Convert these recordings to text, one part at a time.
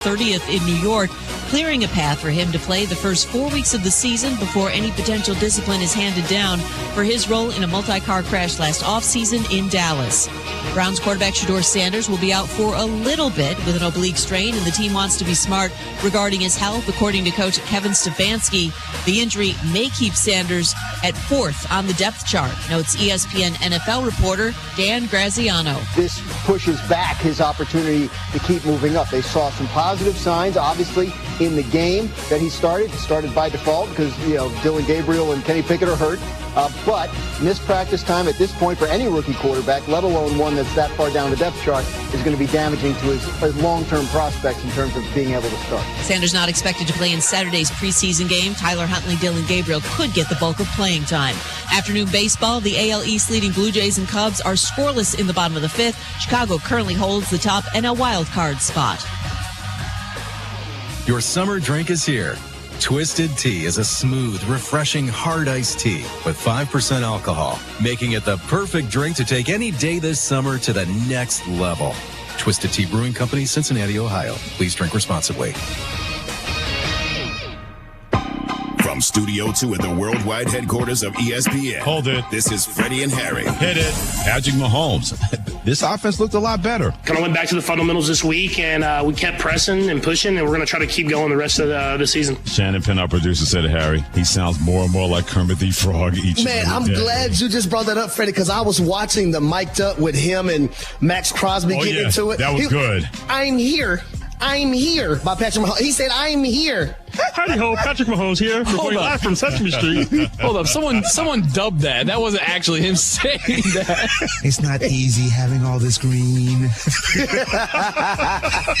30th in New York, clearing a path for him to play the first 4 weeks of the season before any potential discipline is handed down for his role in a multi-car crash last offseason in Dallas. Browns quarterback Shedeur Sanders will be out for a little bit with an oblique strain, and the team wants to be smart regarding his health. According to coach Kevin Stefanski, the injury may keep Sanders at 4th on the depth chart, notes ESPN NFL reporter Dan Graziano. This pushes back his opportunity to keep moving up. They saw some positive signs, obviously, in the game that he started. He started by default because, Dillon Gabriel and Kenny Pickett are hurt. But missed practice time at this point for any rookie quarterback, let alone one that's that far down the depth chart, is going to be damaging to his long-term prospects in terms of being able to start. Sanders not expected to play in Saturday's preseason game. Tyler Huntley, Dillon Gabriel could get the bulk of playing time. Afternoon baseball, the AL East leading Blue Jays and Cubs are scoreless in the bottom of the 5th. Chicago currently holds the top NL wildcard spot. Your summer drink is here. Twisted Tea is a smooth, refreshing, hard iced tea with 5% alcohol, making it the perfect drink to take any day this summer to the next level. Twisted Tea Brewing Company, Cincinnati, Ohio. Please drink responsibly. From Studio 2 at the worldwide headquarters of ESPN. Hold it. This is Freddie and Harry. Hit it. Patrick Mahomes. This offense looked a lot better. Kind of went back to the fundamentals this week, and we kept pressing and pushing, and we're going to try to keep going the rest of the season. Shannon Penn, our producer, said to Harry, he sounds more and more like Kermit the Frog each Man, I'm glad you just brought that up, Freddie, because I was watching the mic'd up with him and Max Crosby getting into it. That was good. I'm here by Patrick Mahomes. He said, I'm here. Howdy ho, Patrick Mahomes here, reporting live from Sesame Street. Hold up, someone dubbed that. That wasn't actually him saying that. It's not easy having all this green.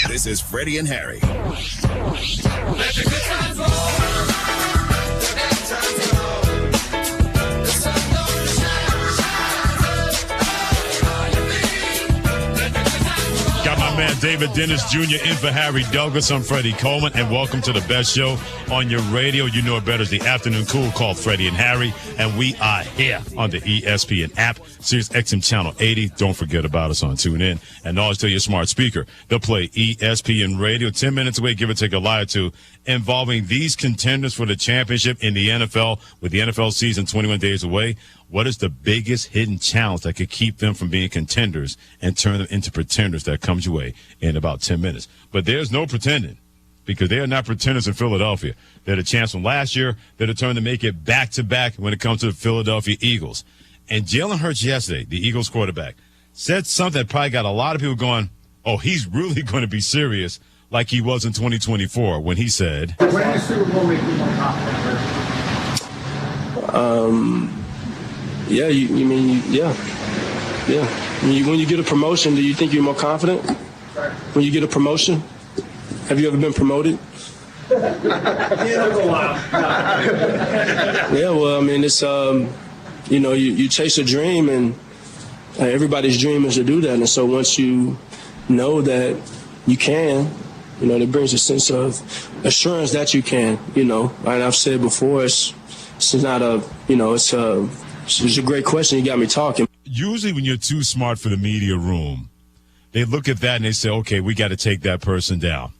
This is Freddie and Harry. Got my man David Dennis Jr. in for Harry Douglas. I'm Freddie Coleman, and welcome to the best show on your radio. You know it better as the afternoon cool called Freddie and Harry, and we are here on the ESPN app, Sirius XM Channel 80. Don't forget about us on TuneIn, and always tell your smart speaker to play ESPN Radio. 10 minutes away, give or take a lie or two, involving these contenders for the championship in the NFL, with the NFL season 21 days away. What is the biggest hidden challenge that could keep them from being contenders and turn them into pretenders? That comes your way in about 10 minutes. But there's no pretending, because they are not pretenders in Philadelphia. They're the champs from last year. They're determined to make it back-to-back when it comes to the Philadelphia Eagles. And Jalen Hurts yesterday, the Eagles quarterback, said something that probably got a lot of people going, oh, he's really going to be serious, like he was in 2024 when he said, when the Super Bowl make you more confident? Yeah, yeah. When you get a promotion, do you think you're more confident? When you get a promotion? Have you ever been promoted? Yeah, well, I mean, it's, you chase a dream, and everybody's dream is to do that. And so once you know that you can, it brings a sense of assurance that you can, And I've said before, it's not a, it's a great question. You got me talking. Usually when you're too smart for the media room, they look at that and they say, okay, we got to take that person down.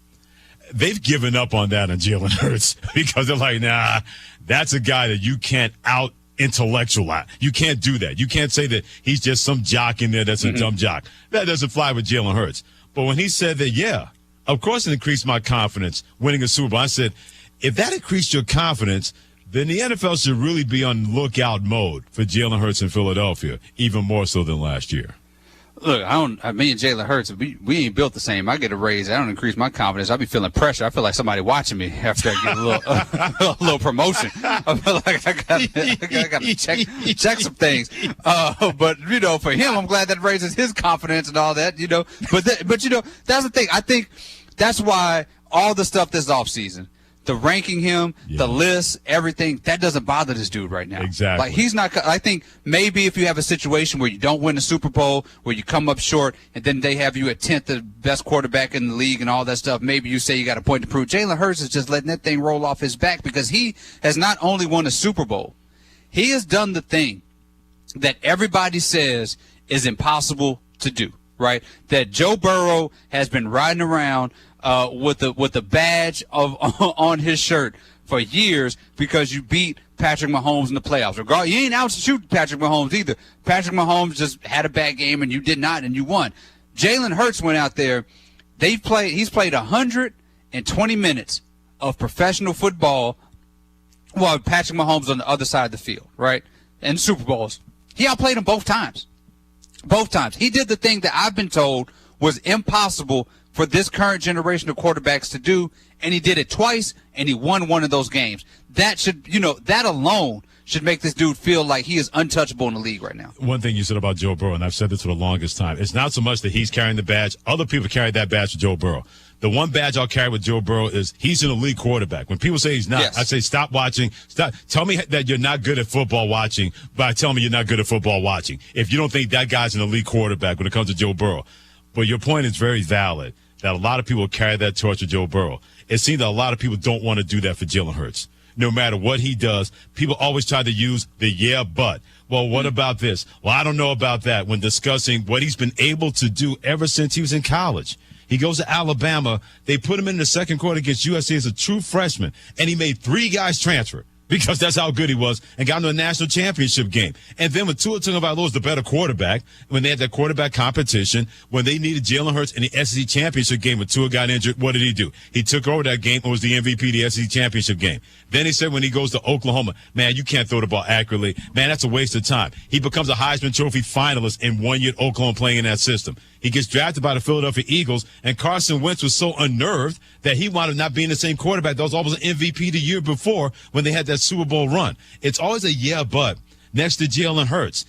They've given up on that on Jalen Hurts because they're like, nah, that's a guy that you can't out-intellectualize. You can't do that. You can't say that he's just some jock in there that's a dumb jock. That doesn't fly with Jalen Hurts. But when he said that, yeah, of course it increased my confidence winning a Super Bowl. I said, if that increased your confidence, then the NFL should really be on lookout mode for Jalen Hurts in Philadelphia, even more so than last year. Look, me and Jalen Hurts, we ain't built the same. I get a raise. I don't increase my confidence. I be feeling pressure. I feel like somebody watching me after I get a little promotion. I feel like I got to check some things. But for him, I'm glad that raises his confidence and all that. But that's the thing. I think that's why all the stuff this offseason, the ranking him, the list, everything, that doesn't bother this dude right now. Exactly. Like, he's not – I think maybe if you have a situation where you don't win the Super Bowl, where you come up short, and then they have you at 10th, the best quarterback in the league and all that stuff, maybe you say you got a point to prove. Jalen Hurts is just letting that thing roll off his back because he has not only won a Super Bowl, he has done the thing that everybody says is impossible to do. Right, that Joe Burrow has been riding around with the badge of on his shirt for years because you beat Patrick Mahomes in the playoffs. You ain't out to shoot Patrick Mahomes either. Patrick Mahomes just had a bad game and you did not, and you won. Jalen Hurts went out there. He's played 120 minutes of professional football while Patrick Mahomes on the other side of the field, right? And Super Bowls. He outplayed him both times. Both times. He did the thing that I've been told was impossible for this current generation of quarterbacks to do, and he did it twice, and he won one of those games. That should, that alone should make this dude feel like he is untouchable in the league right now. One thing you said about Joe Burrow, and I've said this for the longest time, it's not so much that he's carrying the badge. Other people carry that badge for Joe Burrow. The one badge I'll carry with Joe Burrow is he's an elite quarterback. When people say he's not, yes. I say stop watching. Tell me that you're not good at football watching by telling me you're not good at football watching. If you don't think that guy's an elite quarterback when it comes to Joe Burrow. But your point is very valid that a lot of people carry that torch of Joe Burrow. It seems that a lot of people don't want to do that for Jalen Hurts. No matter what he does, people always try to use the yeah, but. Well, what about this? Well, I don't know about that when discussing what he's been able to do ever since he was in college. He goes to Alabama. They put him in the second quarter against USC as a true freshman, and he made 3 guys transfer because that's how good he was and got into a national championship game. And then when Tua Tagovailoa was the better quarterback, when they had that quarterback competition, when they needed Jalen Hurts in the SEC championship game when Tua got injured, what did he do? He took over that game and was the MVP of the SEC championship game. Then he said when he goes to Oklahoma, man, you can't throw the ball accurately. Man, that's a waste of time. He becomes a Heisman Trophy finalist in 1 year at Oklahoma playing in that system. He gets drafted by the Philadelphia Eagles, and Carson Wentz was so unnerved that he wound up not being the same quarterback that was always an MVP the year before when they had that Super Bowl run. It's always a yeah, but next to Jalen Hurts,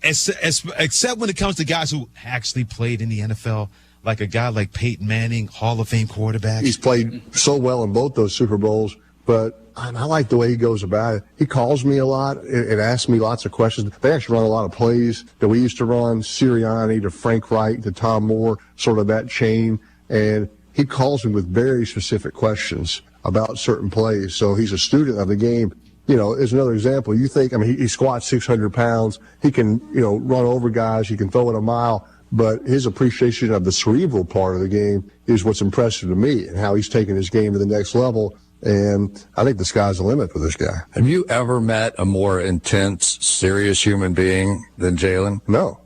except when it comes to guys who actually played in the NFL, like a guy like Peyton Manning, Hall of Fame quarterback. He's played so well in both those Super Bowls, but I like the way he goes about it. He calls me a lot and asks me lots of questions. They actually run a lot of plays that we used to run, Sirianni to Frank Wright to Tom Moore, sort of that chain. And he calls me with very specific questions about certain plays. So he's a student of the game. As another example, you think, he squats 600 pounds. He can, run over guys. He can throw it a mile. But his appreciation of the cerebral part of the game is what's impressive to me and how he's taken his game to the next level. And I think the sky's the limit for this guy. Have you ever met a more intense, serious human being than Jalen? No.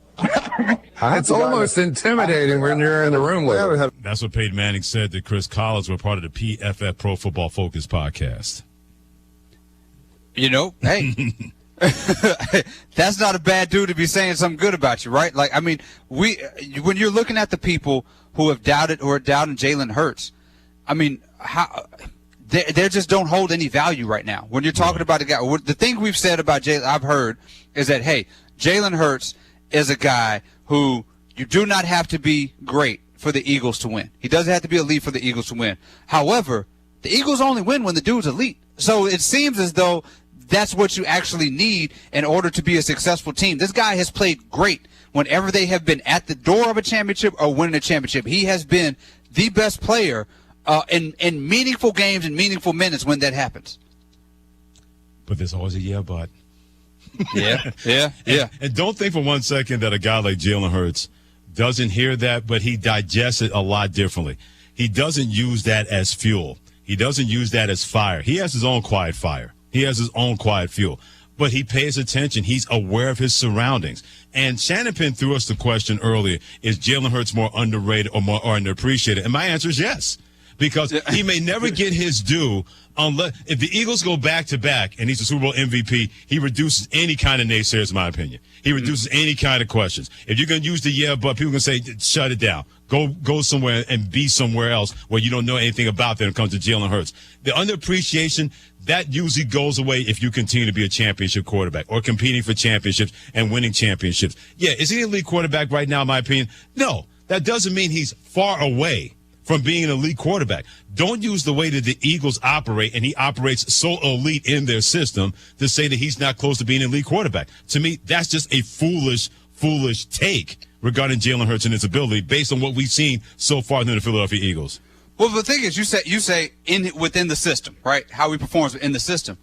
It's almost intimidating when you're in the room with him. That's what Peyton Manning said to Chris Collins. We're part of the PFF Pro Football Focus podcast. Hey, that's not a bad dude to be saying something good about you, right? When you're looking at the people who have doubted or are doubting Jalen Hurts, how they just don't hold any value right now. When you're talking about a guy, the thing we've said about Jalen, I've heard, is that, hey, Jalen Hurts is a guy who you do not have to be great for the Eagles to win. He doesn't have to be elite for the Eagles to win. However, the Eagles only win when the dude's elite. So it seems as though that's what you actually need in order to be a successful team. This guy has played great whenever they have been at the door of a championship or winning a championship. He has been the best player in meaningful games and meaningful minutes when that happens. But there's always a yeah, but. Yeah. And don't think for 1 second that a guy like Jalen Hurts doesn't hear that, but he digests it a lot differently. He doesn't use that as fuel. He doesn't use that as fire. He has his own quiet fire. He has his own quiet fuel. But he pays attention. He's aware of his surroundings. And Shannon Penn threw us the question earlier, is Jalen Hurts more underrated or more underappreciated? And my answer is yes. Because he may never get his due unless if the Eagles go back-to-back and he's a Super Bowl MVP, he reduces any kind of naysayers, in my opinion. He reduces any kind of questions. If you're going to use the yeah, but people can say, shut it down. Go somewhere and be somewhere else where you don't know anything about that when it comes to Jalen Hurts. The underappreciation, that usually goes away if you continue to be a championship quarterback or competing for championships and winning championships. Yeah, is he an elite quarterback right now, in my opinion? No, that doesn't mean he's far away from being an elite quarterback. Don't use the way that the Eagles operate, and he operates so elite in their system, to say that he's not close to being an elite quarterback. To me, that's just a foolish take regarding Jalen Hurts and his ability based on what we've seen so far in the Philadelphia Eagles. Well, the thing is, you say within the system, right? How he performs in the system.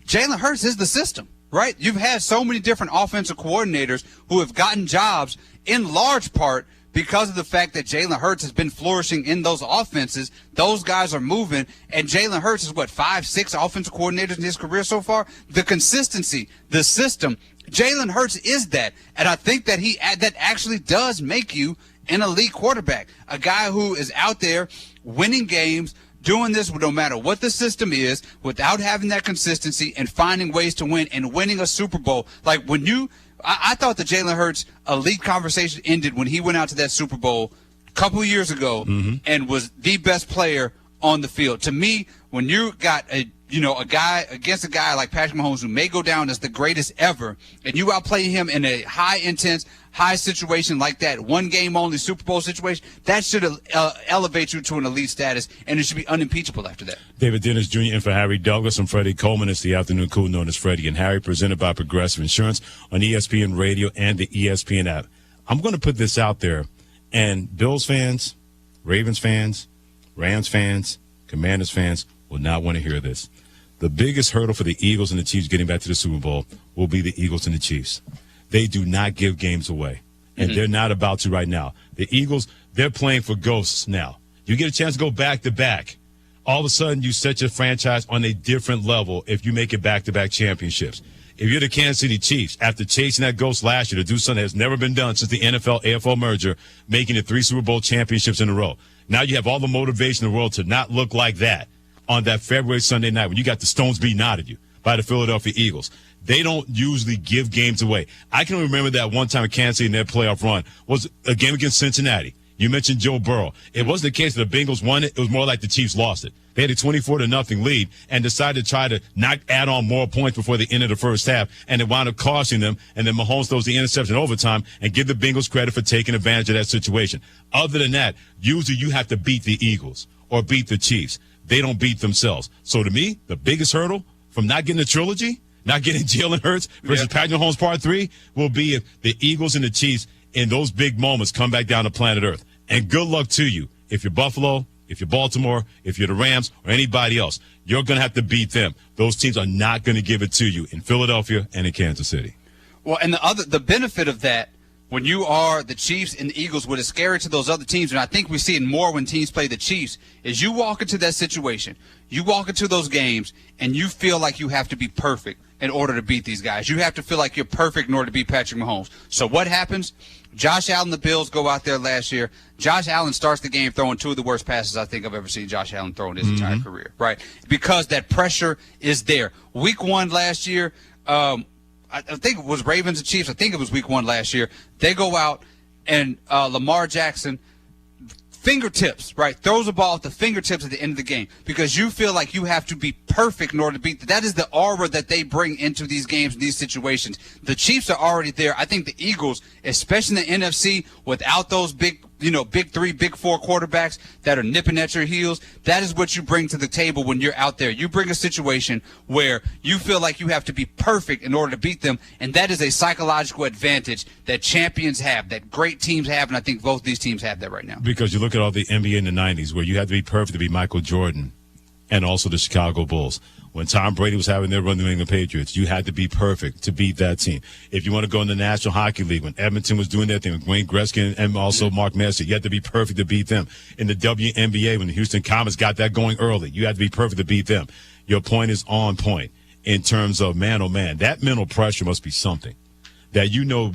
Jalen Hurts is the system, right? You've had so many different offensive coordinators who have gotten jobs in large part because of the fact that Jalen Hurts has been flourishing in those offenses. Those guys are moving, and Jalen Hurts is, 5-6 offensive coordinators in his career so far? The consistency, the system, Jalen Hurts is that, and I think that that actually does make you an elite quarterback, a guy who is out there winning games, doing this no matter what the system is, without having that consistency and finding ways to win and winning a Super Bowl. Like I thought the Jalen Hurts elite conversation ended when he went out to that Super Bowl a couple of years ago and was the best player on the field. To me, when you got a guy against a guy like Patrick Mahomes, who may go down as the greatest ever, and you outplay him in a high-intense, high situation like that, one-game-only Super Bowl situation, that should elevate you to an elite status, and it should be unimpeachable after that. David Dennis Jr. in for Harry Douglas. I'm Freddie Coleman. It's the Afternoon Cool, known as Freddie and Harry, presented by Progressive Insurance on ESPN Radio and the ESPN app. I'm going to put this out there, and Bills fans, Ravens fans, Rams fans, Commanders fans will not want to hear this. The biggest hurdle for the Eagles and the Chiefs getting back to the Super Bowl will be the Eagles and the Chiefs. They do not give games away, and they're not about to right now. The Eagles, they're playing for ghosts now. You get a chance to go back-to-back. All of a sudden, you set your franchise on a different level if you make it back-to-back championships. If you're the Kansas City Chiefs, after chasing that ghost last year to do something that's never been done since the NFL-AFL merger, making it 3 Super Bowl championships in a row, now you have all the motivation in the world to not look like that on that February Sunday night when you got the stones beaten out of you by the Philadelphia Eagles. They don't usually give games away. I can remember that one time in Kansas City in their playoff run was a game against Cincinnati. You mentioned Joe Burrow. It wasn't the case that the Bengals won it. It was more like the Chiefs lost it. They had a 24-0 lead and decided to try to not add on more points before the end of the first half, and it wound up costing them. And then Mahomes throws the interception in overtime and give the Bengals credit for taking advantage of that situation. Other than that, usually you have to beat the Eagles or beat the Chiefs. They don't beat themselves. So to me, the biggest hurdle from not getting a trilogy, not getting Jalen Hurts versus Patrick Mahomes Part 3, will be if the Eagles and the Chiefs in those big moments come back down to planet Earth. And good luck to you. If you're Buffalo, if you're Baltimore, if you're the Rams, or anybody else, you're going to have to beat them. Those teams are not going to give it to you in Philadelphia and in Kansas City. Well, and the benefit of that, when you are the Chiefs and the Eagles, what is scary to those other teams, and I think we see it more when teams play the Chiefs, is you walk into that situation, you walk into those games, and you feel like you have to be perfect in order to beat these guys. You have to feel like you're perfect in order to beat Patrick Mahomes. So what happens? Josh Allen, the Bills go out there last year. Josh Allen starts the game throwing 2 of the worst passes I think I've ever seen Josh Allen throw in his entire career, right? Because that pressure is there. Week 1 last year, I think it was Ravens and Chiefs. I think it was week 1 last year. They go out and Lamar Jackson, fingertips, right? Throws the ball at the fingertips at the end of the game because you feel like you have to be perfect in order to beat. That is the aura that they bring into these games, these situations. The Chiefs are already there. I think the Eagles, especially in the NFC, without those big 3, big 4 quarterbacks that are nipping at your heels, that is what you bring to the table when you're out there. You bring a situation where you feel like you have to be perfect in order to beat them, and that is a psychological advantage that champions have, that great teams have, and I think both these teams have that right now. Because you look at all the NBA in the 90s where you had to be perfect to be Michael Jordan and also the Chicago Bulls. When Tom Brady was having their run the New England Patriots, you had to be perfect to beat that team. If you want to go in the National Hockey League, when Edmonton was doing their thing with Wayne Gretzky and also Mark Messier, you had to be perfect to beat them. In the WNBA, when the Houston Comets got that going early, you had to be perfect to beat them. Your point is on point in terms of, man, oh, man, that mental pressure must be something. That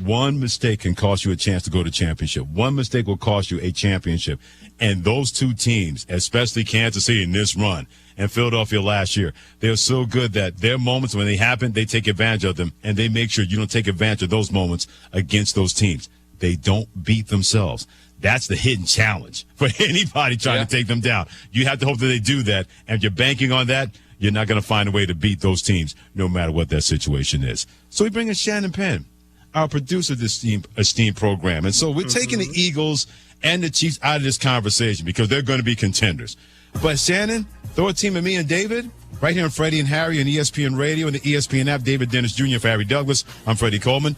one mistake can cost you a chance to go to championship. One mistake will cost you a championship. And those two teams, especially Kansas City in this run and Philadelphia last year, they're so good that their moments, when they happen, they take advantage of them, and they make sure you don't take advantage of those moments against those teams. They don't beat themselves. That's the hidden challenge for anybody trying to take them down. You have to hope that they do that, and if you're banking on that, you're not going to find a way to beat those teams no matter what that situation is. So we bring in Shannon Penn, our producer of this esteemed program. And so we're taking the Eagles and the Chiefs out of this conversation because they're going to be contenders. But Shannon, throw a team at me and David right here on Freddie and Harry on ESPN Radio and the ESPN app. David Dennis Jr. for Harry Douglas. I'm Freddie Coleman.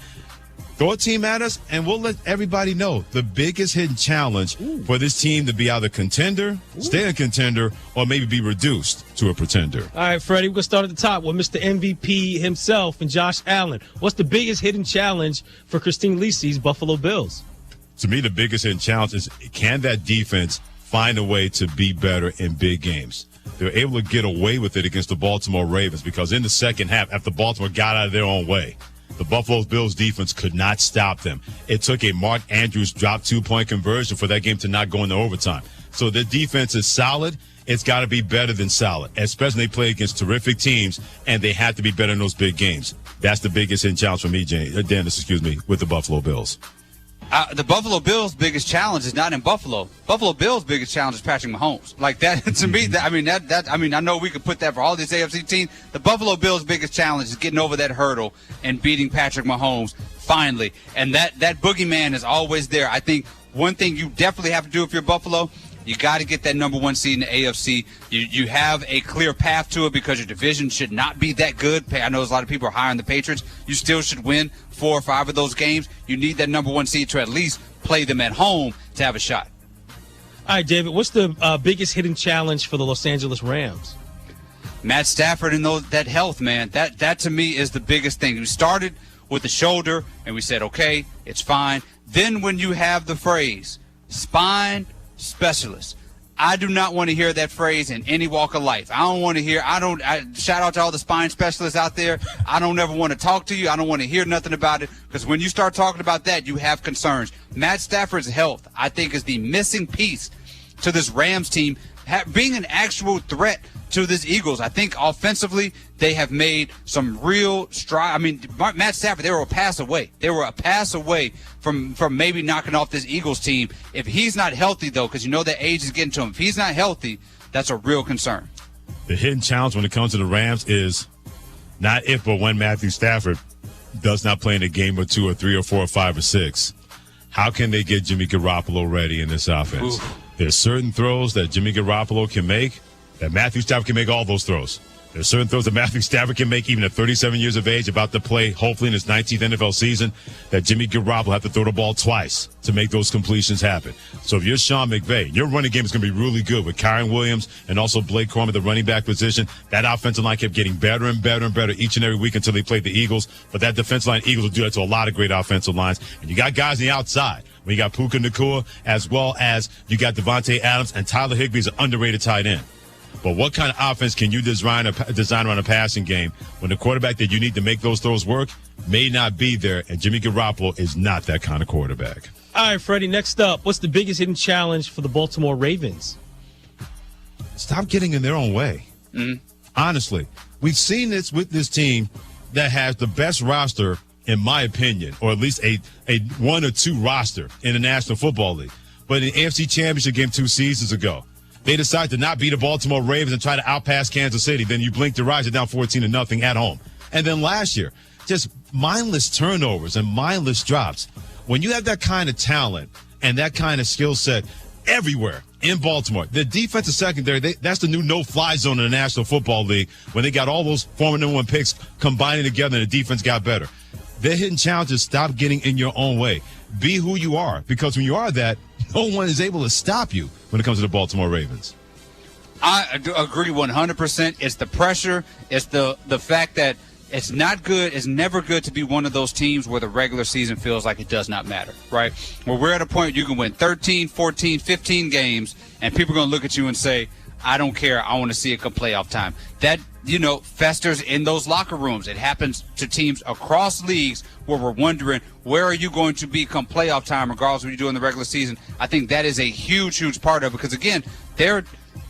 Throw a team at us, and we'll let everybody know the biggest hidden challenge for this team to be either contender, stay a contender, or maybe be reduced to a pretender. All right, Freddie, we're going to start at the top with Mr. MVP himself and Josh Allen. What's the biggest hidden challenge for Christine Lisi's Buffalo Bills? To me, the biggest hidden challenge is, can that defense find a way to be better in big games? They were able to get away with it against the Baltimore Ravens because in the second half, after Baltimore got out of their own way, the Buffalo Bills defense could not stop them. It took a Mark Andrews drop 2-point conversion for that game to not go into overtime. So the defense is solid. It's got to be better than solid, especially they play against terrific teams, and they have to be better in those big games. That's the biggest hidden challenge for me, Dennis, with the Buffalo Bills. The Buffalo Bills' biggest challenge is not in Buffalo. Buffalo Bills' biggest challenge is Patrick Mahomes. Like that, to me, I know we could put that for all these AFC teams. The Buffalo Bills' biggest challenge is getting over that hurdle and beating Patrick Mahomes finally. And that boogeyman is always there. I think one thing you definitely have to do if you're Buffalo, you got to get that number one seed in the AFC. You have a clear path to it because your division should not be that good. I know a lot of people are high on the Patriots. You still should win 4 or 5 of those games. You need that number one seed to at least play them at home to have a shot. All right, David, what's the biggest hidden challenge for the Los Angeles Rams? Matt Stafford and that health, man. That to me is the biggest thing. We started with the shoulder, and we said, okay, it's fine. Then when you have the phrase, spine specialist, I do not want to hear that phrase in any walk of life. I don't want to hear, shout out to all the spine specialists out there. I don't ever want to talk to you. I don't want to hear nothing about it, because when you start talking about that, you have concerns. Matt Stafford's health, I think, is the missing piece to this Rams team being an actual threat to this Eagles. I think offensively they have made some real stride. I mean, Matt Stafford, they were a pass away. They were a pass away from maybe knocking off this Eagles team. If he's not healthy, though, because you know that age is getting to him, if he's not healthy, that's a real concern. The hidden challenge when it comes to the Rams is not if but when Matthew Stafford does not play in a game or 2 or 3 or 4 or 5 or 6. How can they get Jimmy Garoppolo ready in this offense? Oof. There's certain throws that Jimmy Garoppolo can make that Matthew Stafford can make all those throws. There's certain throws that Matthew Stafford can make even at 37 years of age, about to play hopefully in his 19th NFL season, that Jimmy Garoppolo have to throw the ball twice to make those completions happen. So if you're Sean McVay, your running game is going to be really good with Kyron Williams and also Blake Corum at the running back position. That offensive line kept getting better and better and better each and every week until they played the Eagles. But that defensive line, Eagles will do that to a lot of great offensive lines. And you got guys on the outside. When you got Puka Nacua, as well as you got Devontae Adams, and Tyler Higbee is an underrated tight end. But what kind of offense can you design around a passing game when the quarterback that you need to make those throws work may not be there, and Jimmy Garoppolo is not that kind of quarterback? All right, Freddie, next up, what's the biggest hidden challenge for the Baltimore Ravens? Stop getting in their own way. Mm-hmm. Honestly, we've seen this with this team that has the best roster, in my opinion, or at least a 1 or 2 roster in the National Football League. But in the AFC Championship game 2 seasons ago, they decided to not beat the Baltimore Ravens and try to outpass Kansas City. Then you blink your eyes, you're down 14-0 at home. And then last year, just mindless turnovers and mindless drops. When you have that kind of talent and that kind of skill set everywhere in Baltimore, the defensive secondary, that's the new no-fly zone in the National Football League when they got all those former number 1 picks combining together and the defense got better. Their hidden challenge is stop getting in your own way. Be who you are, because when you are that, no one is able to stop you when it comes to the Baltimore Ravens. I agree 100%. It's the pressure. It's the fact that it's not good. It's never good to be one of those teams where the regular season feels like it does not matter, right? Where we're at a point you can win 13, 14, 15 games, and people are going to look at you and say, I don't care. I want to see it come playoff time. That, festers in those locker rooms. It happens to teams across leagues where we're wondering, where are you going to be come playoff time, regardless of what you do in the regular season? I think that is a huge, huge part of it, because, again, they're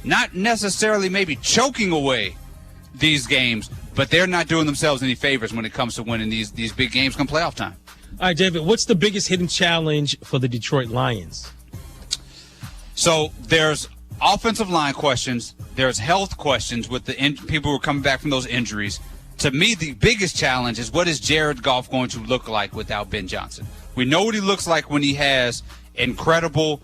not necessarily maybe choking away these games, but they're not doing themselves any favors when it comes to winning these big games come playoff time. All right, David, what's the biggest hidden challenge for the Detroit Lions? So there's offensive line questions. There's health questions with the people who are coming back from those injuries. To me, the biggest challenge is, what is Jared Goff going to look like without Ben Johnson? We know what he looks like when he has incredible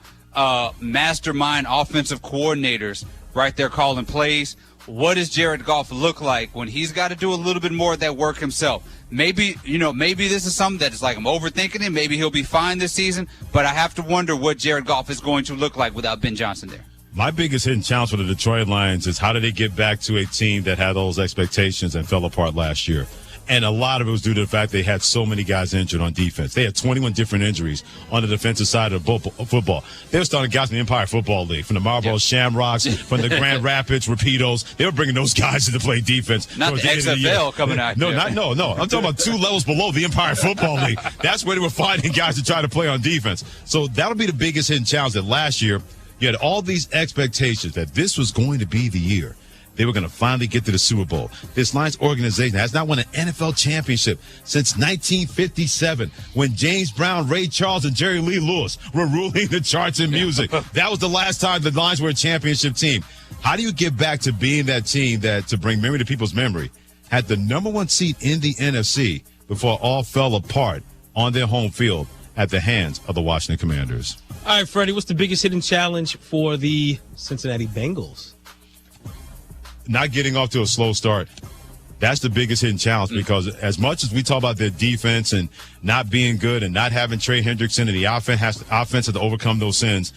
mastermind offensive coordinators right there calling plays. What does Jared Goff look like when he's got to do a little bit more of that work himself? Maybe this is something that is like I'm overthinking it. Maybe he'll be fine this season, but I have to wonder what Jared Goff is going to look like without Ben Johnson there. My biggest hidden challenge for the Detroit Lions is, how do they get back to a team that had those expectations and fell apart last year? And a lot of it was due to the fact they had so many guys injured on defense. They had 21 different injuries on the defensive side of football. They were starting guys in the Empire Football League, from the Marlboro Shamrocks, from the Grand Rapids Rapidos. They were bringing those guys in to play defense. Not the XFL coming out No, there. no. I'm talking about 2 levels below the Empire Football League. That's where they were finding guys to try to play on defense. So that'll be the biggest hidden challenge. That last year you had all these expectations that this was going to be the year they were going to finally get to the Super Bowl. This Lions organization has not won an NFL championship since 1957, when James Brown, Ray Charles, and Jerry Lee Lewis were ruling the charts in music. That was the last time the Lions were a championship team. How do you get back to being that team that, to bring memory to people's memory, had the number 1 seed in the NFC before all fell apart on their home field at the hands of the Washington Commanders? All right, Freddie, what's the biggest hidden challenge for the Cincinnati Bengals? Not getting off to a slow start. That's the biggest hidden challenge, because as much as we talk about their defense and not being good and not having Trey Hendrickson, and the offense has to overcome those sins,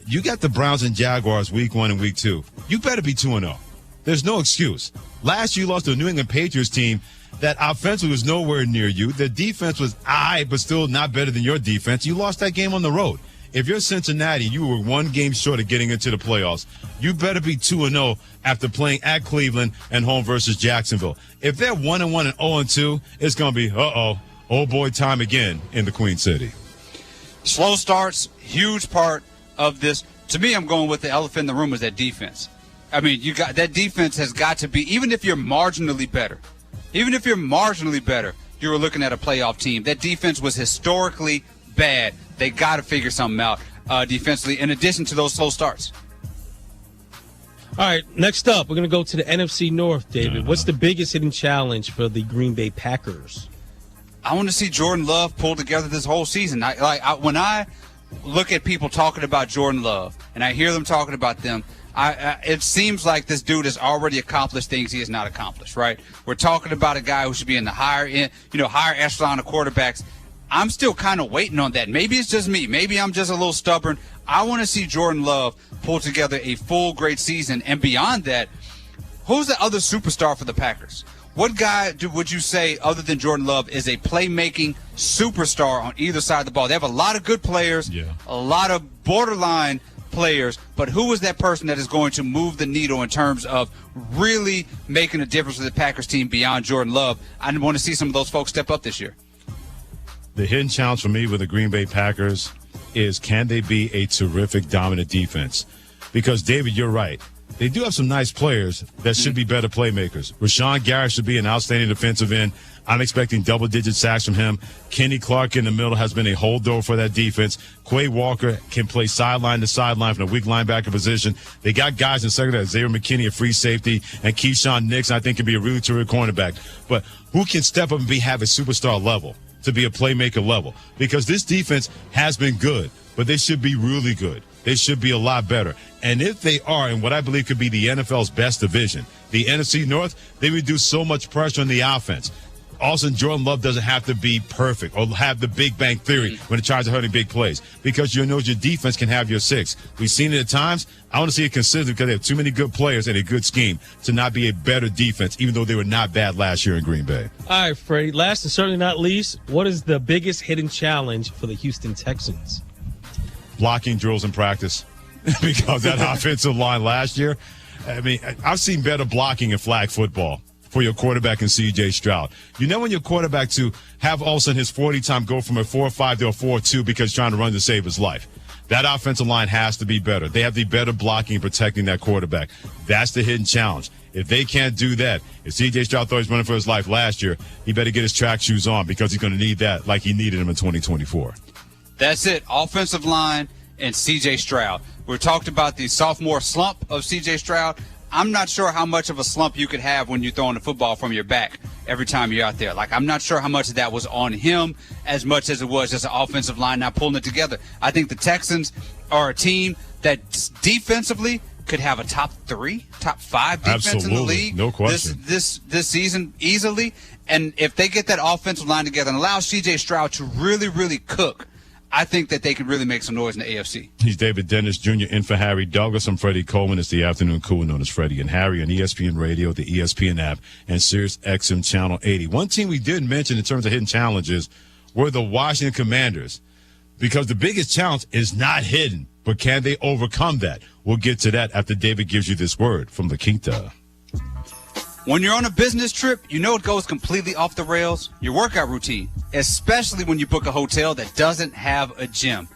you got the Browns and Jaguars week 1 and week 2. You better be 2-0. There's no excuse. Last year you lost to a New England Patriots team that offensively was nowhere near you. The defense was but still not better than your defense. You lost that game on the road. If you're Cincinnati, you were 1 game short of getting into the playoffs. You better be 2-0 after playing at Cleveland and home versus Jacksonville. If they're 1-1 and 0-2, it's going to be, oh boy time again in the Queen City. Slow starts, huge part of this. To me, I'm going with the elephant in the room is that defense. I mean, that defense has got to be, even if you're marginally better, you were looking at a playoff team. That defense was historically bad. They got to figure something out defensively, in addition to those slow starts. All right, next up, we're going to go to the NFC North, David. What's the biggest hidden challenge for the Green Bay Packers? I want to see Jordan Love pull together this whole season. When I look at people talking about Jordan Love and I hear them talking about them, it seems like this dude has already accomplished things he has not accomplished, right? We're talking about a guy who should be in the higher echelon of quarterbacks. I'm still kind of waiting on that. Maybe it's just me. Maybe I'm just a little stubborn. I want to see Jordan Love pull together a full great season. And beyond that, who's the other superstar for the Packers? What guy would you say, other than Jordan Love, is a playmaking superstar on either side of the ball? They have a lot of good players, a lot of borderline players, but who is that person that is going to move the needle in terms of really making a difference for the Packers team beyond Jordan Love? I want to see some of those folks step up this year. The hidden challenge for me with the Green Bay Packers is, can they be a terrific, dominant defense? Because, David, you're right. They do have some nice players that should be better playmakers. Rashawn Garrett should be an outstanding defensive end. I'm expecting double-digit sacks from him. Kenny Clark in the middle has been a holdover for that defense. Quay Walker can play sideline to sideline from the weak linebacker position. They got guys in second, Xavier McKinney, a free safety, and Keyshawn Nix, I think, can be a really terrific cornerback. But who can step up and have a superstar level, to be a playmaker level? Because this defense has been good, but they should be really good. They should be a lot better. And if they are in what I believe could be the NFL's best division, the NFC North, they reduce so much pressure on the offense. Also, Jordan Love doesn't have to be perfect or have the Big Bang Theory when it tries to hurt in big plays, because you know your defense can have your 6. We've seen it at times. I want to see it consistent, because they have too many good players and a good scheme to not be a better defense, even though they were not bad last year in Green Bay. All right, Freddie, last and certainly not least, what is the biggest hidden challenge for the Houston Texans? Blocking drills in practice, because that offensive line last year, I mean, I've seen better blocking in flag football for your quarterback and C.J. Stroud. You know, when your quarterback to have all of a sudden his 40 time go from a 4.5 to a 4.2 because he's trying to run to save his life. That offensive line has to be better. They have to be better blocking and protecting that quarterback. That's the hidden challenge. If they can't do that, if C.J. Stroud thought he was running for his life last year, he better get his track shoes on, because he's going to need that like he needed them in 2024. That's it. Offensive line and C.J. Stroud. We talked about the sophomore slump of C.J. Stroud. I'm not sure how much of a slump you could have when you're throwing the football from your back every time you're out there. Like, I'm not sure how much of that was on him as much as it was just an offensive line not pulling it together. I think the Texans are a team that defensively could have a top 3, top 5 defense in the league. No question. This season easily. And if they get that offensive line together and allow C.J. Stroud to really, really cook, I think that they could really make some noise in the AFC. He's David Dennis Jr. in for Harry Douglas. I'm Freddie Coleman. It's the afternoon cool, known as Freddie and Harry on ESPN Radio, the ESPN app, and Sirius XM Channel 80. One team we did mention in terms of hidden challenges were the Washington Commanders, because the biggest challenge is not hidden, but can they overcome that? We'll get to that after David gives you this word from La Quinta. When you're on a business trip, you know it goes completely off the rails, your workout routine, especially when you book a hotel that doesn't have a gym.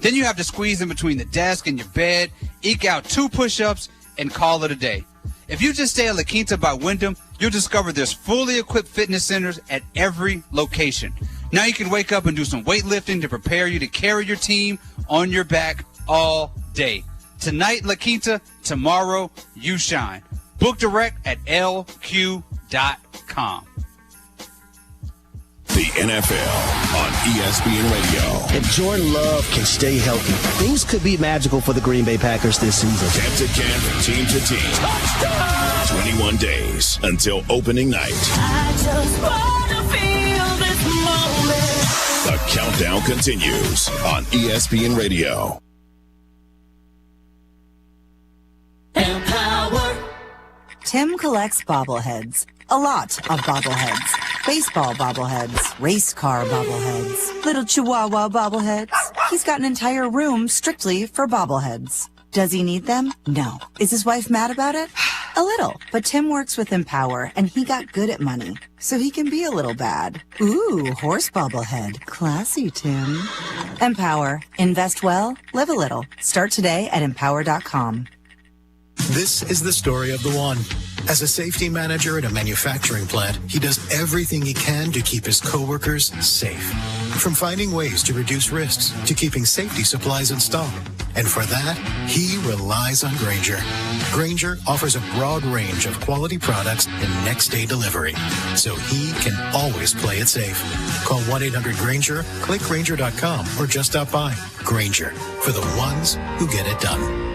Then you have to squeeze in between the desk and your bed, eke out 2 push-ups, and call it a day. If you just stay at La Quinta by Wyndham, you'll discover there's fully equipped fitness centers at every location. Now you can wake up and do some weightlifting to prepare you to carry your team on your back all day. Tonight, La Quinta, tomorrow, you shine. Book direct at LQ.com. The NFL on ESPN Radio. If Jordan Love can stay healthy, things could be magical for the Green Bay Packers this season. Camp to camp, team to team. Touchdown! 21 days until opening night. I just wanna feel this moment. The countdown continues on ESPN Radio. Empower. Tim collects bobbleheads. A lot of bobbleheads. Baseball bobbleheads. Race car bobbleheads. Little chihuahua bobbleheads. He's got an entire room strictly for bobbleheads. Does he need them? No. Is his wife mad about it? A little. But Tim works with Empower, and he got good at money, so he can be a little bad. Ooh, horse bobblehead. Classy, Tim. Empower. Invest well, live a little. Start today at empower.com. This is the story of the one. As a safety manager at a manufacturing plant, he does everything he can to keep his coworkers safe. From finding ways to reduce risks to keeping safety supplies in stock. And for that, he relies on Grainger. Grainger offers a broad range of quality products and next-day delivery, so he can always play it safe. Call 1-800-GRAINGER, click Grainger.com, or just stop by. Grainger, for the ones who get it done.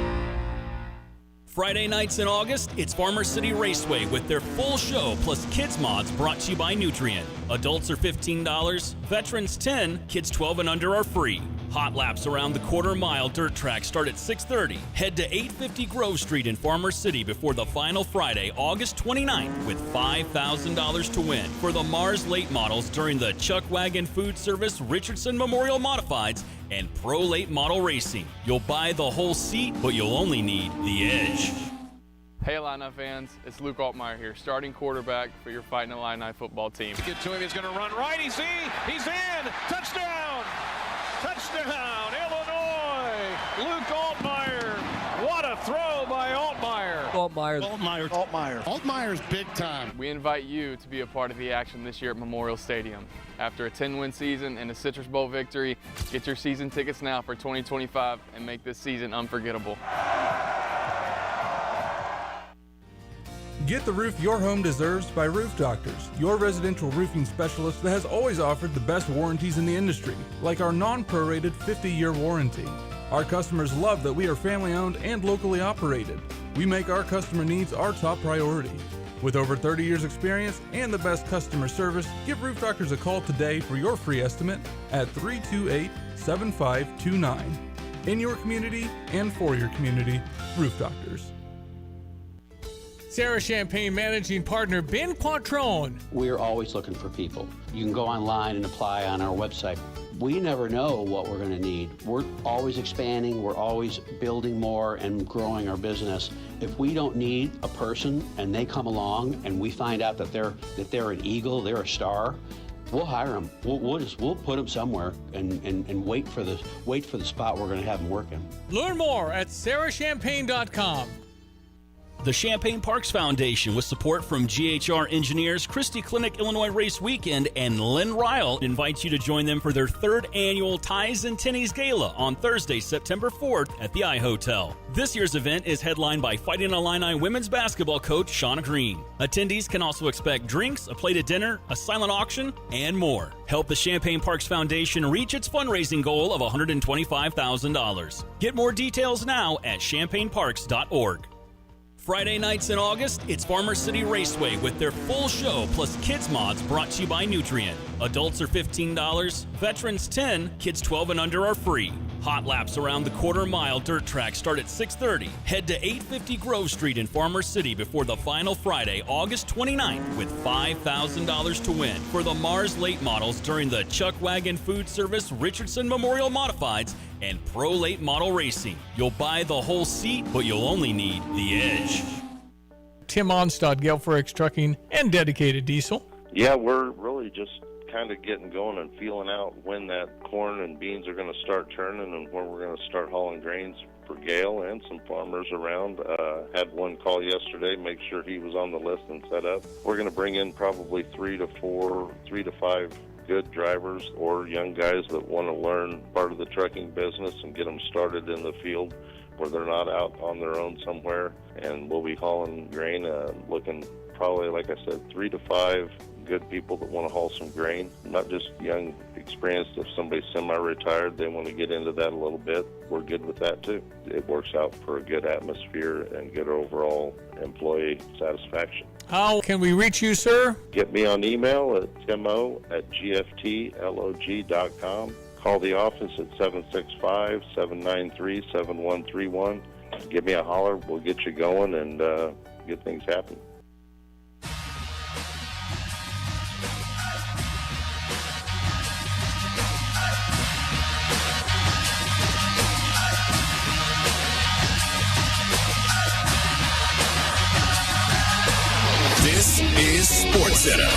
Friday nights in August, it's Farmer City Raceway with their full show plus kids mods brought to you by Nutrient. Adults are $15, veterans $10, kids 12 and under are free. Hot laps around the quarter-mile dirt track start at 6:30. Head to 850 Grove Street in Farmer City before the final Friday, August 29th, with $5,000 to win for the Mars late models during the Chuck Wagon Food Service Richardson Memorial Modifieds and Pro Late Model Racing. You'll buy the whole seat, but you'll only need the edge. Hey Illini fans, it's Luke Altmaier here, starting quarterback for your Fighting Illini football team. Get to him, he's going to run right, he's in, touchdown! Touchdown, Illinois! Luke Altmaier, what a throw by Altmaier. Altmaier's big time. We invite you to be a part of the action this year at Memorial Stadium. After a 10-win season and a Citrus Bowl victory, get your season tickets now for 2025 and make this season unforgettable. Get the roof your home deserves by Roof Doctors, your residential roofing specialist that has always offered the best warranties in the industry, like our non-prorated 50-year warranty. Our customers love that we are family-owned and locally operated. We make our customer needs our top priority. With over 30 years experience and the best customer service, give Roof Doctors a call today for your free estimate at 328-7529. In your community and for your community, Roof Doctors. Sarah Champagne Managing Partner Ben Quattrone. We're always looking for people. You can go online and apply on our website. We never know what we're going to need. We're always expanding. We're always building more and growing our business. If we don't need a person and they come along and we find out that they're an eagle, they're a star, we'll hire them. We'll put them somewhere and wait for the spot we're going to have them working. Learn more at sarahchampagne.com. The Champaign Parks Foundation, with support from GHR Engineers, Christie Clinic Illinois Race Weekend, and Lynn Ryle, invites you to join them for their 3rd annual Ties and Tinnies Gala on Thursday, September 4th at the iHotel. This year's event is headlined by Fighting Illini women's basketball coach Shauna Green. Attendees can also expect drinks, a plated dinner, a silent auction, and more. Help the Champaign Parks Foundation reach its fundraising goal of $125,000. Get more details now at champaignparks.org. Friday nights in August, it's Farmer City Raceway with their full show plus kids mods brought to you by Nutrient. Adults are $15, veterans $10, kids 12 and under are free. Hot laps around the quarter-mile dirt track start at 6:30. Head to 850 Grove Street in Farmer City before the final Friday, August 29th, with $5,000 to win for the Mars Late Models during the Chuck Wagon Food Service Richardson Memorial Modifieds and Pro Late Model Racing. You'll buy the whole seat, but you'll only need the edge. Tim Onstad, Gelforex Trucking and Dedicated Diesel. Yeah, we're really just kind of getting going and feeling out when that corn and beans are going to start turning and when we're going to start hauling grains for Gale and some farmers around. Had one call yesterday, make sure he was on the list and set up. We're going to bring in probably 3 to 5 good drivers or young guys that want to learn part of the trucking business and get them started in the field where they're not out on their own somewhere. And we'll be hauling grain, looking probably, like I said, 3 to 5 good people that want to haul some grain, not just young, experienced. If somebody's semi-retired, they want to get into that a little bit, we're good with that too. It works out for a good atmosphere and good overall employee satisfaction. How can we reach you, sir? Get me on email at timo@gftlog.com. Call the office at 765-793-7131. Give me a holler. We'll get you going and get things happening. This is SportsCenter.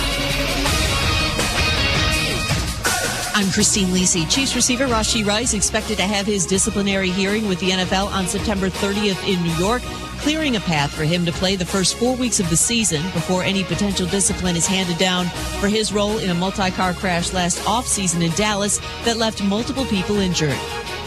I'm Christine Lisi. Chiefs receiver Rashee Rice expected to have his disciplinary hearing with the NFL on September 30th in New York, clearing a path for him to play the first 4 weeks of the season before any potential discipline is handed down for his role in a multi-car crash last offseason in Dallas that left multiple people injured.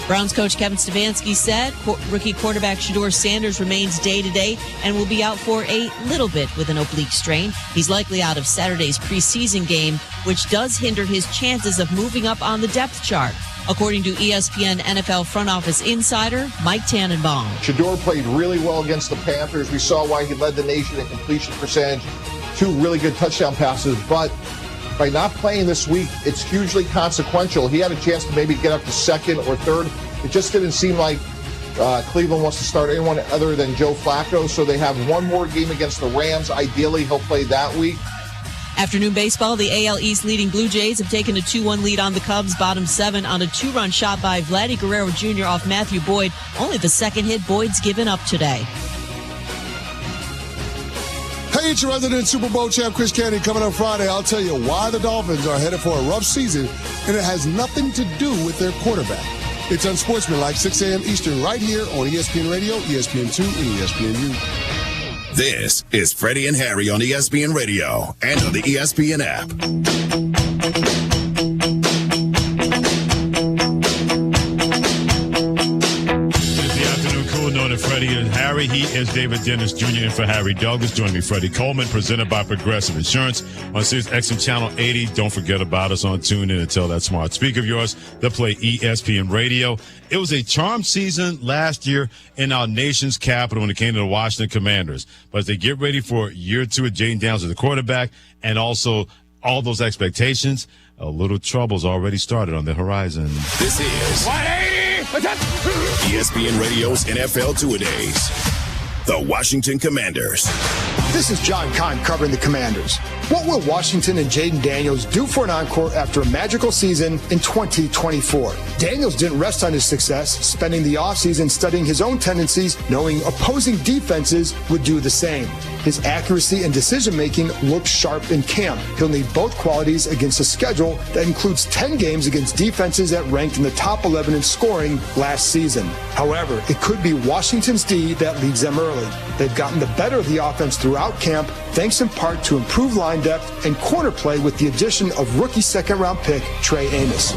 Browns coach Kevin Stefanski said rookie quarterback Shedeur Sanders remains day-to-day and will be out for a little bit with an oblique strain. He's likely out of Saturday's preseason game, which does hinder his chances of moving up on the depth chart, according to ESPN NFL front office insider Mike Tannenbaum. Shedeur played really well against the Panthers. We saw why he led the nation in completion percentage, 2 really good touchdown passes, but by not playing this week, it's hugely consequential. He had a chance to maybe get up to second or third. It just didn't seem like Cleveland wants to start anyone other than Joe Flacco, so they have one more game against the Rams. Ideally, he'll play that week. Afternoon baseball, the AL East leading Blue Jays have taken a 2-1 lead on the Cubs, bottom 7 on a 2-run shot by Vladdy Guerrero Jr. off Matthew Boyd. Only the second hit Boyd's given up today. Hey, it's your resident Super Bowl champ, Chris Candy. Coming up Friday, I'll tell you why the Dolphins are headed for a rough season, and it has nothing to do with their quarterback. It's Unsportsmanlike, 6 a.m. Eastern, right here on ESPN Radio, ESPN2, and ESPNU. This is Freddie and Harry on ESPN Radio and on the ESPN app. Freddie and Harry. He is David Dennis Jr. in for Harry Douglas. Join me, Freddie Coleman, presented by Progressive Insurance on Sirius XM Channel 80. Don't forget about us on TuneIn and tell that smart speaker of yours to play ESPN Radio. It was a charmed season last year in our nation's capital when it came to the Washington Commanders. But as they get ready for year 2 with Jayden Daniels as the quarterback and also all those expectations, a little trouble's already started on the horizon. This is ESPN Radio's NFL Two-A-Days. The Washington Commanders. This is John Kahn covering the Commanders. What will Washington and Jayden Daniels do for an encore after a magical season in 2024? Daniels didn't rest on his success, spending the offseason studying his own tendencies, knowing opposing defenses would do the same. His accuracy and decision-making looks sharp in camp. He'll need both qualities against a schedule that includes 10 games against defenses that ranked in the top 11 in scoring last season. However, it could be Washington's D that leads them early. They've gotten the better of the offense throughout camp, thanks in part to improved line depth and corner play with the addition of rookie second-round pick Trey Amos.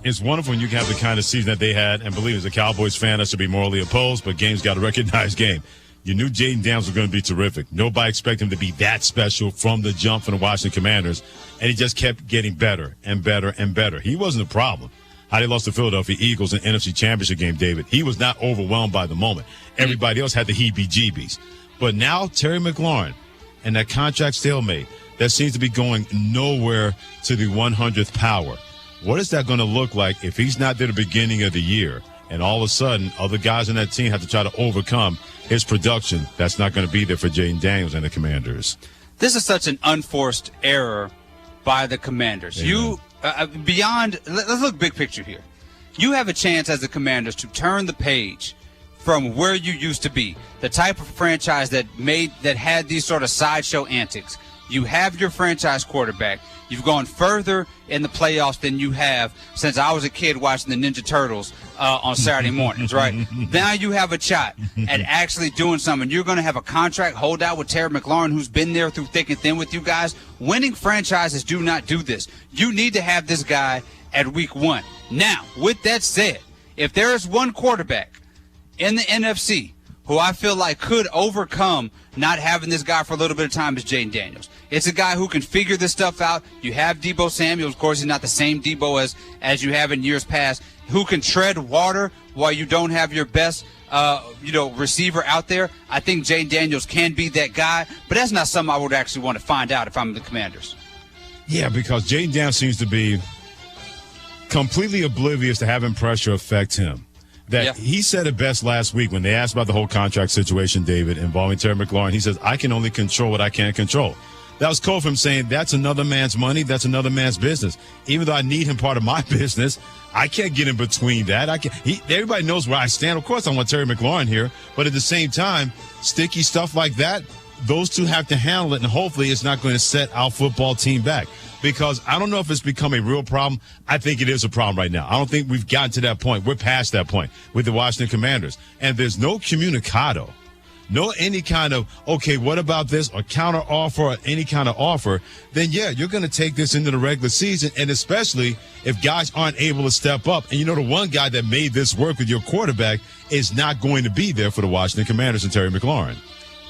It's wonderful when you have the kind of season that they had, and believe as a Cowboys fan, that should be morally opposed, but game's got to recognize game. You knew Jayden Daniels was going to be terrific. Nobody expected him to be that special from the jump from the Washington Commanders, and he just kept getting better and better and better. He wasn't a problem. how they lost to Philadelphia Eagles in the NFC Championship game, David. He was not overwhelmed by the moment. Everybody else had the heebie-jeebies. But now Terry McLaurin and that contract stalemate, that seems to be going nowhere to the 100th power. What is that going to look like if he's not there at the beginning of the year and all of a sudden other guys on that team have to try to overcome his production? That's not going to be there for Jaden Daniels and the Commanders. This is such an unforced error by the Commanders. Amen. Let's look big picture here. You have a chance as the Commanders to turn the page from where you used to be, the type of franchise that had these sort of sideshow antics. You have your franchise quarterback. You've gone further in the playoffs than you have since I was a kid watching the Ninja Turtles on Saturday mornings, right? Now you have a shot at actually doing something. You're going to have a contract holdout with Terry McLaurin, who's been there through thick and thin with you guys. Winning franchises do not do this. You need to have this guy at week 1. Now, with that said, if there is one quarterback in the NFC who I feel like could overcome not having this guy for a little bit of time, is Jaden Daniels. It's a guy who can figure this stuff out. You have Deebo Samuel. Of course, he's not the same Deebo as you have in years past, who can tread water while you don't have your best receiver out there. I think Jaden Daniels can be that guy, but that's not something I would actually want to find out if I'm the Commanders. Yeah, because Jaden Daniels seems to be completely oblivious to having pressure affect him. He said it best last week when they asked about the whole contract situation, David, involving Terry McLaurin. He says, I can only control what I can't control. That was code for him saying, that's another man's money, that's another man's business. Even though I need him part of my business, I can't get in between that. Everybody knows where I stand. Of course, I want Terry McLaurin here, but at the same time, sticky stuff like that, those two have to handle it, and hopefully it's not going to set our football team back. Because I don't know if it's become a real problem. I think it is a problem right now. I don't think we've gotten to that point. We're past that point with the Washington Commanders. And there's no communicado, no any kind of, okay, what about this, or counter offer, or any kind of offer, then yeah, you're going to take this into the regular season. And especially if guys aren't able to step up. And the one guy that made this work with your quarterback is not going to be there for the Washington Commanders and Terry McLaurin.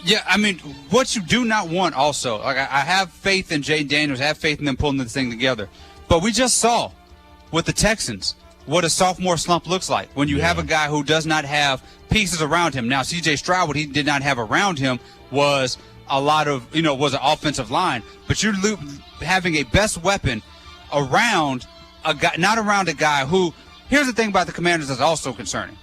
Yeah, I mean, what you do not want also, like I have faith in Jaden Daniels, I have faith in them pulling this thing together. But we just saw with the Texans what a sophomore slump looks like when you have a guy who does not have pieces around him. Now, C.J. Stroud, what he did not have around him was a lot of, was an offensive line. But you're having a best weapon around a guy, not around a guy who, here's the thing about the Commanders that's also concerning.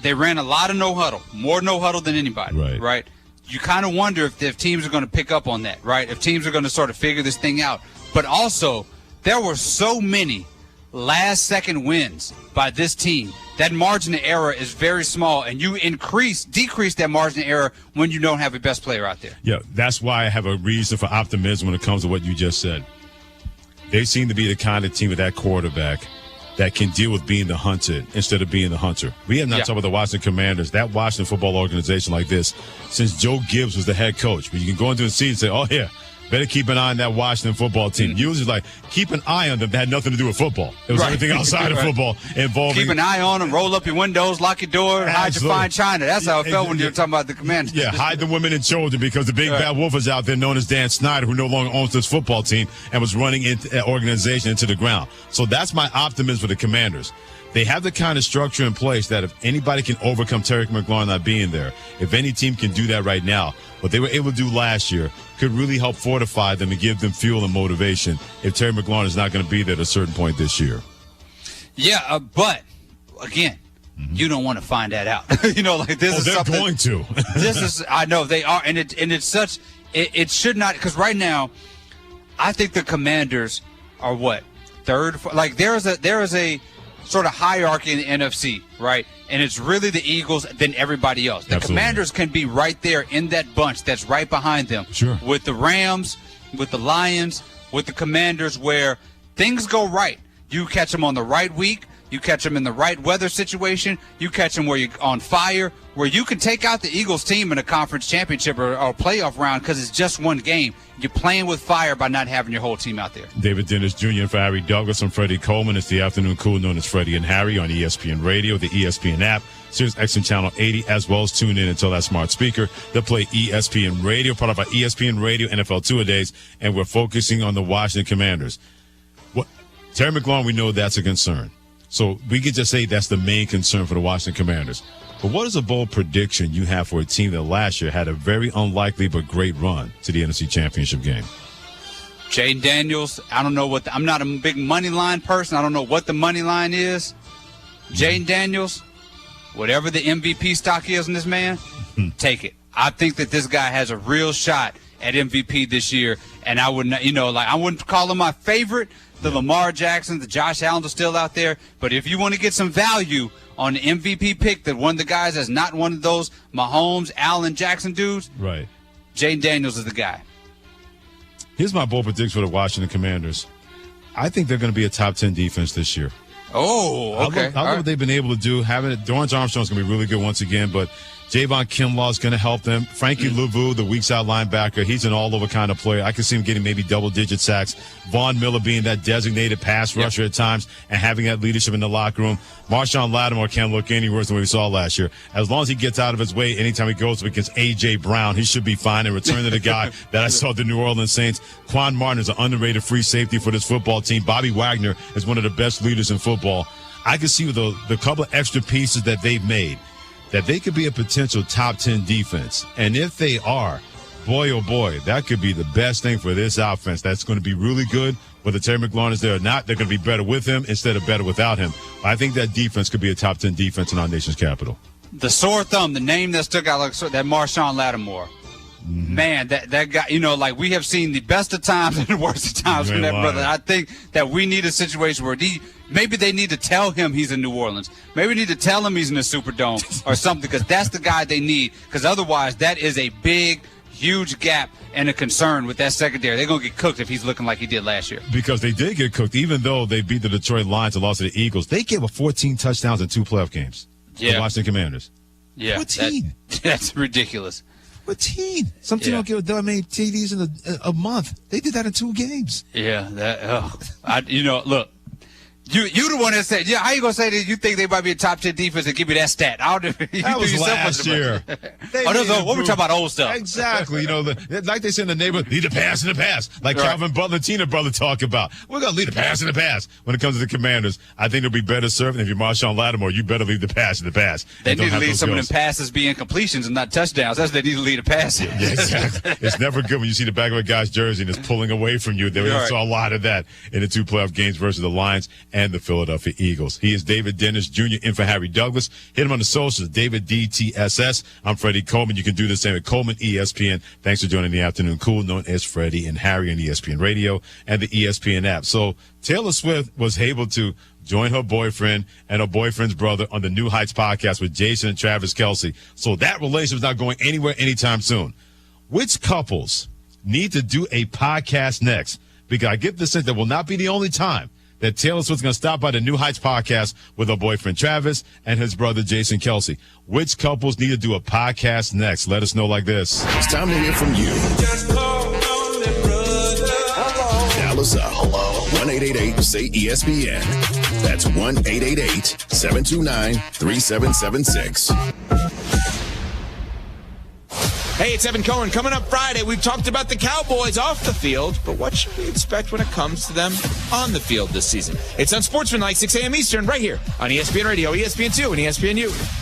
They ran a lot of no-huddle, more no-huddle than anybody, right? You kind of wonder if teams are going to pick up on that, right? If teams are going to sort of figure this thing out. But also, there were so many last-second wins by this team. That margin of error is very small, and you decrease that margin of error when you don't have a best player out there. Yeah, that's why I have a reason for optimism when it comes to what you just said. They seem to be the kind of team with that quarterback that can deal with being the hunted instead of being the hunter. We have not talked about the Washington Commanders, that Washington football organization like this, since Joe Gibbs was the head coach. But you can go into the season and say, better keep an eye on that Washington football team. Usually, like, keep an eye on them. That had nothing to do with football. It was everything outside of football involving. Keep an eye on them, roll up your windows, lock your door, hide your fine china. That's how it felt when you were talking about the Commanders. Yeah, hide the women and children, because the big bad wolf is out there known as Dan Snyder, who no longer owns this football team and was running an organization into the ground. So that's my optimism for the Commanders. They have the kind of structure in place that if anybody can overcome Terry McLaurin not being there, if any team can do that right now, what they were able to do last year could really help fortify them and give them fuel and motivation if Terry McLaurin is not going to be there at a certain point this year. Yeah, but, again, you don't want to find that out. This is they're something. Going to. I know they are, and it's such, it should not, because right now, I think the Commanders are what, third? Like, there is a sort of hierarchy in the NFC, right? And it's really the Eagles, then everybody else. The Commanders can be right there in that bunch that's right behind them. Sure. With the Rams, with the Lions, with the Commanders, where things go right. You catch them on the right week. You catch them in the right weather situation. You catch them where you're on fire, where you can take out the Eagles team in a conference championship or a playoff round because it's just one game. You're playing with fire by not having your whole team out there. David Dennis Jr. and for Harry Douglas and Freddie Coleman. It's the afternoon cool known as Freddie and Harry on ESPN Radio, the ESPN app, Sirius XM Channel 80, as well as tune in until that smart speaker. They'll play ESPN Radio, part of our ESPN Radio NFL two-a-days, and we're focusing on the Washington Commanders. Terry McLaurin, we know that's a concern. So we could just say that's the main concern for the Washington Commanders. But what is a bold prediction you have for a team that last year had a very unlikely but great run to the NFC Championship game? Jaden Daniels, I don't know what I'm not a big money line person. I don't know what the money line is. Jaden Daniels, whatever the MVP stock is in this man, take it. I think that this guy has a real shot at MVP this year, and I wouldn't, I wouldn't call him my favorite. The Lamar Jackson, the Josh Allen are still out there, but if you want to get some value on the MVP pick, that one of the guys that's not one of those Mahomes, Allen, Jackson dudes, right? Jaden Daniels is the guy. Here's my bold prediction for the Washington Commanders. I think they're going to be a top 10 defense this year. Oh, okay. I love what they've been able to do. Dorrance Armstrong's going to be really good once again, but Javon Kinlaw is going to help them. Frankie Louvu, the weak side linebacker, he's an all-over kind of player. I can see him getting maybe double-digit sacks. Von Miller being that designated pass rusher at times and having that leadership in the locker room. Marshawn Lattimore can't look any worse than what we saw last year. As long as he gets out of his way anytime he goes up against A.J. Brown, he should be fine and return to the guy that I saw at the New Orleans Saints. Quan Martin is an underrated free safety for this football team. Bobby Wagner is one of the best leaders in football. I can see with the couple of extra pieces that they've made that they could be a potential top 10 defense. And if they are, boy, oh boy, that could be the best thing for this offense. That's going to be really good. Whether Terry McLaurin is there or not, they're going to be better with him instead of better without him. I think that defense could be a top 10 defense in our nation's capital. The sore thumb, the name that stuck out, like that Marshawn Lattimore. Mm-hmm. Man, that guy, we have seen the best of times and the worst of times from that brother. I think that we need a situation where maybe they need to tell him he's in New Orleans. Maybe we need to tell him he's in the Superdome or something, because that's the guy they need. Because otherwise, that is a big, huge gap and a concern with that secondary. They're going to get cooked if he's looking like he did last year. Because they did get cooked. Even though they beat the Detroit Lions and lost to the Eagles, they gave up 14 touchdowns in 2 playoff games. Yeah. The Washington Commanders. Yeah. 14. That's ridiculous. 14. Some team don't give TDs in a month. They did that in 2 games. Yeah. Look. You the one that said, how you going to say that you think they might be a top 10 defense and give me that stat? That was last year. What we talking about old stuff? Exactly. Like they say in the neighborhood, lead the pass in the pass. Like right. Calvin Butler, Tina brother talk about. We're going to lead the pass in the pass. When it comes to the Commanders, I think they'll be better served. And if you're Marshawn Lattimore, you better lead the pass in the pass. They need to lead some of them passes being completions and not touchdowns. That's what they need to lead a pass. Yeah, exactly. It's never good when you see the back of a guy's jersey and it's pulling away from you. We saw a lot of that in the 2 playoff games versus the Lions and the Philadelphia Eagles. He is David Dennis Jr. in for Harry Douglas. Hit him on the socials, David DTSS. I'm Freddie Coleman. You can do the same at Coleman ESPN. Thanks for joining the Afternoon Cool, known as Freddie and Harry on ESPN Radio and the ESPN app. So Taylor Swift was able to join her boyfriend and her boyfriend's brother on the New Heights podcast with Jason and Travis Kelce. So that relationship is not going anywhere anytime soon. Which couples need to do a podcast next? Because I get the sense that will not be the only time that Taylor Swift's going to stop by the New Heights podcast with her boyfriend Travis and his brother Jason Kelce. Which couples need to do a podcast next? Let us know like this. It's time to hear from you. Dial us up. Hello. 1-888-SAY-ESPN. That's 1-888-729-3776. Hey, it's Evan Cohen. Coming up Friday, we've talked about the Cowboys off the field, but what should we expect when it comes to them on the field this season? It's on Sportsmanlike, 6 a.m. Eastern, right here on ESPN Radio, ESPN2, and ESPNU.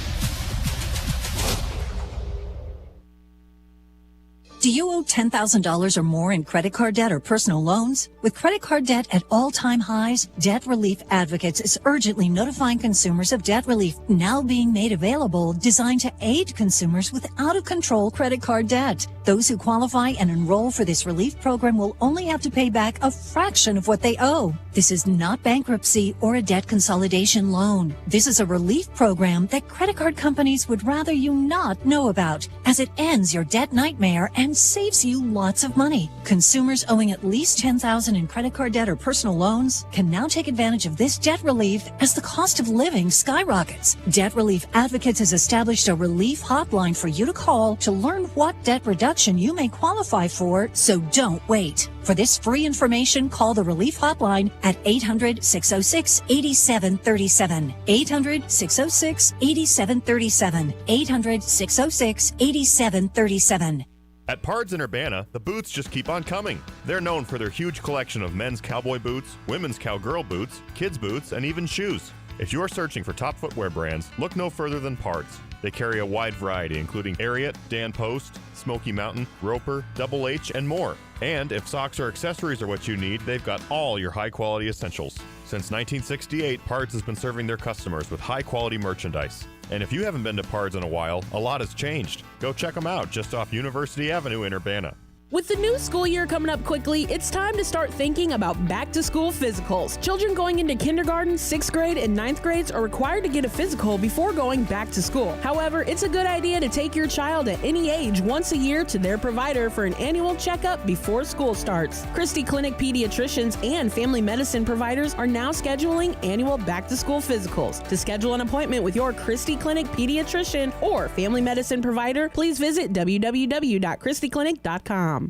Do you owe $10,000 or more in credit card debt or personal loans? With credit card debt at all-time highs, Debt Relief Advocates is urgently notifying consumers of debt relief now being made available, designed to aid consumers with out-of-control credit card debt. Those who qualify and enroll for this relief program will only have to pay back a fraction of what they owe. This is not bankruptcy or a debt consolidation loan. This is a relief program that credit card companies would rather you not know about, as it ends your debt nightmare and saves you lots of money. Consumers owing at least $10,000 in credit card debt or personal loans can now take advantage of this debt relief as the cost of living skyrockets. Debt Relief Advocates has established a relief hotline for you to call to learn what debt reduction you may qualify for, so don't wait. For this free information, call the Relief Hotline at 800-606-8737. 800-606-8737. 800-606-8737. At Pards in Urbana, the boots just keep on coming. They're known for their huge collection of men's cowboy boots, women's cowgirl boots, kids' boots, and even shoes. If you're searching for top footwear brands, look no further than Parts. They carry a wide variety, including Ariat, Dan Post, Smoky Mountain, Roper, Double H, and more. And if socks or accessories are what you need, they've got all your high-quality essentials. Since 1968, Pards has been serving their customers with high-quality merchandise. And if you haven't been to Pards in a while, a lot has changed. Go check them out just off University Avenue in Urbana. With the new school year coming up quickly, it's time to start thinking about back-to-school physicals. Children going into kindergarten, 6th grade, and 9th grades are required to get a physical before going back to school. However, it's a good idea to take your child at any age once a year to their provider for an annual checkup before school starts. Christie Clinic pediatricians and family medicine providers are now scheduling annual back-to-school physicals. To schedule an appointment with your Christie Clinic pediatrician or family medicine provider, please visit www.christieclinic.com.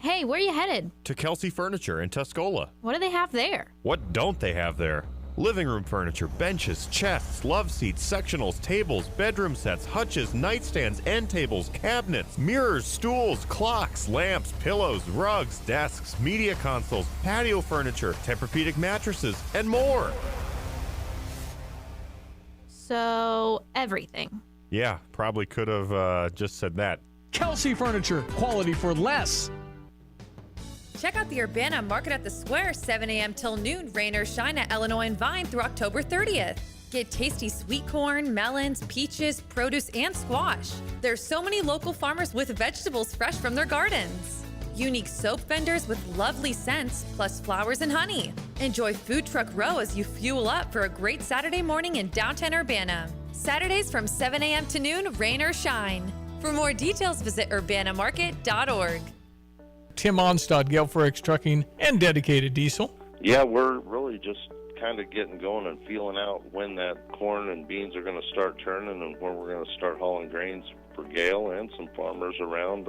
Hey, where are you headed? To Kelsey Furniture in Tuscola. What do they have there? What don't they have there? Living room furniture, benches, chests, love seats, sectionals, tables, bedroom sets, hutches, nightstands, end tables, cabinets, mirrors, stools, clocks, lamps, pillows, rugs, desks, media consoles, patio furniture, Tempur-Pedic mattresses, and more. So, everything. Yeah, probably could have just said that. Kelsey Furniture, quality for less. Check out the Urbana Market at the Square, 7 a.m. till noon, rain or shine at Illinois and Vine through October 30th. Get tasty sweet corn, melons, peaches, produce, and squash. There's so many local farmers with vegetables fresh from their gardens. Unique soap vendors with lovely scents, plus flowers and honey. Enjoy Food Truck Row as you fuel up for a great Saturday morning in downtown Urbana. Saturdays from 7 a.m. to noon, rain or shine. For more details, visit urbanamarket.org. Tim Onstad, Gale Forex Trucking and Dedicated Diesel. Yeah, we're really just kind of getting going and feeling out when that corn and beans are going to start turning and when we're going to start hauling grains for Gale and some farmers around.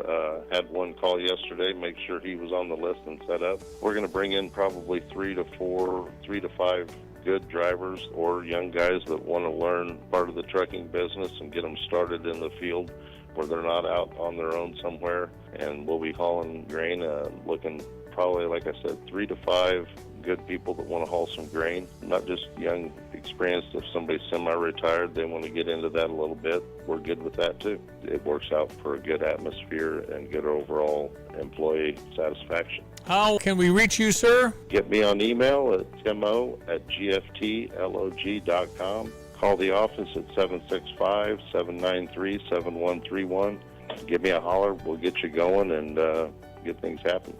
Had one call yesterday, make sure he was on the list and set up. We're going to bring in probably 3 to 5 good drivers or young guys that want to learn part of the trucking business and get them started in the field where they're not out on their own somewhere. And we'll be hauling grain, looking probably, like I said, 3 to 5 good people that want to haul some grain, not just young, experienced. If somebody's semi-retired, they want to get into that a little bit, we're good with that too. It works out for a good atmosphere and good overall employee satisfaction. How can we reach you, sir? Get me on email at timo@gftlog.com. Call the office at 765-793-7131. Give me a holler. We'll get you going and get things happening.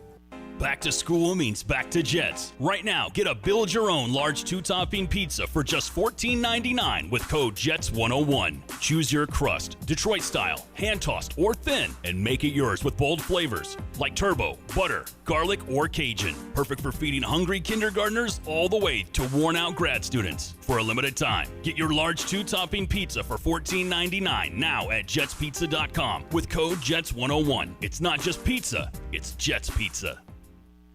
Back to school means back to Jets. Right now, get a build-your-own large 2-topping pizza for just $14.99 with code JETS101. Choose your crust, Detroit style, hand-tossed, or thin, and make it yours with bold flavors like turbo, butter, garlic, or Cajun. Perfect for feeding hungry kindergartners all the way to worn-out grad students. For a limited time, get your large 2-topping pizza for $14.99 now at jetspizza.com with code JETS101. It's not just pizza, it's Jets Pizza.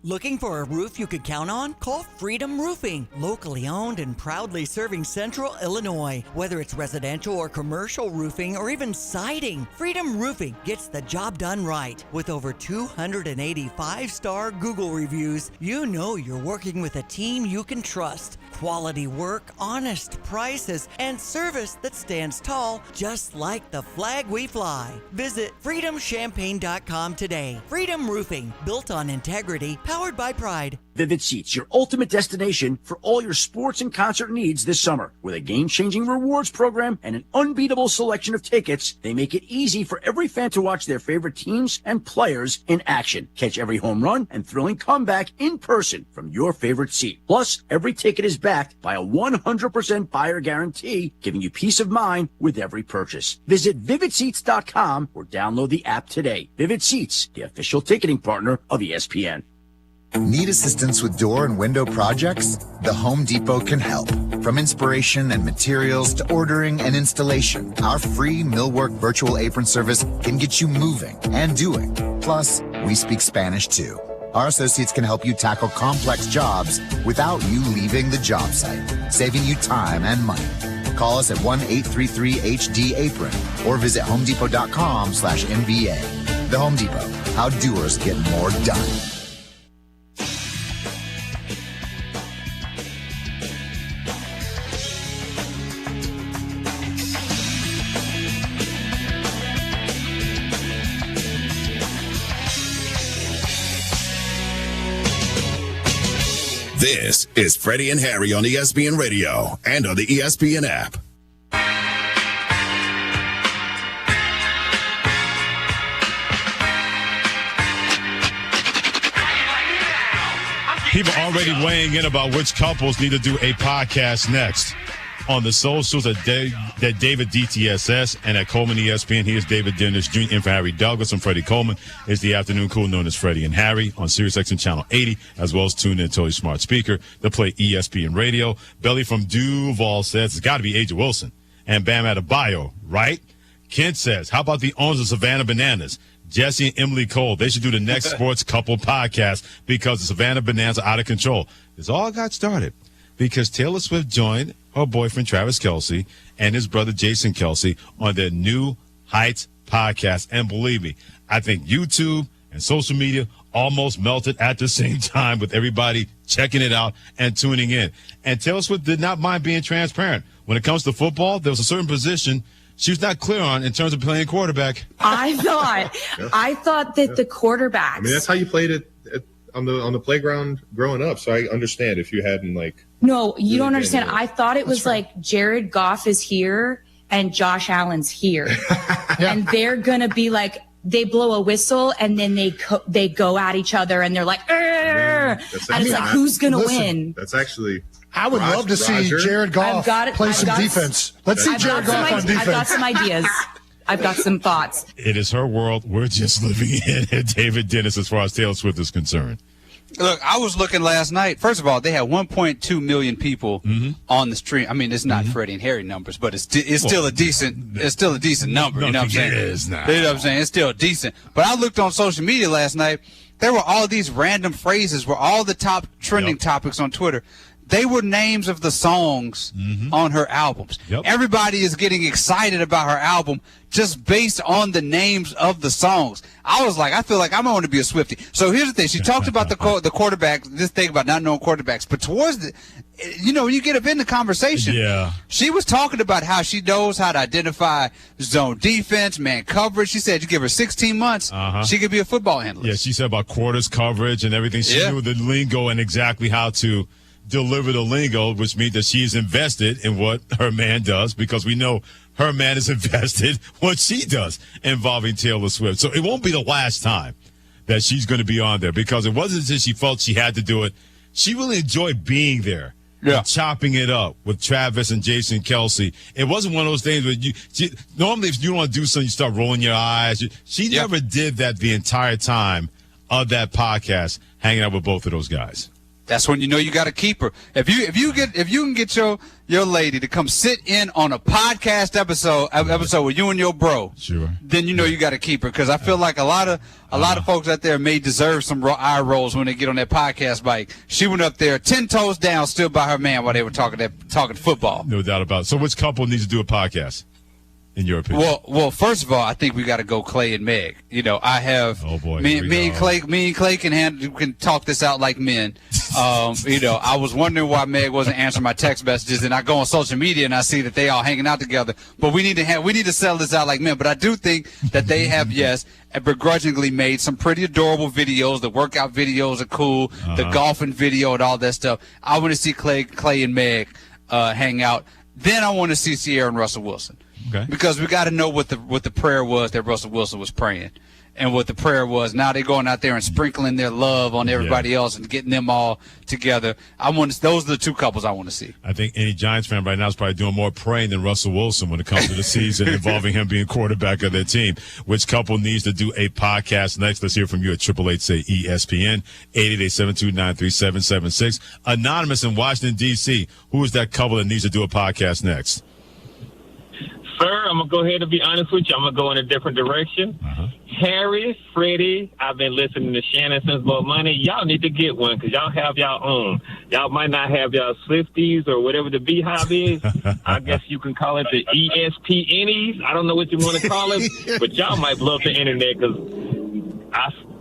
Looking for a roof you could count on? Call Freedom Roofing. Locally owned and proudly serving Central Illinois. Whether it's residential or commercial roofing or even siding, Freedom Roofing gets the job done right. With over 280 5-star Google reviews, you know you're working with a team you can trust. Quality work, honest prices, and service that stands tall, just like the flag we fly. Visit freedomchampaign.com today. Freedom Roofing, built on integrity, powered by pride. Vivid Seats, your ultimate destination for all your sports and concert needs this summer. With a game-changing rewards program and an unbeatable selection of tickets, they make it easy for every fan to watch their favorite teams and players in action. Catch every home run and thrilling comeback in person from your favorite seat. Plus, every ticket is backed by a 100% buyer guarantee, giving you peace of mind with every purchase. Visit VividSeats.com or download the app today. Vivid Seats, the official ticketing partner of ESPN. Need assistance with door and window projects? The Home Depot can help. From inspiration and materials to ordering and installation, our free Millwork virtual apron service can get you moving and doing. Plus, we speak Spanish too. Our associates can help you tackle complex jobs without you leaving the job site, saving you time and money. Call us at 1-833-HD-APRON or visit homedepot.com/MBA. The Home Depot, how doers get more done. This is Freddie and Harry on ESPN Radio and on the ESPN app. People already weighing in about which couples need to do a podcast next. On the socials at David DTSS and at Coleman ESPN. He is David Dennis Jr. in for Harry Douglas. I'm Freddie Coleman. It's the afternoon cool known as Freddie and Harry on SiriusXM Channel 80, as well as tune in to your smart speaker to play ESPN Radio. Belly from Duval says it's got to be AJ Wilson and Bam Adebayo, right? Kent says, how about the owners of Savannah Bananas? Jesse and Emily Cole, they should do the next sports couple podcast because the Savannah Bananas are out of control. This all got started because Taylor Swift joined her boyfriend Travis Kelce and his brother Jason Kelce on their New Heights podcast. And believe me, I think YouTube and social media almost melted at the same time with everybody checking it out and tuning in. And Taylor Swift did not mind being transparent. When it comes to football, there was a certain position she was not clear on in terms of playing quarterback. I thought that the quarterbacks. I mean, that's how you played it on the playground growing up. So I understand if you hadn't No, you don't understand. I thought it was like Jared Goff is here and Josh Allen's here, and they're gonna be like they blow a whistle and then they go at each other and they're like, and it's like who's gonna win? That's actually. I would love to see Jared Goff play some defense. Let's see Jared Goff on defense. I've got some ideas. I've got some thoughts. It is her world. We're just living in it. David Dennis, as far as Taylor Swift is concerned. Look, I was looking last night. First of all, they had 1.2 million people on the stream. I mean, it's not Freddie and Harry numbers, but it's still a decent number. You know what I'm saying? It is now. You know what I'm saying? It's still decent. But I looked on social media last night. There were all these random phrases were all the top trending topics on Twitter. They were names of the songs on her albums. Everybody is getting excited about her album just based on the names of the songs. I was like, I feel like I'm going to be a Swiftie. So here's the thing. She talked about the quarterback, this thing about not knowing quarterbacks. But towards the, when you get up in the conversation, she was talking about how she knows how to identify zone defense, man coverage. She said you give her 16 months, she could be a football analyst. Yeah, she said about quarters coverage and everything. She knew the lingo and exactly how to deliver the lingo, which means that she's invested in what her man does, because we know her man is invested what she does involving Taylor Swift. So it won't be the last time that she's going to be on there, because it wasn't that she felt she had to do it. She really enjoyed being there. Chopping it up with Travis and Jason Kelce. It wasn't one of those things where normally if you want to do something, you start rolling your eyes. She never did that the entire time of that podcast, hanging out with both of those guys. That's when you know you got to keep her. If you can get your lady to come sit in on a podcast episode with you and your bro, then you know you got to keep her, because I feel like a lot of folks out there may deserve some eye rolls when they get on that podcast bike. She went up there 10 toes down, still by her man while they were talking football. No doubt about it. So which couple needs to do a podcast, in your opinion? Well, first of all, I think we got to go Clay and Meg. I have me and Clay can talk this out like men. I was wondering why Meg wasn't answering my text messages, and I go on social media and I see that they all hanging out together. But we need to settle this out like men. But I do think that they have begrudgingly made some pretty adorable videos. The workout videos are cool. The golfing video and all that stuff. I want to see Clay and Meg hang out. Then I want to see Sierra and Russell Wilson. Okay. Because we got to know what the prayer was that Russell Wilson was praying, and what the prayer was. Now they're going out there and sprinkling their love on everybody else and getting them all together. Those are the two couples I want to see. I think any Giants fan right now is probably doing more praying than Russell Wilson when it comes to the season involving him being quarterback of their team. Which couple needs to do a podcast next? Let's hear from you at 888-SAY-ESPN, 888-729-3776. Anonymous in Washington, D.C., who is that couple that needs to do a podcast next? Sir, I'm going to go ahead and be honest with you. I'm going to go in a different direction. Harry, Freddie, I've been listening to Shannon since about Monday. Y'all need to get one, because y'all have y'all own. Y'all might not have y'all Swifties or whatever the Beehive is. I guess you can call it the ESPNs. I don't know what you want to call it, but y'all might blow up the internet, because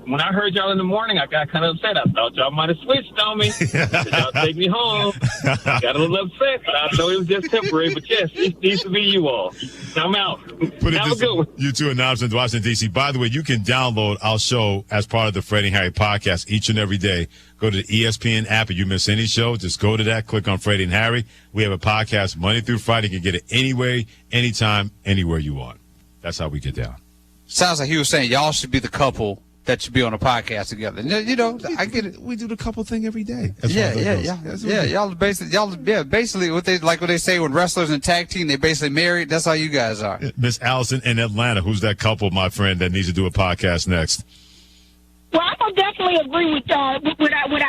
when I heard y'all in the morning, I got kind of upset. I thought y'all might have switched on me. Y'all take me home. Got a little upset, but I know it was just temporary. But yes, it needs to be you all. I'm out. Have a good one. You two announcements, Washington, D.C. By the way, you can download our show as part of the Freddie and Harry podcast each and every day. Go to the ESPN app. If you miss any show, just go to that, click on Freddie and Harry. We have a podcast Monday through Friday. You can get it anyway, anytime, anywhere you want. That's how we get down. Sounds like he was saying y'all should be the couple that should be on a podcast together. You know, I get it. We do the couple thing every day. Y'all basically what they say when wrestlers and tag team, they basically married. That's how you guys are. Miss Allison in Atlanta, who's that couple, my friend, that needs to do a podcast next? Well, I will definitely agree with our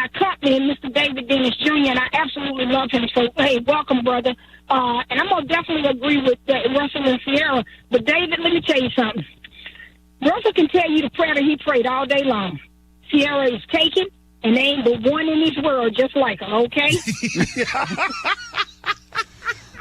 company, Mr. David Dennis Jr., and I absolutely love him. So, hey, welcome, brother. And I'm going to definitely agree with Russell and Sierra. But, David, let me tell you something. Russell can tell you the prayer that he prayed all day long. Sierra is taken, and there ain't but one in this world just like her, okay?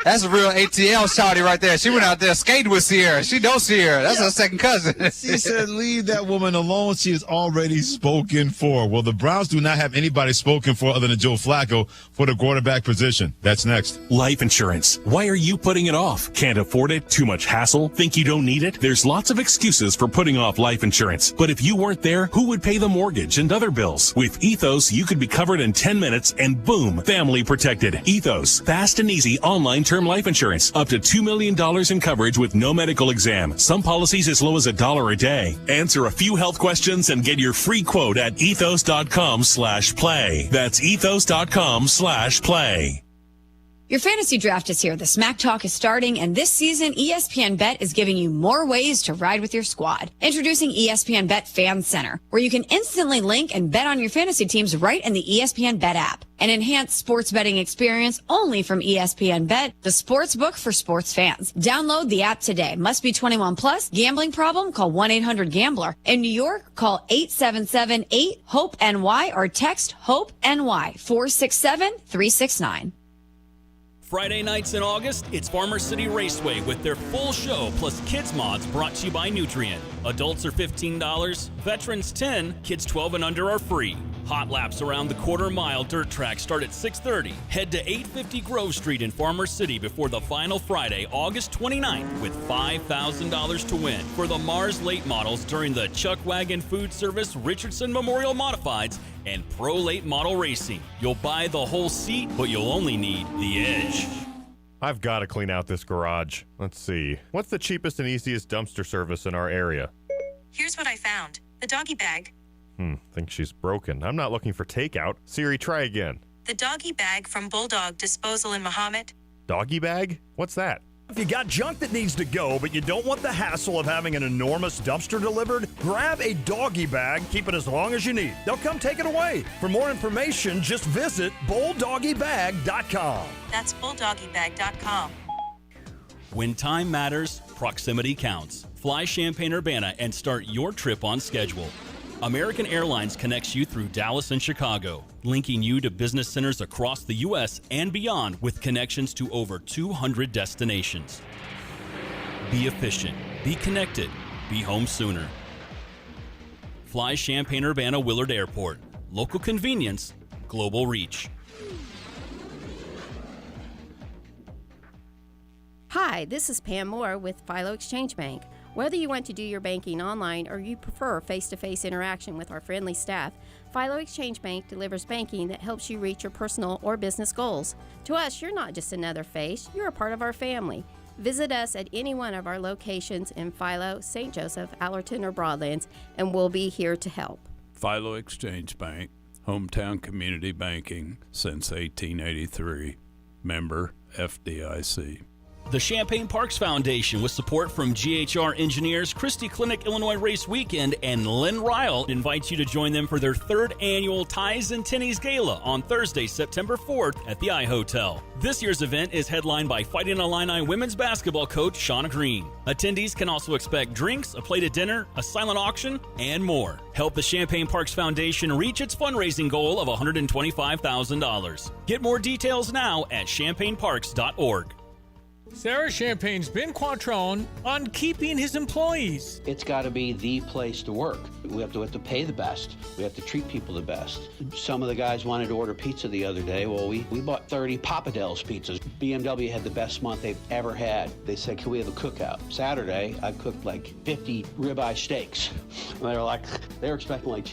That's a real ATL shawty right there. She went out there skating with Sierra. She knows Sierra. That's her second cousin. She said, leave that woman alone. She is already spoken for. Well, the Browns do not have anybody spoken for other than Joe Flacco for the quarterback position. That's next. Life insurance. Why are you putting it off? Can't afford it? Too much hassle? Think you don't need it? There's lots of excuses for putting off life insurance. But if you weren't there, who would pay the mortgage and other bills? With Ethos, you could be covered in 10 minutes and boom, family protected. Ethos. Fast and easy online term life insurance. Up to $2 million in coverage with no medical exam. Some policies as low as $1 a day. Answer a few health questions and get your free quote at ethos.com/play. That's ethos.com/play. Your fantasy draft is here. The Smack Talk is starting, and this season, ESPN Bet is giving you more ways to ride with your squad. Introducing ESPN Bet Fan Center, where you can instantly link and bet on your fantasy teams right in the ESPN Bet app. An enhanced sports betting experience only from ESPN Bet, the sports book for sports fans. Download the app today. Must be 21 plus. Gambling problem? Call 1-800-GAMBLER. In New York, call 877-8-HOPE-NY or text HOPE-NY 467-369. Friday nights in August, it's Farmer City Raceway with their full show plus kids mods brought to you by Nutrien. Adults are $15, veterans $10, kids 12 and under are free. Hot laps around the quarter-mile dirt track start at 6:30. Head to 850 Grove Street in Farmer City before the final Friday, August 29th, with $5,000 to win for the Mars late models during the Chuck Wagon Food Service Richardson Memorial Modifieds and Pro Late Model Racing. You'll buy the whole seat, but you'll only need the edge. I've got to clean out this garage. Let's see. What's the cheapest and easiest dumpster service in our area? Here's what I found. The doggy bag. Think she's broken. I'm not looking for takeout. Siri, try again. The doggy bag from Bulldog Disposal in Mahomet. Doggy bag? What's that? If you got junk that needs to go, but you don't want the hassle of having an enormous dumpster delivered, grab a doggy bag, keep it as long as you need. They'll come take it away. For more information, just visit bulldoggybag.com. That's bulldoggybag.com. When time matters, proximity counts. Fly Champaign-Urbana and start your trip on schedule. American Airlines connects you through Dallas and Chicago, linking you to business centers across the U.S. and beyond with connections to over 200 destinations. Be efficient, be connected, be home sooner. Fly Champaign-Urbana Willard Airport. Local convenience, global reach. Hi, this is Pam Moore with Philo Exchange Bank. Whether you want to do your banking online or you prefer face-to-face interaction with our friendly staff, Philo Exchange Bank delivers banking that helps you reach your personal or business goals. To us, you're not just another face, you're a part of our family. Visit us at any one of our locations in Philo, St. Joseph, Allerton, or Broadlands, and we'll be here to help. Philo Exchange Bank, hometown community banking since 1883. Member FDIC. The Champaign Parks Foundation, with support from GHR Engineers, Christie Clinic Illinois Race Weekend, and Lynn Ryle, invites you to join them for their third annual Ties and Tinnies Gala on Thursday, September 4th at the iHotel. This year's event is headlined by Fighting Illini women's basketball coach Shauna Green. Attendees can also expect drinks, a plated dinner, a silent auction, and more. Help the Champaign Parks Foundation reach its fundraising goal of $125,000. Get more details now at champaignparks.org. Sarah Champagne's Ben Quattrone on keeping his employees. It's got to be the place to work. We have to pay the best. We have to treat people the best. Some of the guys wanted to order pizza the other day. Well, we bought 30 Papa Del's pizzas. BMW had the best month they've ever had. They said, can we have a cookout? Saturday, I cooked like 50 ribeye steaks. And they were expecting like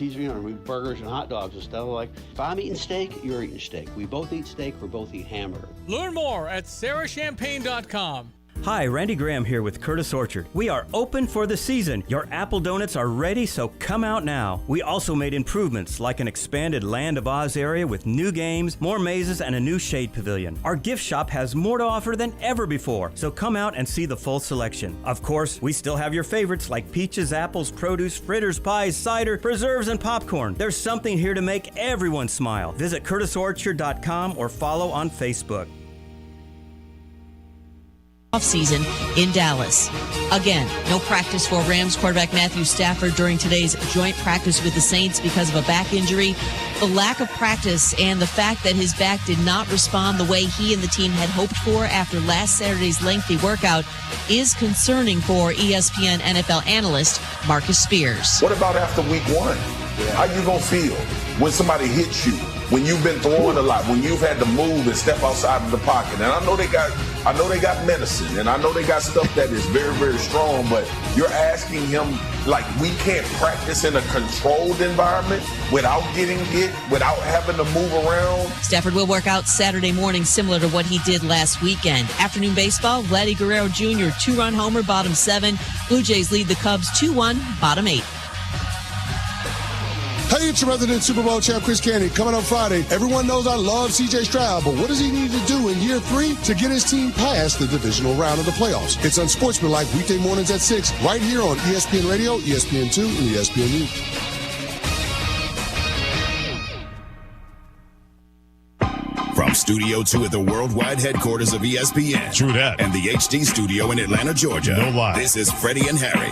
burgers and hot dogs and stuff. Like, if I'm eating steak, you're eating steak. We both eat steak, we both eat hamburger. Learn more at sarahchampagne.com. Hi, Randy Graham here with Curtis Orchard. We are open for the season. Your apple donuts are ready, so come out now. We also made improvements like an expanded Land of Oz area with new games, more mazes, and a new shade pavilion. Our gift shop has more to offer than ever before, so come out and see the full selection. Of course, we still have your favorites like peaches, apples, produce, fritters, pies, cider, preserves, and popcorn. There's something here to make everyone smile. Visit curtisorchard.com or follow on Facebook. Off season in Dallas. Again, no practice for Rams quarterback Matthew Stafford during today's joint practice with the Saints because of a back injury. The lack of practice and the fact that his back did not respond the way he and the team had hoped for after last Saturday's lengthy workout is concerning for ESPN NFL analyst Marcus Spears. What about after week one? How you gonna feel when somebody hits you? When you've been throwing a lot, when you've had to move and step outside of the pocket. And I know they got medicine, and I know they got stuff that is very, very strong, but you're asking him, like, we can't practice in a controlled environment without getting hit, without having to move around. Stafford will work out Saturday morning similar to what he did last weekend. Afternoon baseball, Vladdy Guerrero Jr., 2-run homer, bottom 7. Blue Jays lead the Cubs 2-1, bottom 8. Hey, it's your resident Super Bowl champ, Chris Candy. Coming up Friday, everyone knows I love C.J. Stroud, but what does he need to do in year 3 to get his team past the divisional round of the playoffs? It's Unsportsmanlike weekday mornings at 6, right here on ESPN Radio, ESPN2, and ESPNU. From Studio 2 at the worldwide headquarters of ESPN. True that. And the HD studio in Atlanta, Georgia. No lie. This is Freddie and Harry.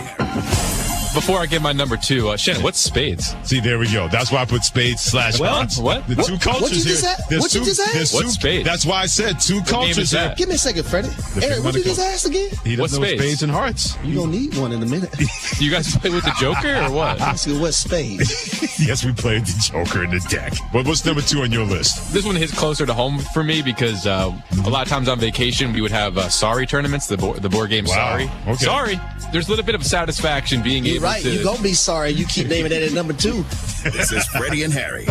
Before I give my number 2, Shannon, what's spades? See, there we go. That's why I put spades / hunts. What? The two cultures here. What you just asked? What's spades? That's why I said two cultures here. Give me a second, Freddie. Eric, what you just asked again? He doesn't know spades and hearts. You don't need one in a minute. You guys play with the Joker or what? I ask you what spades. Yes, we played the Joker in the deck. What's number 2 on your list? This one hits closer to home for me because a lot of times on vacation we would have Sorry tournaments, the board game Sorry. Okay. Sorry. There's a little bit of satisfaction being able right. to... You're going to be sorry. You keep naming that at number 2. This is Freddie and Harry.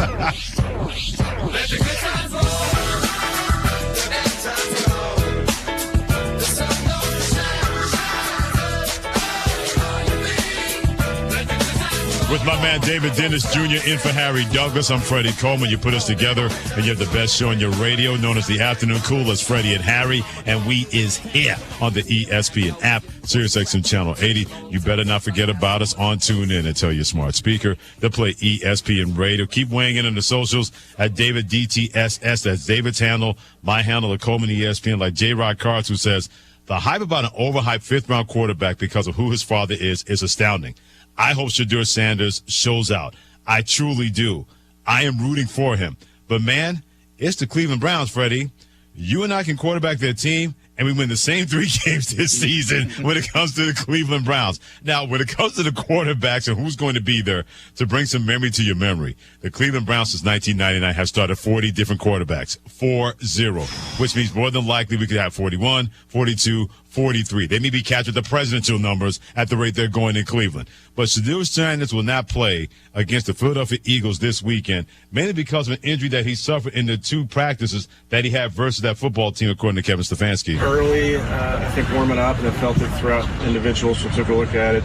With my man David Dennis Jr. in for Harry Douglas, I'm Freddie Coleman. You put us together, and you have the best show on your radio, known as the Afternoon Cool, as Freddie and Harry, and we is here on the ESPN app, SiriusXM Channel 80. You better not forget about us on TuneIn and tell your smart speaker to play ESPN Radio. Keep weighing in on the socials at David DTSS. That's David's handle, my handle at Coleman ESPN, like J-Rod Cards, who says, the hype about an overhyped fifth-round quarterback because of who his father is astounding. I hope Shedeur Sanders shows out. I truly do. I am rooting for him. But, man, it's the Cleveland Browns, Freddie. You and I can quarterback their team, and we win the same 3 games this season when it comes to the Cleveland Browns. Now, when it comes to the quarterbacks and who's going to be there, to bring some memory to your memory, the Cleveland Browns since 1999 have started 40 different quarterbacks, 4-0, which means more than likely we could have 41, 42, 43. They may be catching the presidential numbers at the rate they're going in Cleveland. But Shedeur Sanders will not play against the Philadelphia Eagles this weekend, mainly because of an injury that he suffered in the 2 practices that he had versus that football team, according to Kevin Stefanski. Early, I think warming up, and then felt it throughout individuals, so took a look at it.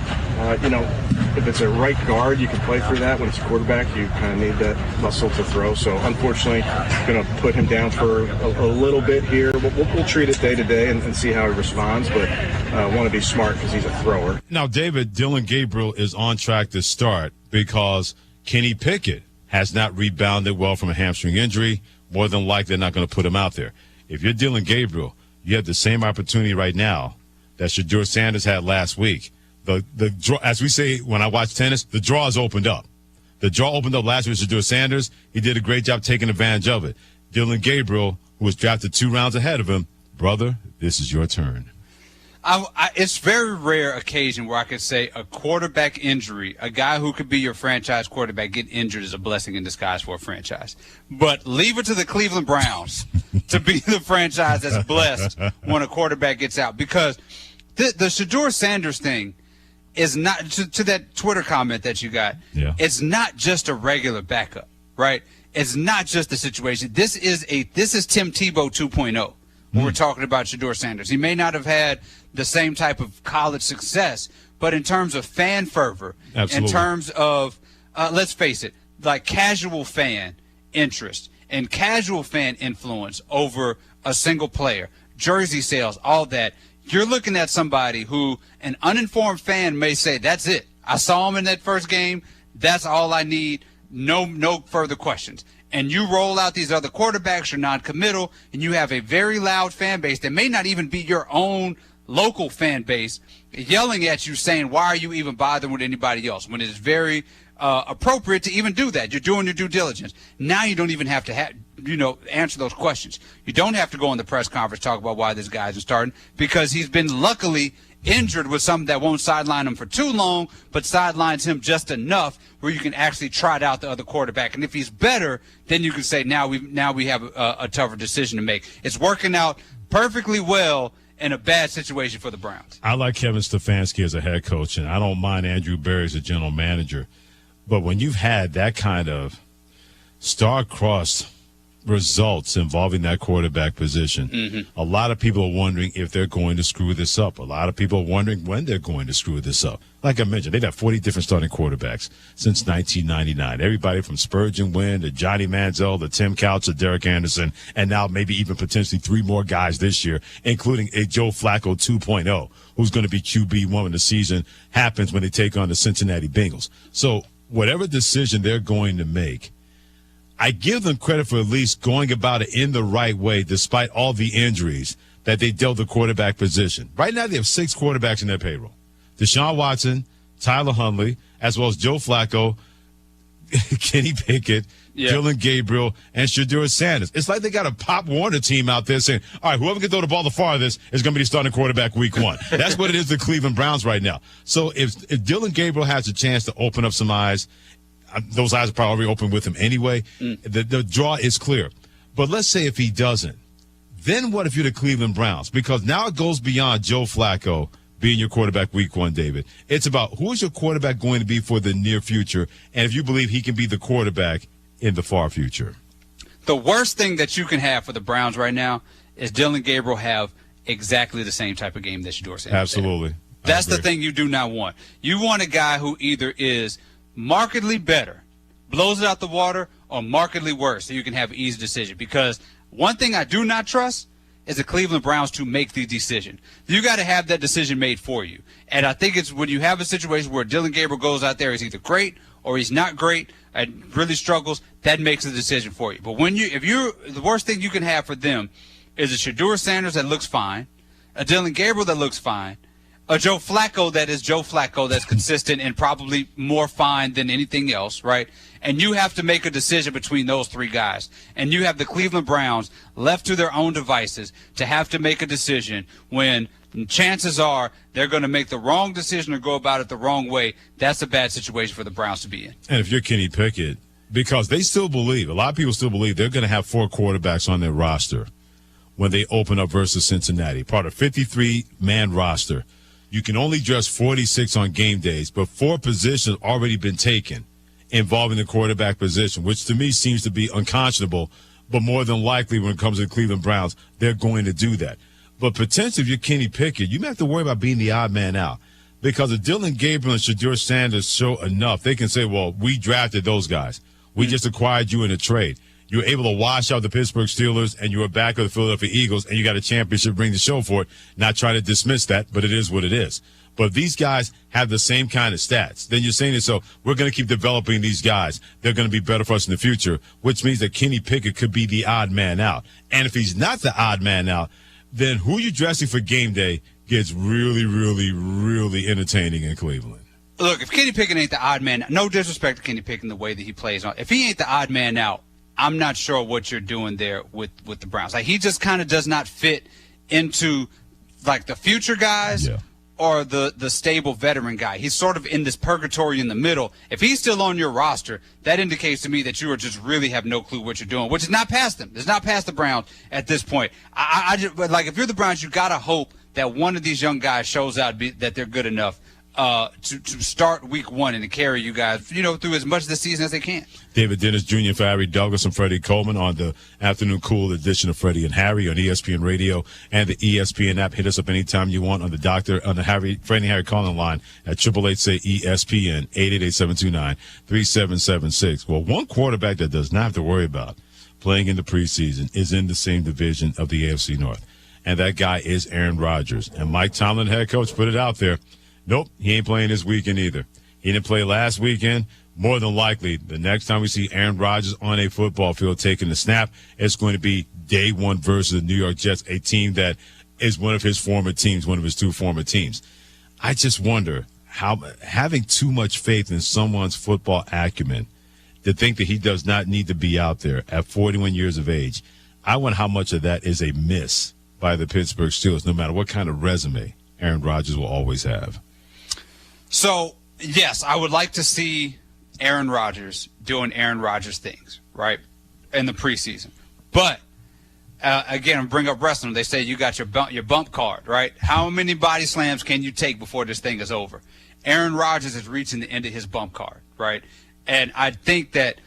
If it's a right guard, you can play through that. When it's a quarterback, you kind of need that muscle to throw. So, unfortunately, going to put him down for a little bit here. We'll treat it day to day and see how he responds, but want to be smart because he's a thrower. Now, David, Dylan Gabriel is on track to start because Kenny Pickett has not rebounded well from a hamstring injury. More than likely, they're not going to put him out there. If you're Dylan Gabriel, you have the same opportunity right now that Shedeur Sanders had last week. The draw, as we say when I watch tennis, the draw is opened up. The draw opened up last week with Shedeur Sanders. He did a great job taking advantage of it. Dylan Gabriel, who was drafted 2 rounds ahead of him, brother, this is your turn. It's very rare occasion where I could say a quarterback injury, a guy who could be your franchise quarterback get injured is a blessing in disguise for a franchise. But leave it to the Cleveland Browns to be the franchise that's blessed when a quarterback gets out. Because the Shedeur Sanders thing is not, to that Twitter comment that you got, it's not just a regular backup, right? It's not just the situation. This is Tim Tebow 2.0. When we're talking about Shedeur Sanders. He may not have had the same type of college success, but in terms of fan fervor, in terms of, let's face it, like casual fan interest and casual fan influence over a single player, jersey sales, all that, you're looking at somebody who an uninformed fan may say, that's it. I saw him in that first game. That's all I need. No further questions. And you roll out these other quarterbacks, you're non-committal, and you have a very loud fan base that may not even be your own local fan base yelling at you saying, why are you even bothering with anybody else? When it is very appropriate to even do that. You're doing your due diligence. Now you don't even have to answer those questions. You don't have to go in the press conference, talk about why this guy isn't starting, because he's been luckily injured with something that won't sideline him for too long, but sidelines him just enough where you can actually trot out the other quarterback. And if he's better, then you can say now we have a tougher decision to make. It's working out perfectly well in a bad situation for the Browns. I like Kevin Stefanski as a head coach, and I don't mind Andrew Berry as a general manager. But when you've had that kind of star-crossed results involving that quarterback position, a lot of people are wondering if they're going to screw this up. A lot of people are wondering when they're going to screw this up. Like I mentioned, they've had 40 different starting quarterbacks since 1999. Everybody from Spurgeon Wynn to Johnny Manziel to Tim Couch to Derek Anderson, and now maybe even potentially 3 more guys this year, including a Joe Flacco 2.0, who's going to be QB1 when the season happens when they take on the Cincinnati Bengals. So whatever decision they're going to make, I give them credit for at least going about it in the right way, despite all the injuries that they dealt the quarterback position. Right now, they have 6 quarterbacks in their payroll. Deshaun Watson, Tyler Huntley, as well as Joe Flacco, Kenny Pickett, Dylan Gabriel, and Shedeur Sanders. It's like they got a Pop Warner team out there saying, all right, whoever can throw the ball the farthest is going to be the starting quarterback week 1. That's what it is to the Cleveland Browns right now. So if Dylan Gabriel has a chance to open up some eyes, those eyes are probably open with him anyway. The draw is clear. But let's say if he doesn't, then what if you're the Cleveland Browns? Because now it goes beyond Joe Flacco being your quarterback week 1, David. It's about who is your quarterback going to be for the near future, and if you believe he can be the quarterback in the far future. The worst thing that you can have for the Browns right now is Dylan Gabriel have exactly the same type of game that Shedeur Sanders Absolutely. had. That's the thing you do not want. You want a guy who either is markedly better, blows it out the water, or markedly worse, so you can have an easy decision. Because one thing I do not trust is the Cleveland Browns to make the decision. You got to have that decision made for you. And I think it's when you have a situation where Dylan Gabriel goes out there, he's either great or he's not great and really struggles, that makes the decision for you. But the worst thing you can have for them is a Shedeur Sanders that looks fine, a Dylan Gabriel that looks fine, a Joe Flacco that is Joe Flacco that's consistent and probably more fine than anything else, right? And you have to make a decision between those 3 guys. And you have the Cleveland Browns left to their own devices to have to make a decision when chances are they're going to make the wrong decision or go about it the wrong way. That's a bad situation for the Browns to be in. And if you're Kenny Pickett, because they still believe, a lot of people still believe they're going to have 4 quarterbacks on their roster when they open up versus Cincinnati, part of 53-man roster. You can only dress 46 on game days, but 4 positions already been taken involving the quarterback position, which to me seems to be unconscionable, but more than likely when it comes to the Cleveland Browns, they're going to do that. But potentially if you're Kenny Pickett, you may have to worry about being the odd man out, because if Dylan Gabriel and Shedeur Sanders show enough, they can say, well, we drafted those guys. We just acquired you in a trade. You were able to wash out the Pittsburgh Steelers, and you were back with the Philadelphia Eagles, and you got a championship ring to show for it. Not trying to dismiss that, but it is what it is. But if these guys have the same kind of stats, then you're saying to yourself, we're going to keep developing these guys. They're going to be better for us in the future, which means that Kenny Pickett could be the odd man out. And if he's not the odd man out, then who you dressing for game day gets really, really, really entertaining in Cleveland. Look, if Kenny Pickett ain't the odd man, no disrespect to Kenny Pickett in the way that he plays. If he ain't the odd man out, I'm not sure what you're doing there with the Browns. Like, he just kind of does not fit into like the future guys or the stable veteran guy. He's sort of in this purgatory in the middle. If he's still on your roster, that indicates to me that you are just really have no clue what you're doing, which is not past them. It's not past the Browns at this point. I just, like, if you're the Browns, you got to hope that one of these young guys shows out that they're good enough to start week one and to carry you guys, through as much of the season as they can. David Dennis Jr., for Harry Douglas, and Freddie Coleman on the Afternoon Cool edition of Freddie and Harry on ESPN Radio and the ESPN app. Hit us up anytime you want on the Freddie and Harry calling line at 888-SAY-ESPN, 888-729-3776. Well, one quarterback that does not have to worry about playing in the preseason is in the same division of the AFC North, and that guy is Aaron Rodgers. And Mike Tomlin, head coach, put it out there. Nope, he ain't playing this weekend either. He didn't play last weekend. More than likely, the next time we see Aaron Rodgers on a football field taking the snap, it's going to be day one versus the New York Jets, a team that is one of his former teams, one of his two former teams. I just wonder how having too much faith in someone's football acumen to think that he does not need to be out there at 41 years of age. I wonder how much of that is a miss by the Pittsburgh Steelers, no matter what kind of resume Aaron Rodgers will always have. So, yes, I would like to see Aaron Rodgers doing Aaron Rodgers things, right, in the preseason. But, again, bring up wrestling. They say you got your bump card, right? How many body slams can you take before this thing is over? Aaron Rodgers is reaching the end of his bump card, right? And I think that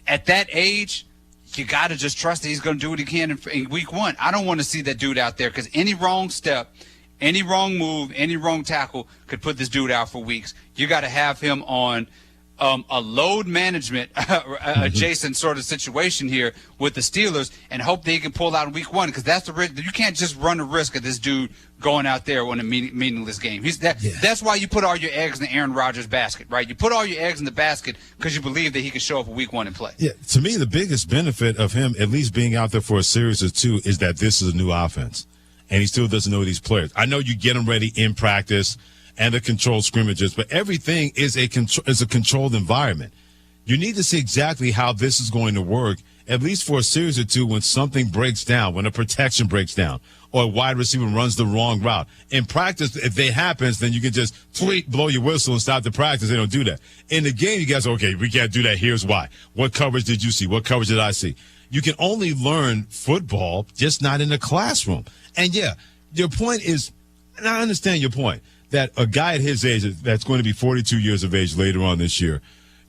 at that age, you got to just trust that he's going to do what he can in week one. I don't want to see that dude out there because any wrong step, any wrong move, any wrong tackle could put this dude out for weeks. You got to have him on a load management adjacent sort of situation here with the Steelers and hope they can pull out in week one because that's the risk. You can't just run the risk of this dude going out there on a meaningless game. That's why you put all your eggs in the Aaron Rodgers basket, right? You put all your eggs in the basket because you believe that he can show up for week one and play. Yeah, to me, the biggest benefit of him at least being out there for a series or two is that this is a new offense, and he still doesn't know these players. I know you get him ready in practice and the controlled scrimmages, but everything is a controlled environment. You need to see exactly how this is going to work, at least for a series or two when something breaks down, when a protection breaks down, or a wide receiver runs the wrong route. In practice, if that happens, then you can just blow your whistle and stop the practice. They don't do that. In the game, you guys, okay, we can't do that. Here's why. What coverage did you see? What coverage did I see? You can only learn football, just not in the classroom. And, yeah, your point is, and I understand your point, that a guy at his age that's going to be 42 years of age later on this year,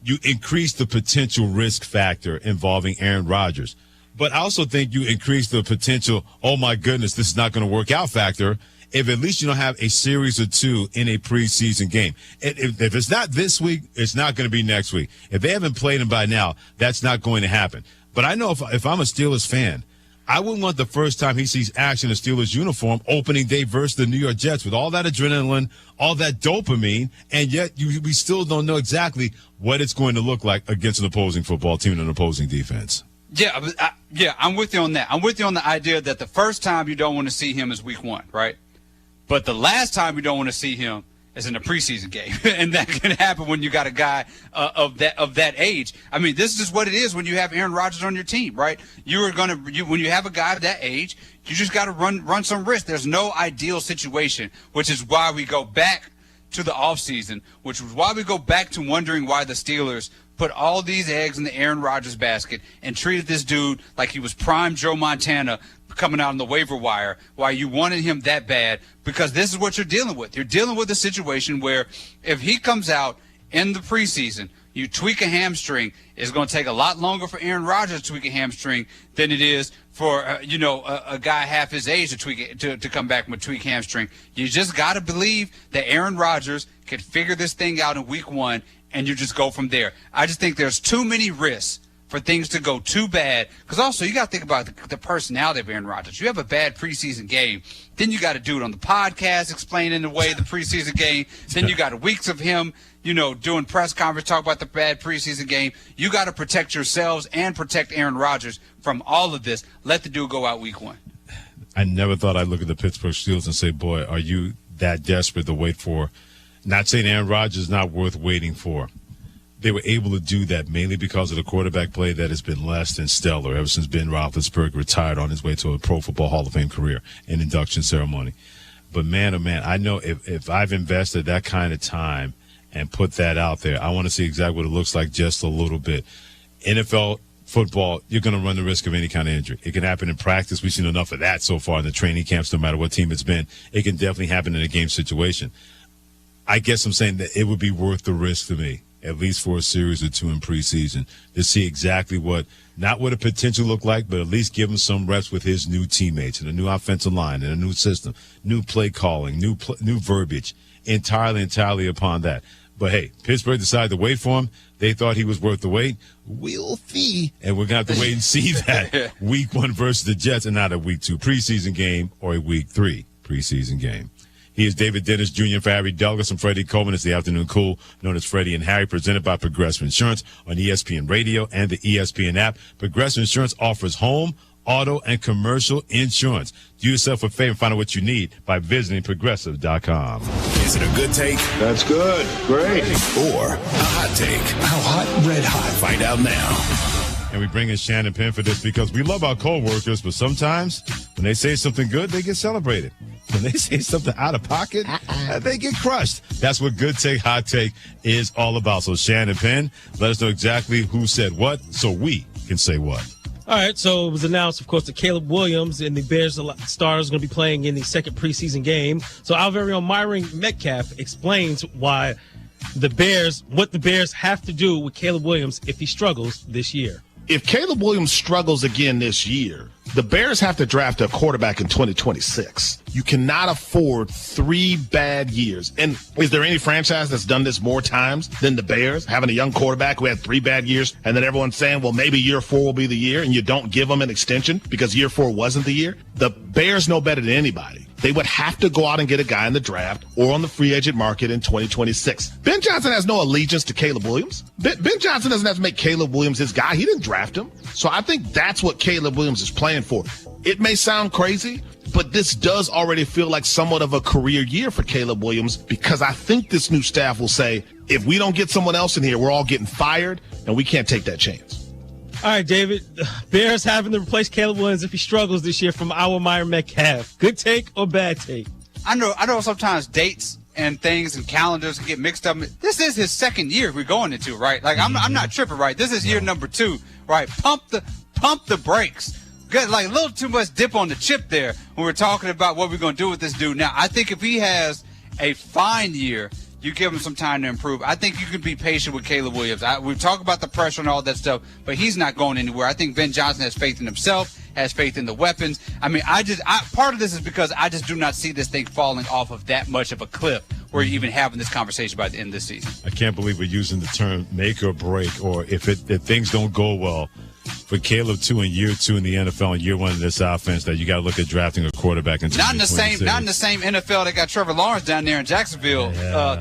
you increase the potential risk factor involving Aaron Rodgers. But I also think you increase the potential, oh, my goodness, this is not going to work out factor if at least you don't have a series or two in a preseason game. If it's not this week, it's not going to be next week. If they haven't played him by now, that's not going to happen. But I know if I'm a Steelers fan, I wouldn't want the first time he sees action in a Steelers uniform opening day versus the New York Jets with all that adrenaline, all that dopamine, and yet we still don't know exactly what it's going to look like against an opposing football team and an opposing defense. Yeah, I'm with you on that. I'm with you on the idea that the first time you don't want to see him is week one, right? But the last time you don't want to see him is in a preseason game, and that can happen when you got a guy of that age. I mean, this is just what it is when you have Aaron Rodgers on your team, right? When you have a guy of that age, you just got to run some risk. There's no ideal situation, which is why we go back to the offseason, which is why we go back to wondering why the Steelers put all these eggs in the Aaron Rodgers basket and treated this dude like he was prime Joe Montana coming out on the waiver wire, why you wanted him that bad, because this is what you're dealing with. You're dealing with a situation where if he comes out in the preseason, you tweak a hamstring, it's going to take a lot longer for Aaron Rodgers to tweak a hamstring than it is for a guy half his age to tweak it, to come back from a tweak hamstring. You just got to believe that Aaron Rodgers can figure this thing out in week one, and you just go from there. I just think there's too many risks for things to go too bad. Because also, you got to think about the personality of Aaron Rodgers. You have a bad preseason game, then you got to do it on the podcast, explaining away the preseason game. Then you got weeks of him, doing press conference, talk about the bad preseason game. You got to protect yourselves and protect Aaron Rodgers from all of this. Let the dude go out week one. I never thought I'd look at the Pittsburgh Steelers and say, boy, are you that desperate to wait for? Not saying Aaron Rodgers is not worth waiting for, they were able to do that mainly because of the quarterback play that has been less than stellar ever since Ben Roethlisberger retired on his way to a Pro Football Hall of Fame career and induction ceremony. But man, oh man, I know if I've invested that kind of time and put that out there, I want to see exactly what it looks like just a little bit. NFL football, you're going to run the risk of any kind of injury. It can happen in practice. We've seen enough of that so far in the training camps, no matter what team it's been. It can definitely happen in a game situation. I guess I'm saying that it would be worth the risk to me, at least for a series or two in preseason, to see exactly not what a potential look like, but at least give him some reps with his new teammates and a new offensive line and a new system, new play calling, new verbiage, entirely upon that. But hey, Pittsburgh decided to wait for him. They thought he was worth the wait. We'll see. And we're going to have to wait and see that week 1 versus the Jets and not a week 2 preseason game or a week 3 preseason game. He is David Dennis Jr. for Harry Douglas and Freddie Coleman. It's the Afternoon Cool, known as Freddie and Harry, presented by Progressive Insurance on ESPN Radio and the ESPN app. Progressive Insurance offers home, auto, and commercial insurance. Do yourself a favor and find out what you need by visiting Progressive.com. Is it a good take? That's good. Great. Or a hot take? How hot? Red hot. Find out now. And we bring in Shannon Penn for this because we love our co-workers, but sometimes when they say something good, they get celebrated. When they say something out of pocket, they get crushed. That's what Good Take, Hot Take is all about. So Shannon Penn, let us know exactly who said what so we can say what. All right, so it was announced, of course, that Caleb Williams and the Bears starters are going to be playing in the second preseason game. So our very own Myron Metcalf explains why what the Bears have to do with Caleb Williams if he struggles this year. If Caleb Williams struggles again this year, the Bears have to draft a quarterback in 2026. You cannot afford 3 bad years. And is there any franchise that's done this more times than the Bears, having a young quarterback who had 3 bad years, and then everyone's saying, well, maybe year 4 will be the year, and you don't give them an extension because year 4 wasn't the year? The Bears know better than anybody. They would have to go out and get a guy in the draft or on the free agent market in 2026. Ben Johnson has no allegiance to Caleb Williams. Ben Johnson doesn't have to make Caleb Williams his guy. He didn't draft him. So I think that's what Caleb Williams is playing for. It may sound crazy, but this does already feel like somewhat of a career year for Caleb Williams because I think this new staff will say, if we don't get someone else in here, we're all getting fired, and we can't take that chance. All right, David. Bears having to replace Caleb Williams if he struggles this year from our Myron Metcalf. Good take or bad take? I know sometimes dates and things and calendars can get mixed up. This is his second year we're going into, right? Like, I'm not tripping, right? This is year number 2, right? Pump the brakes. Got like a little too much dip on the chip there when we're talking about what we're going to do with this dude. Now, I think if he has a fine year, you give him some time to improve. I think you can be patient with Caleb Williams. We've talked about the pressure and all that stuff, but he's not going anywhere. I think Ben Johnson has faith in himself, has faith in the weapons. I mean, part of this is because I just do not see this thing falling off of that much of a cliff where you're even having this conversation by the end of this season. I can't believe we're using the term make or break, or if things don't go well for Caleb too in year 2 in the NFL and year 1 in this offense, that you got to look at drafting a quarterback in 2026. Not in the same NFL that got Trevor Lawrence down there in Jacksonville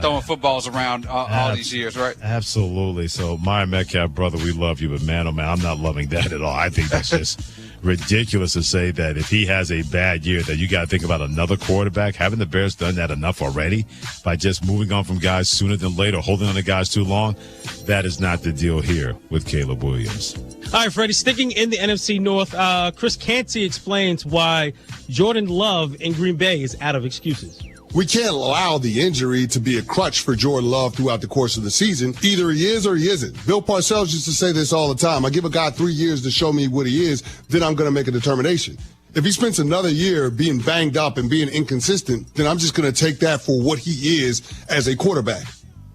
throwing footballs around all these years, right? Absolutely. So, Myron Metcalf, brother, we love you, but man, oh man, I'm not loving that at all. I think that's just ridiculous to say that if he has a bad year, that you got to think about another quarterback. Haven't the Bears done that enough already by just moving on from guys sooner than later, holding on to guys too long? That is not the deal here with Caleb Williams. All right, Freddie, sticking in the NFC North, Chris Canty explains why Jordan Love in Green Bay is out of excuses. We can't allow the injury to be a crutch for Jordan Love throughout the course of the season. Either he is or he isn't. Bill Parcells used to say this all the time. I give a guy 3 years to show me what he is, then I'm going to make a determination. If he spends another year being banged up and being inconsistent, then I'm just going to take that for what he is as a quarterback.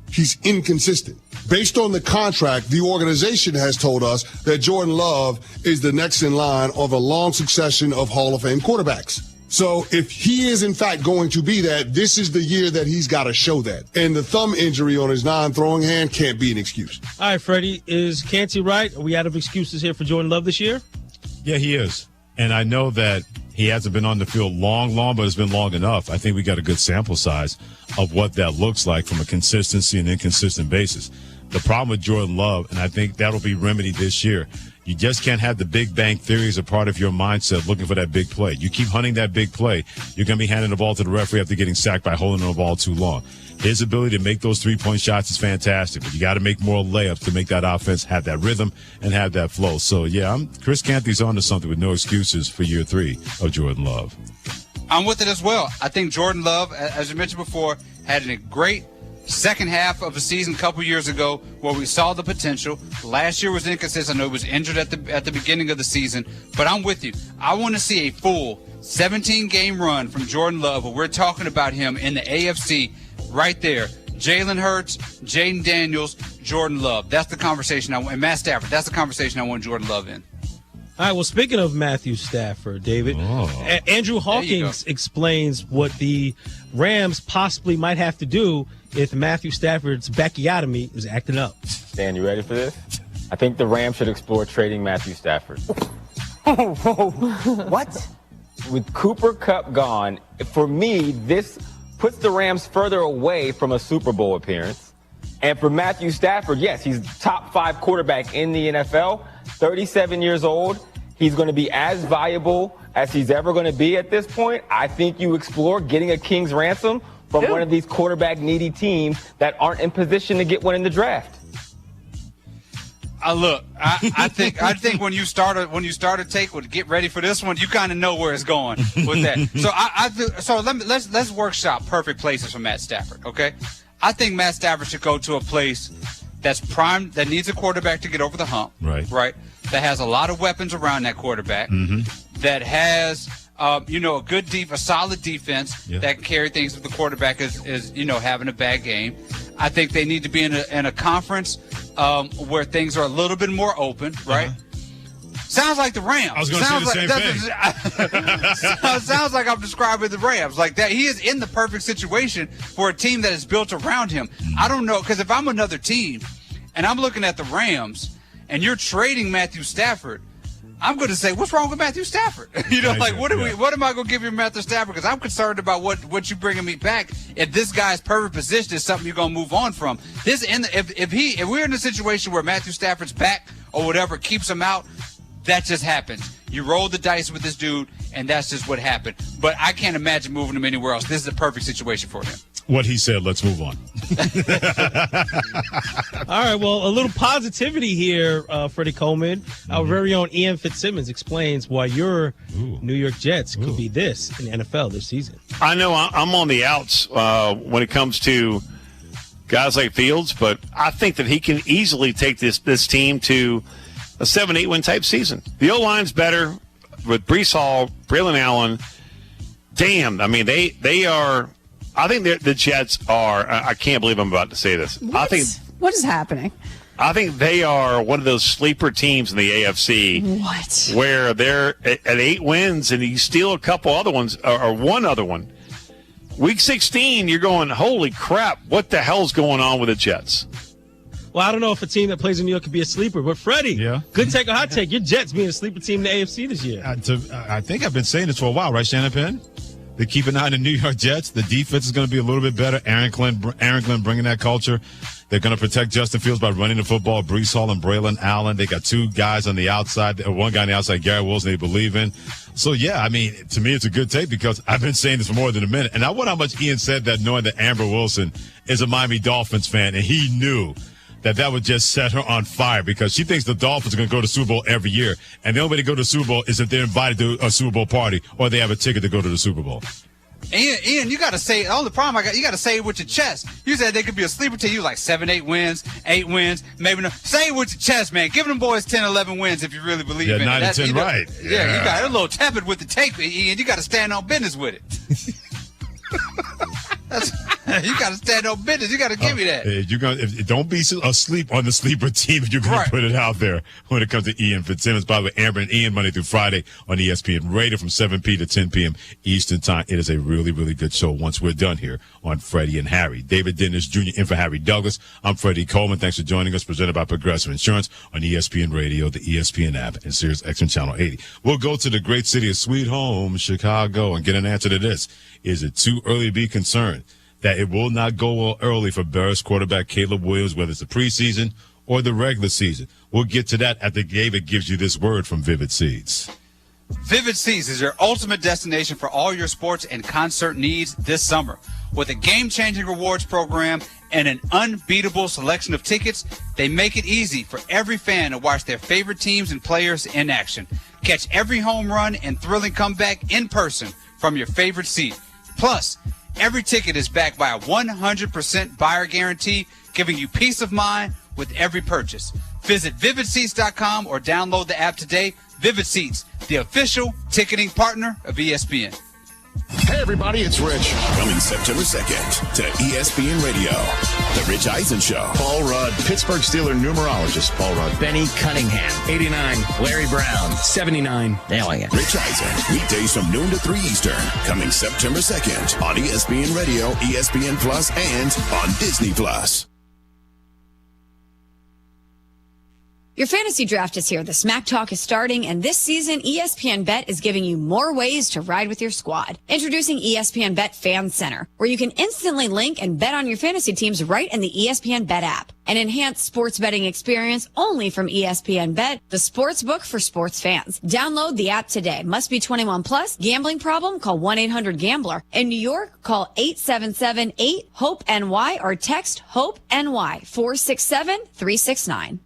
He's inconsistent. Based on the contract, the organization has told us that Jordan Love is the next in line of a long succession of Hall of Fame quarterbacks. So if he is, in fact, going to be that, this is the year that he's got to show that. And the thumb injury on his non-throwing hand can't be an excuse. All right, Freddie, is Canty right? Are we out of excuses here for Jordan Love this year? Yeah, he is. And I know that he hasn't been on the field long, but it's been long enough. I think we got a good sample size of what that looks like from a consistency and inconsistent basis. The problem with Jordan Love, and I think that'll be remedied this year, You just can't have the Big Bang Theory as a part of your mindset looking for that big play. You keep hunting that big play, you're going to be handing the ball to the referee after getting sacked by holding the ball too long. His ability to make those three-point shots is fantastic, but you got to make more layups to make that offense have that rhythm and have that flow. So, yeah, Chris Canty's on to something with no excuses for year 3 of Jordan Love. I'm with it as well. I think Jordan Love, as you mentioned before, had a great second half of the season a couple years ago where we saw the potential. Last year was inconsistent. I know he was injured at the beginning of the season, but I'm with you. I want to see a full 17-game run from Jordan Love where we're talking about him in the AFC right there. Jalen Hurts, Jaden Daniels, Jordan Love. That's the conversation I want. And Matt Stafford, that's the conversation I want Jordan Love in. All right, well, speaking of Matthew Stafford, David, Andrew Hawkins explains what the Rams possibly might have to do if Matthew Stafford's Beckyotomy is acting up. Dan, you ready for this? I think the Rams should explore trading Matthew Stafford. What? With Cooper Kupp gone, for me, this puts the Rams further away from a Super Bowl appearance. And for Matthew Stafford, yes, he's top 5 quarterback in the NFL, 37 years old. He's going to be as valuable as he's ever going to be at this point. I think you explore getting a king's ransom from one of these quarterback-needy teams that aren't in position to get one in the draft. I think when you start a take with get ready for this one, you kind of know where it's going with that. So let's workshop perfect places for Matt Stafford. Okay, I think Matt Stafford should go to a place that's primed, that needs a quarterback to get over the hump. Right. That has a lot of weapons around that quarterback. That has a solid defense that can carry things if the quarterback is having a bad game. I think they need to be in a conference where things are a little bit more open, right? Sounds like the Rams. I was going to say the same thing. Sounds like I'm describing the Rams. Like that, he is in the perfect situation for a team that is built around him. I don't know, because if I'm another team and I'm looking at the Rams and you're trading Matthew Stafford, I'm going to say, what's wrong with Matthew Stafford? What am I going to give you Matthew Stafford? Because I'm concerned about what you bringing me back. If this guy's perfect position is something you're going to move on from. If we're in a situation where Matthew Stafford's back or whatever keeps him out, that just happens. You roll the dice with this dude, and that's just what happened. But I can't imagine moving him anywhere else. This is a perfect situation for him. What he said, let's move on. All right, well, a little positivity here, Freddie Coleman. Our very own Ian Fitzsimmons explains why your New York Jets could be this in the NFL this season. I know I'm on the outs when it comes to guys like Fields, but I think that he can easily take this team to a 7-8 win type season. The O-line's better with Breece Hall, Braylon Allen. Damn, I mean, they are – I think the Jets are – I can't believe I'm about to say this. What is happening? I think they are one of those sleeper teams in the AFC. What? Where they're at 8 wins and you steal a couple other ones or one other one. Week 16, you're going, holy crap, what the hell's going on with the Jets? Well, I don't know if a team that plays in New York could be a sleeper, but Freddie, good take or hot take. Your Jets being a sleeper team in the AFC this year. I think I've been saying this for a while, right, Shannon Penn? They keep an eye on the New York Jets. The defense is going to be a little bit better. Aaron Glenn bringing that culture. They're going to protect Justin Fields by running the football. Breece Hall and Braylon Allen. They got 2 guys on the outside. One guy on the outside, Garrett Wilson, they believe in. So, yeah, I mean, to me, it's a good take because I've been saying this for more than a minute. And I wonder how much Ian said that knowing that Amber Wilson is a Miami Dolphins fan, and he knew that would just set her on fire because she thinks the Dolphins are going to go to the Super Bowl every year. And the only way to go to the Super Bowl is if they're invited to a Super Bowl party or they have a ticket to go to the Super Bowl. Ian, you got to say, the only problem you got to say it with your chest. You said they could be a sleeper team. You like 7-8 wins, 8 wins, maybe no. Say it with your chest, man. Give them boys 10, 11 wins if you really believe in it. 9 and 10, right. Yeah, you got a little tepid with the tape, Ian. You got to stand on business with it. You got to stand on business. You got to give me that. Don't be asleep on the sleeper team if you're going to put it out there when it comes to Ian Fitzsimmons. By the way, Amber and Ian, Monday through Friday on ESPN Radio from 7 p to 10 p.m. Eastern Time. It is a really, really good show once we're done here on Freddie and Harry. David Dennis Jr. in for Harry Douglas. I'm Freddie Coleman. Thanks for joining us. Presented by Progressive Insurance on ESPN Radio, the ESPN app, and Sirius XM Channel 80. We'll go to the great city of Sweet Home, Chicago, and get an answer to this. Is it too early to be concerned that it will not go early for Bears quarterback Caleb Williams, whether it's the preseason or the regular season? We'll get to that after David gives you this word from Vivid Seats. Vivid Seats is your ultimate destination for all your sports and concert needs this summer. With a game-changing rewards program and an unbeatable selection of tickets, they make it easy for every fan to watch their favorite teams and players in action. Catch every home run and thrilling comeback in person from your favorite seat. Plus, every ticket is backed by a 100% buyer guarantee, giving you peace of mind with every purchase. Visit VividSeats.com or download the app today. Vivid Seats, the official ticketing partner of ESPN. Hey, everybody, it's Rich. Coming September 2nd to ESPN Radio. The Rich Eisen Show. Paul Rudd, Pittsburgh Steelers numerologist. Paul Rudd. Benny Cunningham, 89. Larry Brown, 79. Nailing it. Rich Eisen, weekdays from noon to 3 Eastern. Coming September 2nd on ESPN Radio, ESPN Plus, and on Disney Plus. Your fantasy draft is here. The Smack Talk is starting, and this season, ESPN Bet is giving you more ways to ride with your squad. Introducing ESPN Bet Fan Center, where you can instantly link and bet on your fantasy teams right in the ESPN Bet app. An enhanced sports betting experience only from ESPN Bet, the sports book for sports fans. Download the app today. Must be 21 plus. Gambling problem? Call 1-800-GAMBLER. In New York, call 877-8-HOPE-NY or text HOPE-NY 467-369.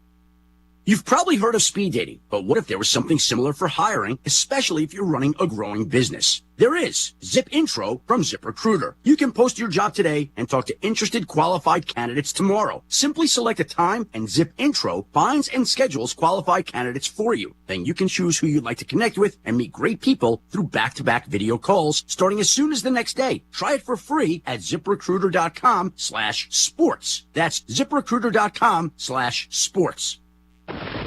You've probably heard of speed dating, but what if there was something similar for hiring, especially if you're running a growing business? There is Zip Intro from ZipRecruiter. You can post your job today and talk to interested qualified candidates tomorrow. Simply select a time and Zip Intro finds and schedules qualified candidates for you. Then you can choose who you'd like to connect with and meet great people through back-to-back video calls starting as soon as the next day. Try it for free at ZipRecruiter.com/sports. That's ZipRecruiter.com/sports.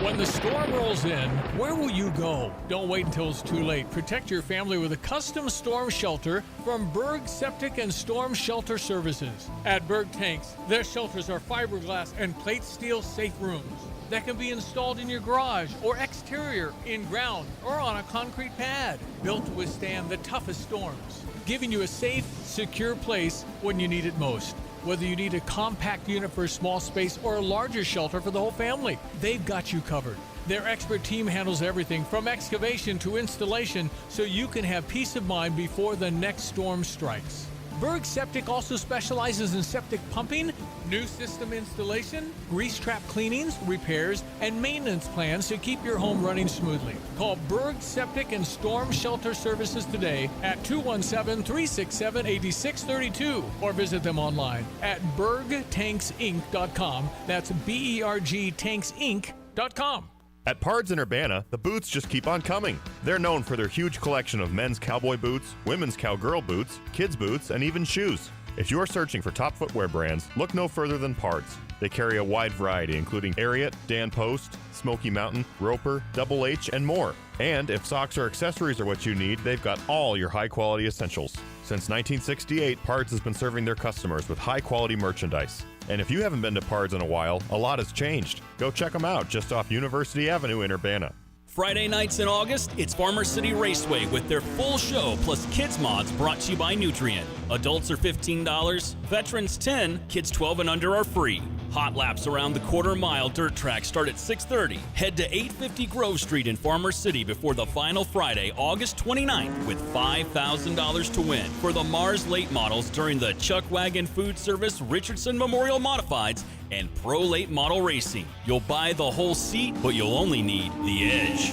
When the storm rolls in, where will you go? Don't wait until it's too late. Protect your family with a custom storm shelter from Berg Septic and Storm Shelter Services. At Berg Tanks, their shelters are fiberglass and plate steel safe rooms that can be installed in your garage or exterior, in ground, or on a concrete pad. Built to withstand the toughest storms, giving you a safe, secure place when you need it most. Whether you need a compact unit for a small space or a larger shelter for the whole family, they've got you covered. Their expert team handles everything from excavation to installation so you can have peace of mind before the next storm strikes. Berg Septic also specializes in septic pumping, new system installation, grease trap cleanings, repairs, and maintenance plans to keep your home running smoothly. Call Berg Septic and Storm Shelter Services today at 217-367-8632 or visit them online at bergtanksinc.com. That's BERGtanksinc.com. At Pards in Urbana, the boots just keep on coming. They're known for their huge collection of men's cowboy boots, women's cowgirl boots, kids' boots, and even shoes. If you're searching for top footwear brands, look no further than Pards. They carry a wide variety, including Ariat, Dan Post, Smoky Mountain, Roper, Double H, and more. And if socks or accessories are what you need, they've got all your high-quality essentials. Since 1968, Pards has been serving their customers with high-quality merchandise. And if you haven't been to Pards in a while, a lot has changed. Go check them out just off University Avenue in Urbana. Friday nights in August, it's Farmer City Raceway with their full show plus kids mods brought to you by Nutrien. Adults are $15, veterans $10, kids 12 and under are free. Hot laps around the quarter-mile dirt track start at 6:30. Head to 850 Grove Street in Farmer City before the final Friday, August 29th, with $5,000 to win for the Mars Late Models during the Chuck Wagon Food Service Richardson Memorial Modifieds and Pro Late Model Racing. You'll buy the whole seat, but you'll only need the edge.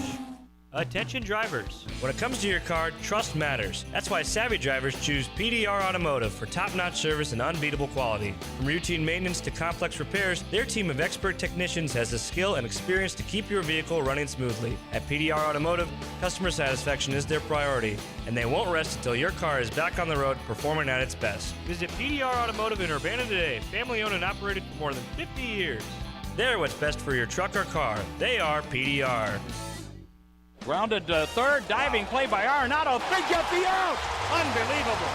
Attention drivers. When it comes to your car, trust matters. That's why savvy drivers choose PDR Automotive for top-notch service and unbeatable quality. From routine maintenance to complex repairs, their team of expert technicians has the skill and experience to keep your vehicle running smoothly. At PDR Automotive, customer satisfaction is their priority, and they won't rest until your car is back on the road performing at its best. Visit PDR Automotive in Urbana today, family-owned and operated for more than 50 years. They're what's best for your truck or car. They are PDR. Grounded third, diving play by Arenado. They get the out. Unbelievable.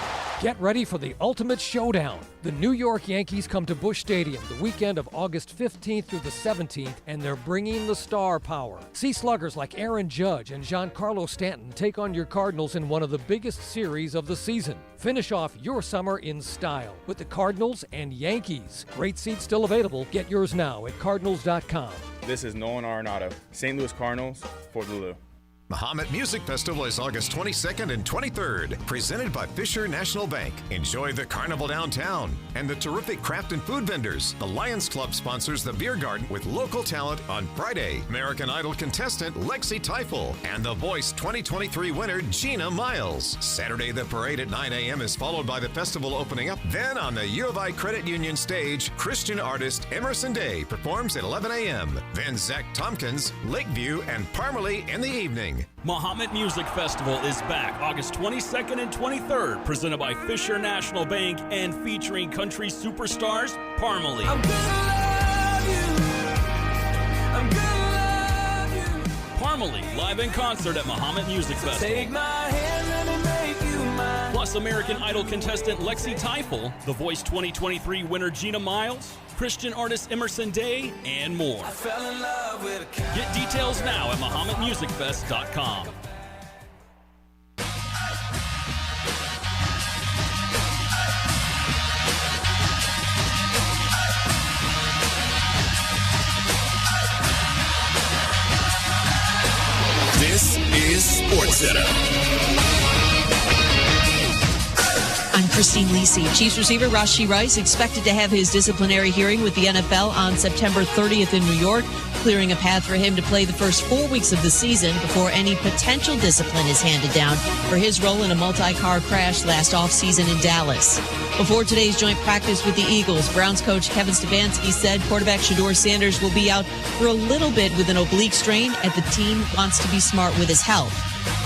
Get ready for the ultimate showdown. The New York Yankees come to Busch Stadium the weekend of August 15th through the 17th, and they're bringing the star power. See sluggers like Aaron Judge and Giancarlo Stanton take on your Cardinals in one of the biggest series of the season. Finish off your summer in style with the Cardinals and Yankees. Great seats still available. Get yours now at Cardinals.com. This is Nolan Arenado, St. Louis Cardinals, Fort Lulu. Mahomet Music Festival is August 22nd and 23rd, presented by Fisher National Bank. Enjoy the carnival downtown and the terrific craft and food vendors. The Lions Club sponsors the beer garden with local talent on Friday. American Idol contestant Lexi Teifel and The Voice 2023 winner Gina Miles. Saturday, the parade at 9 a.m. is followed by the festival opening up. Then on the U of I Credit Union stage, Christian artist Emerson Day performs at 11 a.m. Then Zach Tompkins, Lakeview, and Parmalee in the evening. Mahomet Music Festival is back August 22nd and 23rd, presented by Fisher National Bank and featuring country superstars Parmalee. Parmalee live in concert at Mahomet Music Festival. Take my hand, let me make you mine. Plus American Idol contestant Lexi Teifel, The Voice 2023 winner Gina Miles, Christian artist Emerson Day, and more. Get details now at MahometMusicFest.com. This is SportsCenter. I'm Christine Lisi. Chiefs receiver Rashee Rice expected to have his disciplinary hearing with the NFL on September 30th in New York, clearing a path for him to play the first 4 weeks of the season before any potential discipline is handed down for his role in a multi-car crash last offseason in Dallas. Before today's joint practice with the Eagles, Browns coach Kevin Stefanski said quarterback Shedeur Sanders will be out for a little bit with an oblique strain, and the team wants to be smart with his health.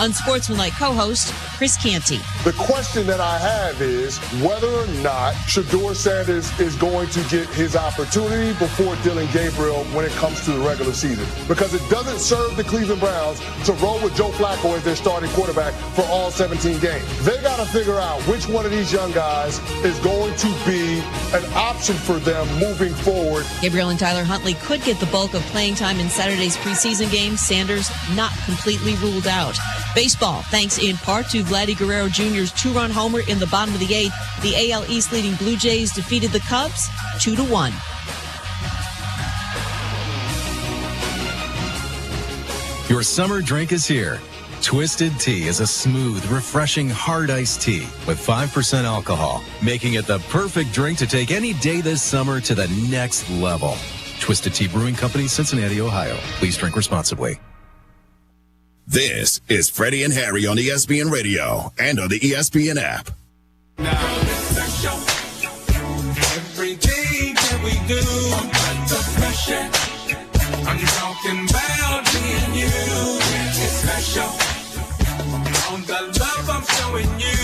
Unsportsmanlike co-host Chris Canty. The question that I have is whether or not Shedeur Sanders is going to get his opportunity before Dillon Gabriel when it comes to the regular season. Because it doesn't serve the Cleveland Browns to roll with Joe Flacco as their starting quarterback for all 17 games. They got to figure out which one of these young guys is going to be an option for them moving forward. Gabriel and Tyler Huntley could get the bulk of playing time in Saturday's preseason game. Sanders not completely ruled out. Baseball, thanks in part to Vladdy Guerrero Jr.'s two-run homer in the bottom of the eighth, the AL East leading Blue Jays defeated the Cubs 2-1. Your summer drink is here. Twisted Tea is a smooth, refreshing, hard iced tea with 5% alcohol, making it the perfect drink to take any day this summer to the next level. Twisted Tea Brewing Company, Cincinnati, Ohio. Please drink responsibly. This is Freddie and Harry on ESPN Radio and on the ESPN app. Everything that we do, under pressure. I'm talking about me and you. It's special. On the love I'm showing you,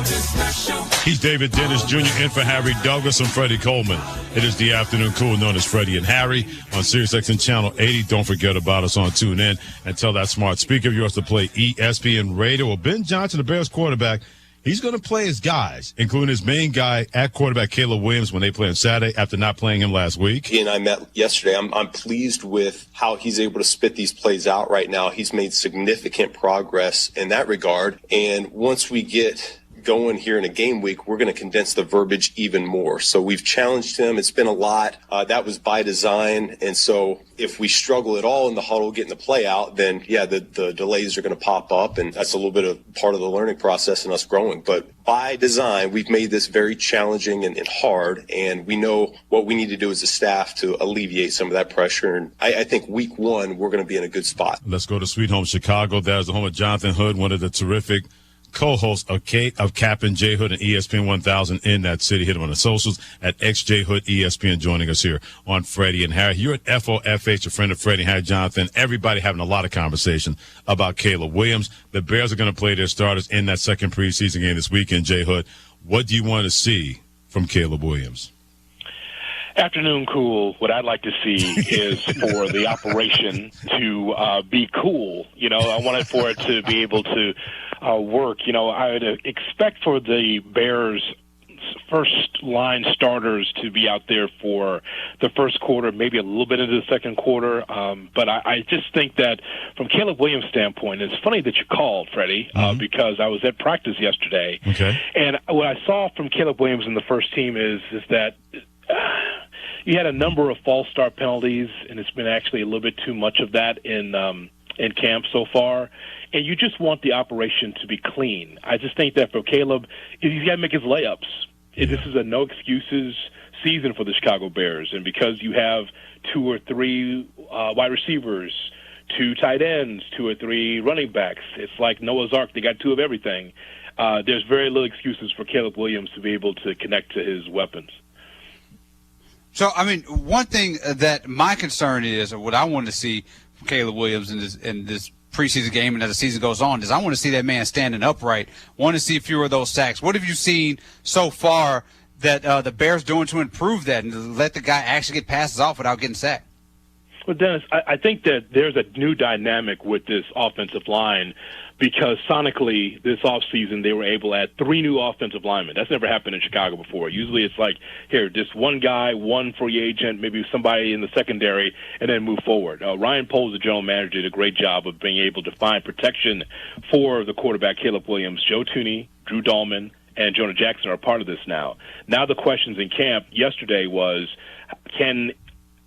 it's special. He's David Dennis Jr. in for Harry Douglas and Freddie Coleman. It is the afternoon cool known as Freddie and Harry on SiriusXM Channel 80. Don't forget about us on TuneIn and tell that smart speaker of yours to play ESPN Radio. Well, Ben Johnson, the Bears quarterback, he's going to play his guys, including his main guy at quarterback, Caleb Williams, when they play on Saturday after not playing him last week. He and I met yesterday. I'm pleased with how he's able to spit these plays out right now. He's made significant progress in that regard. And once we get going here in a game week, we're going to condense the verbiage even more. So we've challenged him. It's been a lot. That was by design. And so if we struggle at all in the huddle, getting the play out, then yeah, the delays are going to pop up. And that's a little bit of part of the learning process and us growing. But by design, we've made this very challenging and hard. And we know what we need to do as a staff to alleviate some of that pressure. And I think week one, we're going to be in a good spot. Let's go to Sweet Home Chicago. There's the home of Jonathan Hood, one of the terrific co-host of Captain J Hood and ESPN 1000 in that city. Hit him on the socials at XJ Hood ESPN, joining us here on Freddie and Harry. You're at FOFH, a friend of Freddie and Harry. Jonathan, everybody having a lot of conversation about Caleb Williams. The Bears are going to play their starters in that second preseason game this weekend. J Hood, what do you want to see from Caleb Williams? Afternoon cool. What I'd like to see is for the operation to be cool. You know, I wanted for it to be able to work. I would expect for the Bears first line starters to be out there for the first quarter, maybe a little bit into the second quarter. But I just think that from Caleb Williams' standpoint, it's funny that you called, Freddie, because I was at practice yesterday. Okay. And what I saw from Caleb Williams in the first team is that you had a number of false start penalties, and it's been actually a little bit too much of that in camp so far. And you just want the operation to be clean. I just think that for Caleb, he's got to make his layups. This is a no-excuses season for the Chicago Bears. And because you have 2 or 3 wide receivers, 2 tight ends, 2 or 3 running backs, it's like Noah's Ark. They got 2 of everything. There's very little excuses for Caleb Williams to be able to connect to his weapons. So, one thing that my concern is, or what I want to see from Caleb Williams in this preseason game and as the season goes on, is I want to see that man standing upright. Want to see fewer of those sacks. What have you seen so far that the Bears doing to improve that and let the guy actually get passes off without getting sacked? Well, Dennis, I think that there's a new dynamic with this offensive line because sonically this offseason they were able to add 3 new offensive linemen. That's never happened in Chicago before. Usually it's like, here, just one guy, one free agent, maybe somebody in the secondary, and then move forward. Ryan Poles, the general manager, did a great job of being able to find protection for the quarterback, Caleb Williams. Joe Thuney, Drew Dahlman, and Jonah Jackson are part of this now. Now the questions in camp yesterday was, can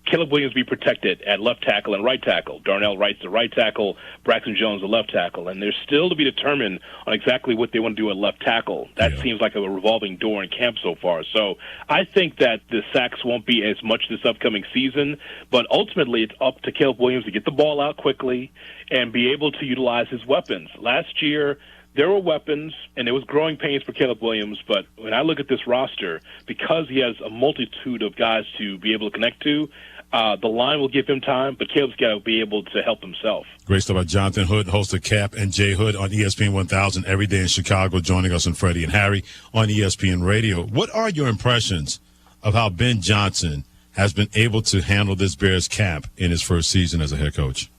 Caleb Williams be protected at left tackle and right tackle? Darnell Wright's the right tackle, Braxton Jones the left tackle, and there's still to be determined on exactly what they want to do at left tackle. That seems like a revolving door in camp so far. So I think that the sacks won't be as much this upcoming season, but ultimately it's up to Caleb Williams to get the ball out quickly and be able to utilize his weapons. Last year, there were weapons, and there was growing pains for Caleb Williams, but when I look at this roster, because he has a multitude of guys to be able to connect to, the line will give him time, but Caleb's got to be able to help himself. Great stuff by Jonathan Hood, host of Cap and Jay Hood on ESPN 1000 every day in Chicago, joining us on Freddie and Harry on ESPN Radio. What are your impressions of how Ben Johnson has been able to handle this Bears camp in his first season as a head coach?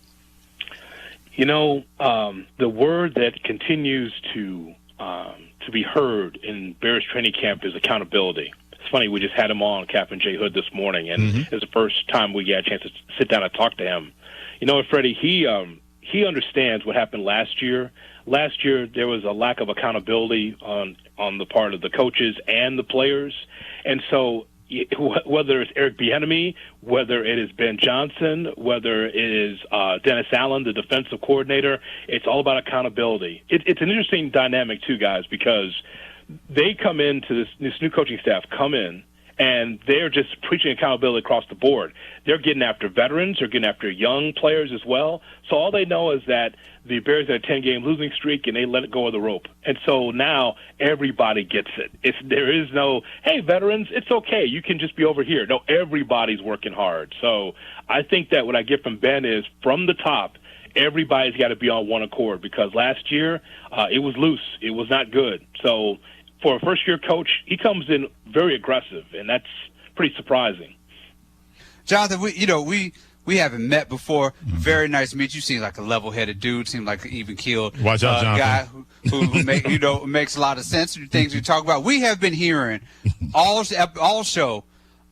The word that continues to be heard in Bears training camp is accountability. It's funny, we just had him on, Captain Jay Hood, this morning, and it's the first time we got a chance to sit down and talk to him. Freddie, he understands what happened last year. Last year, there was a lack of accountability on the part of the coaches and the players, and so whether it's Eric Bieniemy, whether it is Ben Johnson, whether it is Dennis Allen, the defensive coordinator, it's all about accountability. It's an interesting dynamic, too, guys, because they come into this new coaching staff, and they're just preaching accountability across the board. They're getting after veterans. They're getting after young players as well. So all they know is that the Bears had a 10-game losing streak, and they let it go of the rope. And so now everybody gets it. There is no, hey, veterans, it's okay. You can just be over here. No, everybody's working hard. So I think that what I get from Ben is from the top, everybody's got to be on one accord because last year it was loose. It was not good. So for a first-year coach, he comes in very aggressive, and that's pretty surprising. Jonathan, we haven't met before. Very nice to meet you. Seem like a level-headed dude. Seem like an even-keeled Watch out, guy who makes a lot of sense to the things we talk about. We have been hearing all show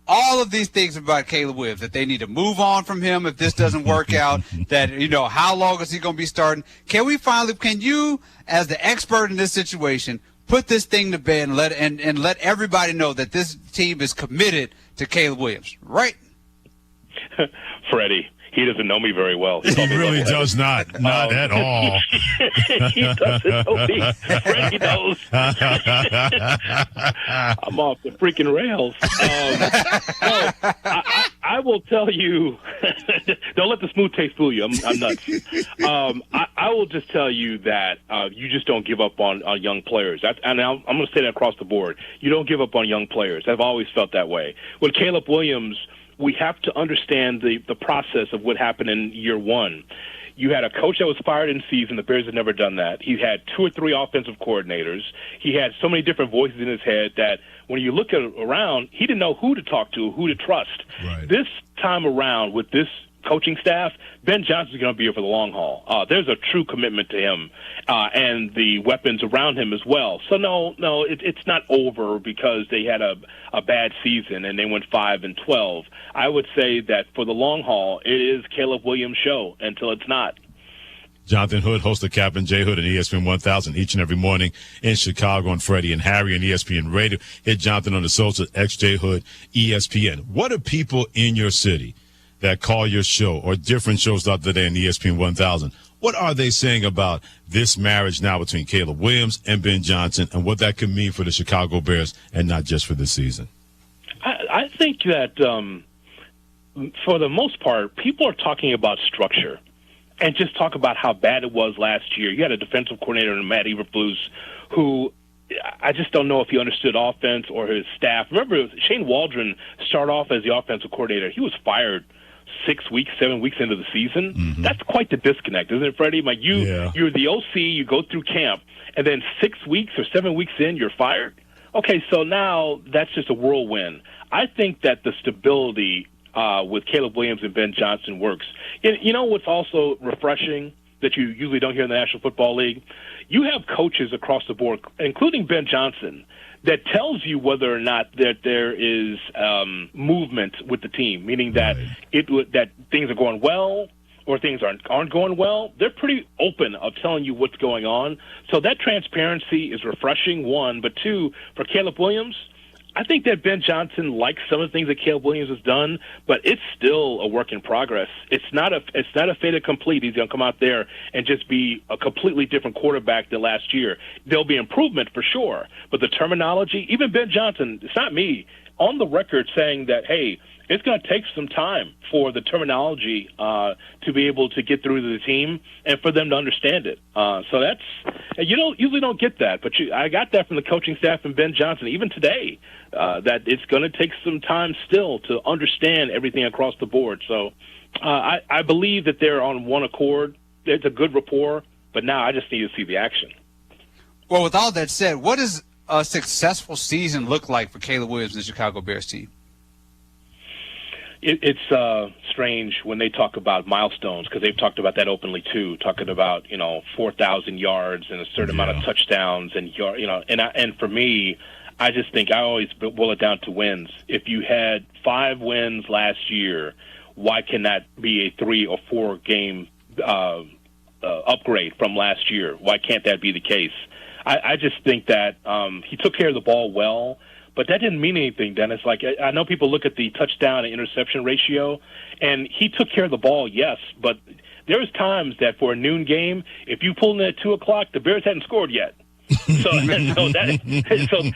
all of these things about Caleb Williams, that they need to move on from him if this doesn't work out, that, how long is he going to be starting? Can you, as the expert in this situation, put this thing to bed and let everybody know that this team is committed to Caleb Williams, right? Freddie, he doesn't know me very well. He really does not. Not at all. He doesn't know me. Freddie knows. I'm off the freaking rails. I will tell you, don't let the smooth taste fool you. I'm nuts. I will just tell you that you just don't give up on young players. And I'm going to say that across the board. You don't give up on young players. I've always felt that way. With Caleb Williams, we have to understand the process of what happened in year one. You had a coach that was fired in season. The Bears had never done that. He had 2 or 3 offensive coordinators. He had so many different voices in his head that when you look around, he didn't know who to talk to, who to trust. Right. This time around with this coaching staff, Ben Johnson's going to be here for the long haul. There's a true commitment to him and the weapons around him as well. So no, it's not over because they had a bad season and they went 5-12. I would say that for the long haul, it is Caleb Williams' show until it's not. Jonathan Hood, host of Captain J. Hood and ESPN 1000 each and every morning in Chicago on Freddie and Harry and ESPN Radio. Hit Jonathan on the social, XJ Hood, ESPN. What are people in your city that call your show or different shows out today in ESPN 1000? What are they saying about this marriage now between Caleb Williams and Ben Johnson and what that could mean for the Chicago Bears and not just for this season? I think that for the most part, people are talking about structure. And just talk about how bad it was last year. You had a defensive coordinator in Matt Eberflus who I just don't know if he understood offense or his staff. Remember, Shane Waldron started off as the offensive coordinator. He was fired 6 weeks, 7 weeks into the season. Mm-hmm. That's quite the disconnect, isn't it, Freddie? Like you're the OC, you go through camp, and then 6 weeks or 7 weeks in, you're fired. Okay, so now that's just a whirlwind. I think that the stability with Caleb Williams and Ben Johnson works. You know what's also refreshing that you usually don't hear in the National Football League? You have coaches across the board, including Ben Johnson, that tells you whether or not that there is movement with the team, meaning that that things are going well or things aren't going well. They're pretty open of telling you what's going on. So that transparency is refreshing, one. But two, for Caleb Williams, I think that Ben Johnson likes some of the things that Caleb Williams has done, but it's still a work in progress. It's not a fait accompli. He's going to come out there and just be a completely different quarterback than last year. There'll be improvement for sure, but the terminology, even Ben Johnson, it's not me, on the record saying that, hey, it's going to take some time for the terminology to be able to get through to the team and for them to understand it. So that's usually don't get that, but I got that from the coaching staff and Ben Johnson, even today, that it's going to take some time still to understand everything across the board. So I believe that they're on one accord. It's a good rapport, but now I just need to see the action. Well, with all that said, what does a successful season look like for Caleb Williams and the Chicago Bears team? It's strange when they talk about milestones because they've talked about that openly too, talking about 4,000 yards and a certain amount of touchdowns and and for me, I just think I always boil it down to wins. If you had 5 wins last year, why can that be a 3 or 4 game upgrade from last year? Why can't that be the case? I just think that he took care of the ball well. But that didn't mean anything, Dennis. Like, I know people look at the touchdown and interception ratio, and he took care of the ball, yes, but there was times that for a noon game, if you pulled in at 2 o'clock, the Bears hadn't scored yet. So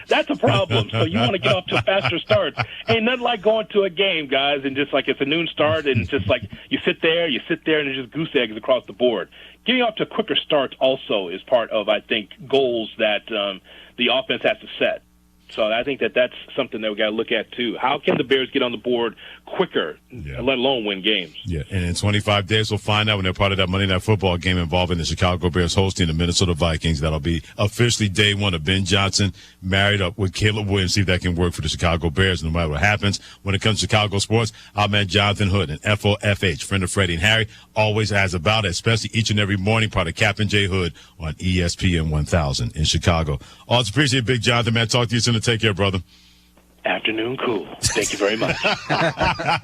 that's a problem. So you want to get off to faster starts. Ain't nothing like going to a game, guys, and just like it's a noon start, and it's just like you sit there, and there's just goose eggs across the board. Getting off to quicker starts also is part of, I think, goals that the offense has to set. So I think that that's something that we got to look at, too. How can the Bears get on the board quicker, let alone win games? Yeah, and in 25 days, we'll find out when they're part of that Monday Night Football game involving the Chicago Bears hosting the Minnesota Vikings. That'll be officially day one of Ben Johnson married up with Caleb Williams. See if that can work for the Chicago Bears. No matter what happens when it comes to Chicago sports, I'm at Jonathan Hood and FOFH, friend of Freddie and Harry, always has about it, especially each and every morning, part of Captain J. Hood on ESPN 1000 in Chicago. Always appreciate Big Jonathan, man. Talk to you soon. Take care, brother. Afternoon cool. Thank you very much.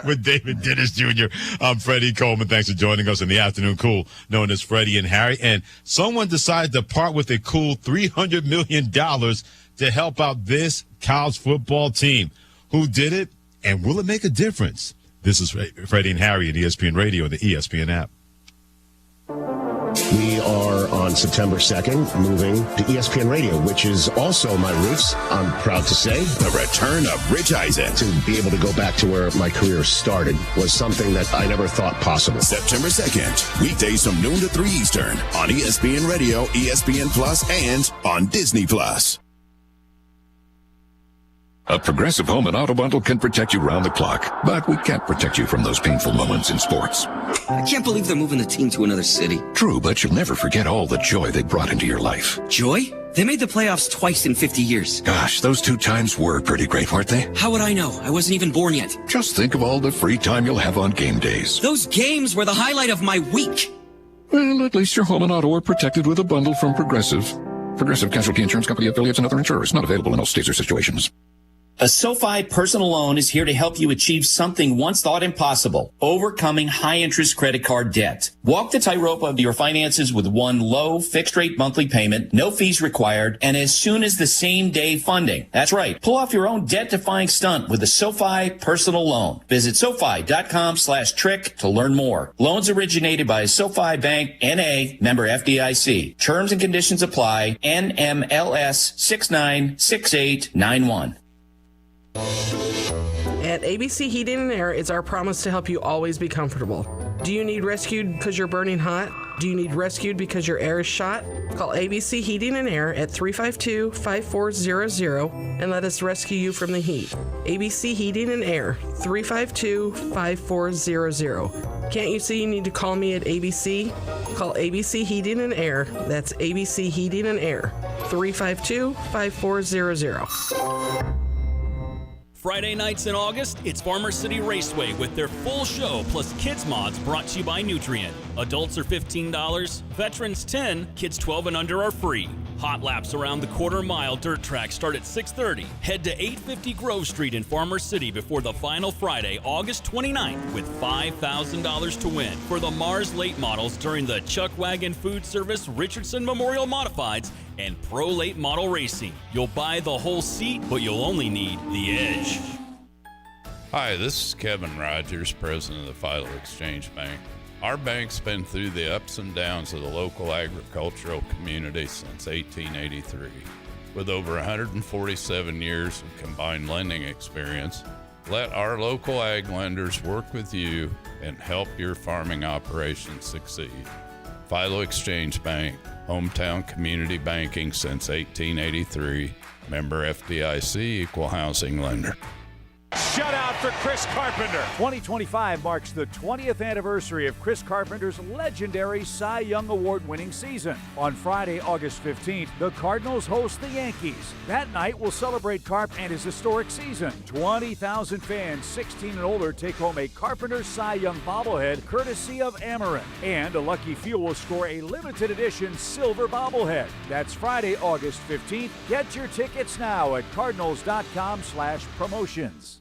With David Dennis Jr., I'm Freddie Coleman. Thanks for joining us in the Afternoon Cool, known as Freddie and Harry. And someone decided to part with a cool $300 million to help out this college football team. Who did it, and will it make a difference? This is Freddie and Harry at ESPN Radio and the ESPN app. We are on September 2nd moving to ESPN Radio, which is also my roots, I'm proud to say. The return of Rich Eisen. To be able to go back to where my career started was something that I never thought possible. September 2nd, weekdays from noon to 3 Eastern on ESPN Radio, ESPN Plus, and on Disney Plus. A Progressive Home and Auto Bundle can protect you round the clock, but we can't protect you from those painful moments in sports. I can't believe they're moving the team to another city. True, but you'll never forget all the joy they brought into your life. Joy? They made the playoffs twice in 50 years. Gosh, those 2 times were pretty great, weren't they? How would I know? I wasn't even born yet. Just think of all the free time you'll have on game days. Those games were the highlight of my week. Well, at least your home and auto are protected with a bundle from Progressive. Progressive Casualty Insurance Company affiliates and other insurers. Not available in all states or situations. A SoFi personal loan is here to help you achieve something once thought impossible, overcoming high-interest credit card debt. Walk the tightrope of your finances with one low, fixed-rate monthly payment, no fees required, and as soon as the same-day funding. That's right. Pull off your own debt-defying stunt with a SoFi personal loan. Visit SoFi.com/trick to learn more. Loans originated by SoFi Bank, N.A., member FDIC. Terms and conditions apply. NMLS 696891. At ABC Heating and Air, it's our promise to help you always be comfortable. Do you need rescued because you're burning hot? Do you need rescued because your air is shot? Call ABC Heating and Air at 352-5400 and let us rescue you from the heat. ABC Heating and Air, 352-5400. Can't you see you need to call me at ABC? Call ABC Heating and Air. That's ABC Heating and Air, 352-5400. Friday nights in August, it's Farmer City Raceway with their full show plus kids mods brought to you by Nutrien. Adults are $15, veterans $10, kids 12 and under are free. Hot laps around the quarter-mile dirt track start at 6:30. Head to 850 Grove Street in Farmer City before the final Friday, August 29th, with $5,000 to win for the Mars late models during the Chuck Wagon Food Service Richardson Memorial Modifieds and Pro Late Model Racing. You'll buy the whole seat, but you'll only need the edge. Hi, this is Kevin Rogers, president of the Philo Exchange Bank. Our bank's been through the ups and downs of the local agricultural community since 1883. With over 147 years of combined lending experience, let our local ag lenders work with you and help your farming operations succeed. Philo Exchange Bank, hometown community banking since 1883, member FDIC, equal housing lender. Shutout for Chris Carpenter. 2025 marks the 20th anniversary of Chris Carpenter's legendary Cy Young Award-winning season. On Friday, August 15th, the Cardinals host the Yankees. That night will celebrate Carp and his historic season. 20,000 fans 16 and older take home a Carpenter Cy Young bobblehead courtesy of Amarin. And a lucky few will score a limited edition silver bobblehead. That's Friday, August 15th. Get your tickets now at cardinals.com/promotions.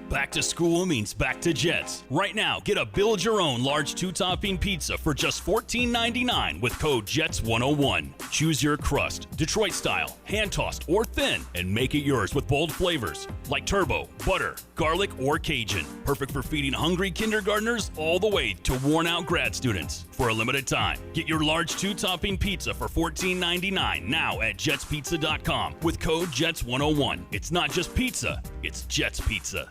Back to school means back to Jets. Right now, get a build your own large 2-topping pizza for just $14.99 with code JETS101. Choose your crust, Detroit style, hand tossed, or thin, and make it yours with bold flavors like turbo, butter, garlic, or Cajun. Perfect for feeding hungry kindergartners all the way to worn out grad students. For a limited time, get your large 2-topping pizza for $14.99 now at jetspizza.com with code JETS101. It's not just pizza, it's Jets Pizza.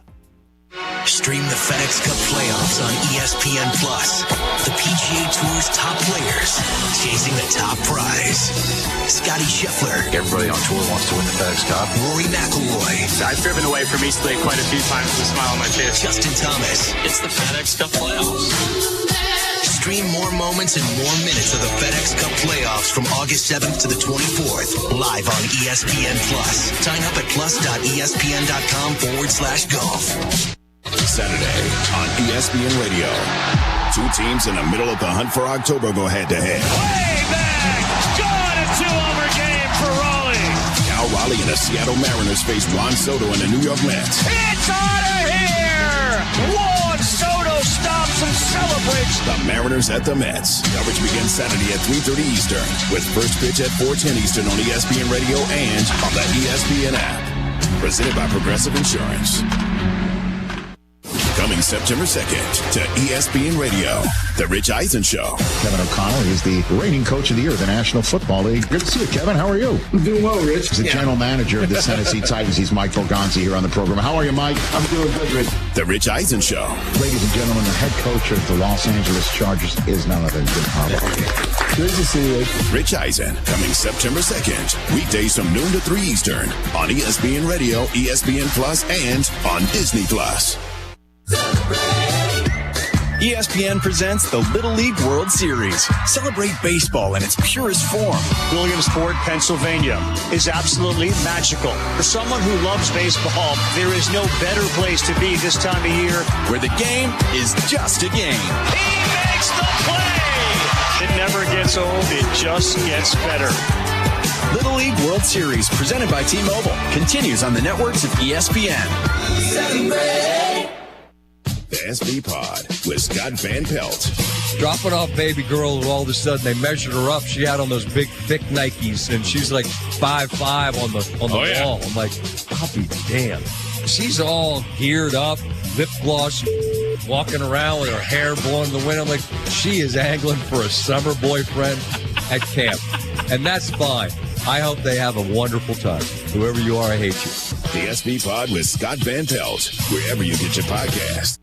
Stream the FedEx Cup playoffs on ESPN Plus. The PGA Tour's top players chasing the top prize. Scotty Scheffler. Everybody on tour wants to win the FedEx Cup. Rory McIlroy. I've driven away from East Lake quite a few times with a smile on my face. Justin Thomas. It's the FedEx Cup playoffs. Stream more moments and more minutes of the FedEx Cup playoffs from August 7th to the 24th. Live on ESPN Plus. Sign up at plus.espn.com/golf. Saturday on ESPN Radio. 2 teams in the middle of the hunt for October go head-to-head. Way back! Gone! A 2-over game for Raleigh. Cal Raleigh and the Seattle Mariners face Juan Soto and the New York Mets. It's out of here! Juan Soto stops and celebrates. The Mariners at the Mets. Coverage begins Saturday at 3:30 Eastern with first pitch at 4:10 Eastern on ESPN Radio and on the ESPN app. Presented by Progressive Insurance. Coming September 2nd to ESPN Radio, The Rich Eisen Show. Kevin O'Connell is the reigning coach of the year of the National Football League. Good to see you, Kevin. How are you? I'm doing well, Rich. He's the general manager of the Tennessee Titans. He's Mike Foganzi here on the program. How are you, Mike? I'm doing good, Rich. The Rich Eisen Show. Ladies and gentlemen, the head coach of the Los Angeles Chargers is none other than Jim Harbaugh. Good to see you. Rich Eisen, coming September 2nd. Weekdays from noon to 3 Eastern on ESPN Radio, ESPN Plus, and on Disney Plus. ESPN presents the Little League World Series. Celebrate baseball in its purest form. Williamsport, Pennsylvania is absolutely magical. For someone who loves baseball, there is no better place to be this time of year. Where the game is just a game. He makes the play! It never gets old, it just gets better. Little League World Series, presented by T-Mobile, continues on the networks of ESPN. The SB Pod with Scott Van Pelt. Dropping off baby girl, all of a sudden they measured her up. She had on those big, thick Nikes, and she's like 5'5" on the wall. Yeah. I'm like, I'll be damned. She's all geared up, lip gloss, walking around with her hair blowing in the wind. I'm like, she is angling for a summer boyfriend at camp, and that's fine. I hope they have a wonderful time. Whoever you are, I hate you. The SB Pod with Scott Van Pelt, wherever you get your podcast.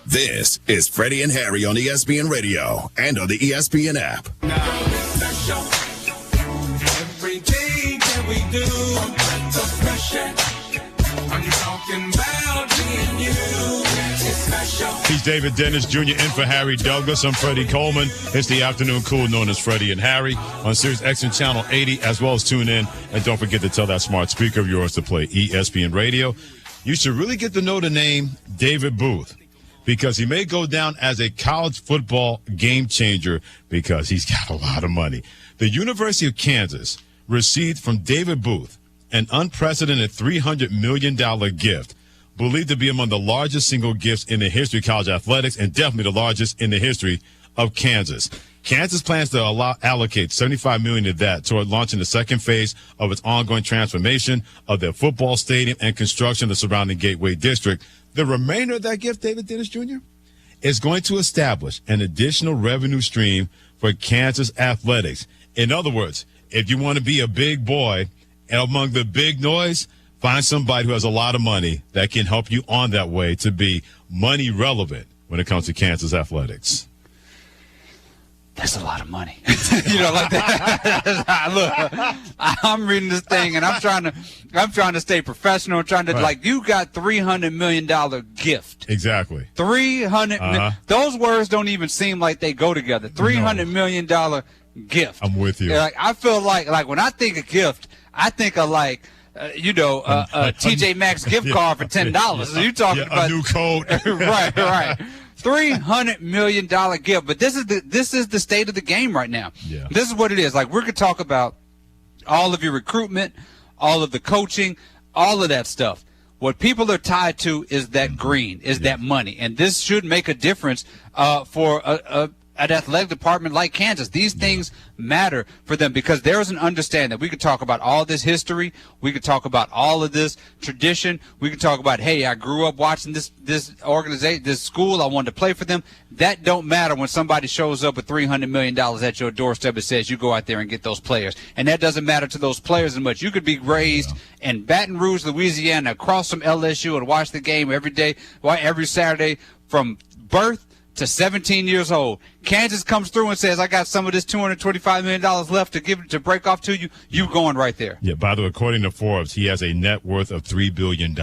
This is Freddie and Harry on ESPN Radio and on the ESPN app. Every day that we do, the pressure. I'm talking about being you. It's special. He's David Dennis Jr. in for Harry Douglas. I'm Freddie Coleman. It's the afternoon cool known as Freddie and Harry on Sirius XM Channel 80, as well as tune in. And don't forget to tell that smart speaker of yours to play ESPN Radio. You should really get to know the name David Booth, because he may go down as a college football game changer because he's got a lot of money. The University of Kansas received from David Booth an unprecedented $300 million gift, believed to be among the largest single gifts in the history of college athletics and definitely the largest in the history of Kansas. Kansas plans to allocate $75 million of that toward launching the second phase of its ongoing transformation of their football stadium and construction of the surrounding Gateway District. The remainder of that gift, David Dennis Jr., is going to establish an additional revenue stream for Kansas athletics. In other words, if you want to be a big boy and among the big noise, find somebody who has a lot of money that can help you on that way to be money relevant when it comes to Kansas athletics. That's a lot of money. You know, like that. Look, I'm reading this thing and I'm trying to stay professional, trying to like, you got $300 million gift. Exactly. 300. Those words don't even seem like they go together. $300 million gift. I'm with you. Like, I feel like when I think of gift, I think of like, a TJ Maxx gift card for $10. So you talking about a new coat. right. $300 million gift, but this is the state of the game right now. Yeah. This is what it is. Like, we're gonna talk about all of your recruitment, all of the coaching, all of that stuff. What people are tied to is that green, is that money, and this should make a difference for an athletic department like Kansas. These things matter for them because there is an understanding that we could talk about all this history, we could talk about all of this tradition, we could talk about, hey, I grew up watching this organization, this school, I wanted to play for them. That don't matter when somebody shows up with $300 million at your doorstep and says you go out there and get those players. And that doesn't matter to those players as much. You could be raised in Baton Rouge, Louisiana, across from LSU and watch the game every day, every Saturday from birth to 17 years old. Kansas comes through and says, I got some of this $225 million left to break off to you. You going right there. Yeah, by the way, according to Forbes, he has a net worth of $3 billion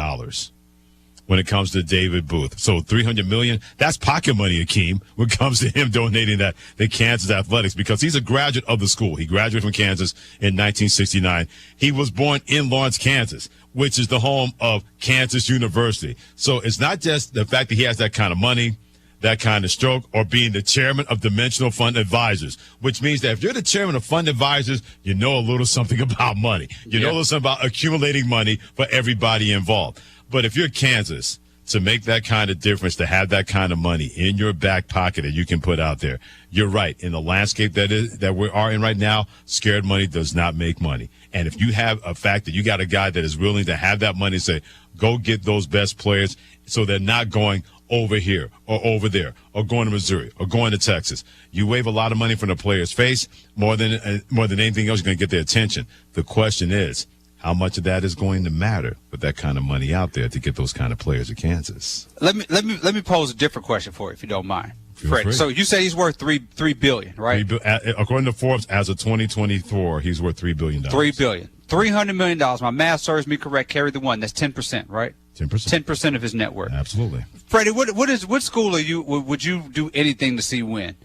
when it comes to David Booth. So $300 million, that's pocket money, Akeem, when it comes to him donating that to Kansas athletics, because he's a graduate of the school. He graduated from Kansas in 1969. He was born in Lawrence, Kansas, which is the home of Kansas University. So it's not just the fact that he has that kind of money, that kind of stroke, or being the chairman of Dimensional Fund Advisors, which means that if you're the chairman of Fund Advisors, you know a little something about money. You know a little something about accumulating money for everybody involved. But if you're Kansas, to make that kind of difference, to have that kind of money in your back pocket that you can put out there, you're right. In the landscape that we are in right now, scared money does not make money. And if you have a fact that you got a guy that is willing to have that money, say, go get those best players so they're not going over here or over there or going to Missouri or going to Texas. You wave a lot of money from the player's face, more than anything else, you're going to get their attention. The question is, how much of that is going to matter with that kind of money out there to get those kind of players at Kansas. Let me pose a different question for you, if you don't mind. Feel Fred, free. so you say he's worth $3 billion, right? According to Forbes, as of 2024, he's worth $3 billion. $3 billion. $300 million. My math serves me correct. Carry the one. That's 10%, right? 10%. 10% of his net worth. Absolutely. Freddie, what school are you? Would you do anything to see win?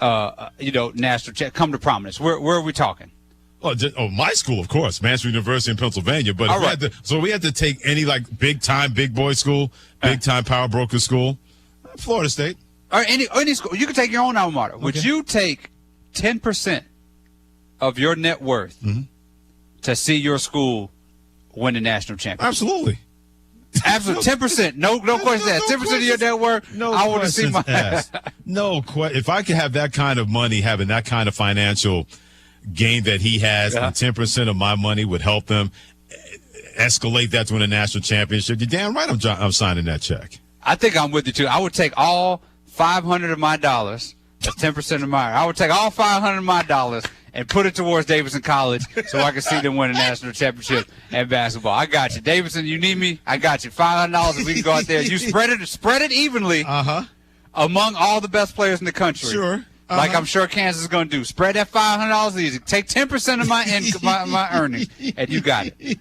National check come to prominence. Where are we talking? My school, of course, Mansfield University in Pennsylvania. But we had to take any like big boy school, big time power broker school, Florida State. Or any school. You can take your own alma mater. Would you take 10% of your net worth to see your school win the national championship? Absolutely. Absolutely. 10%. No question asked. 10% of your net worth. I want to see my asked. No question. If I could have that kind of money, having that kind of financial gain that he has, and 10% of my money would help them escalate that to win a national championship, you're damn right I'm signing that check. I think I'm with you, too. I would take all $500 of my dollars. That's 10% of mine. I would take all $500 of my dollars and put it towards Davidson College so I can see them win a national championship at basketball. I got you. Davidson, you need me? I got you. $500 if we can go out there. You spread it evenly among all the best players in the country. Sure. Like I'm sure Kansas is going to do. Spread that $500 easy. Take 10% of my earnings, and you got it.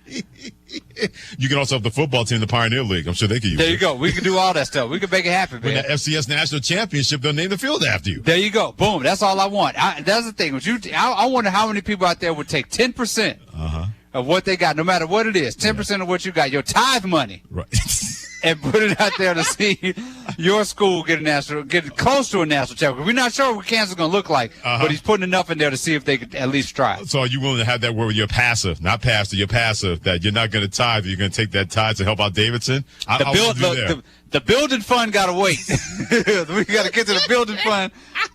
You can also have the football team, the Pioneer League. I'm sure they could use it. There you go. We can do all that stuff. We can make it happen, man. Win that FCS National Championship, they'll name the field after you. There you go. Boom. That's all I want. That's the thing. I wonder how many people out there would take 10% of what they got, no matter what it is, 10% of what you got, your tithe money. Right. And put it out there to see your school get close to a national championship. We're not sure what Kansas is going to look like, but he's putting enough in there to see if they could at least try. So are you willing to have that word with your pastor, not pastor, your pastor, that you're not going to tithe, you're going to take that tithe to help out Davidson? The building fund got to wait. We got to get to the building fund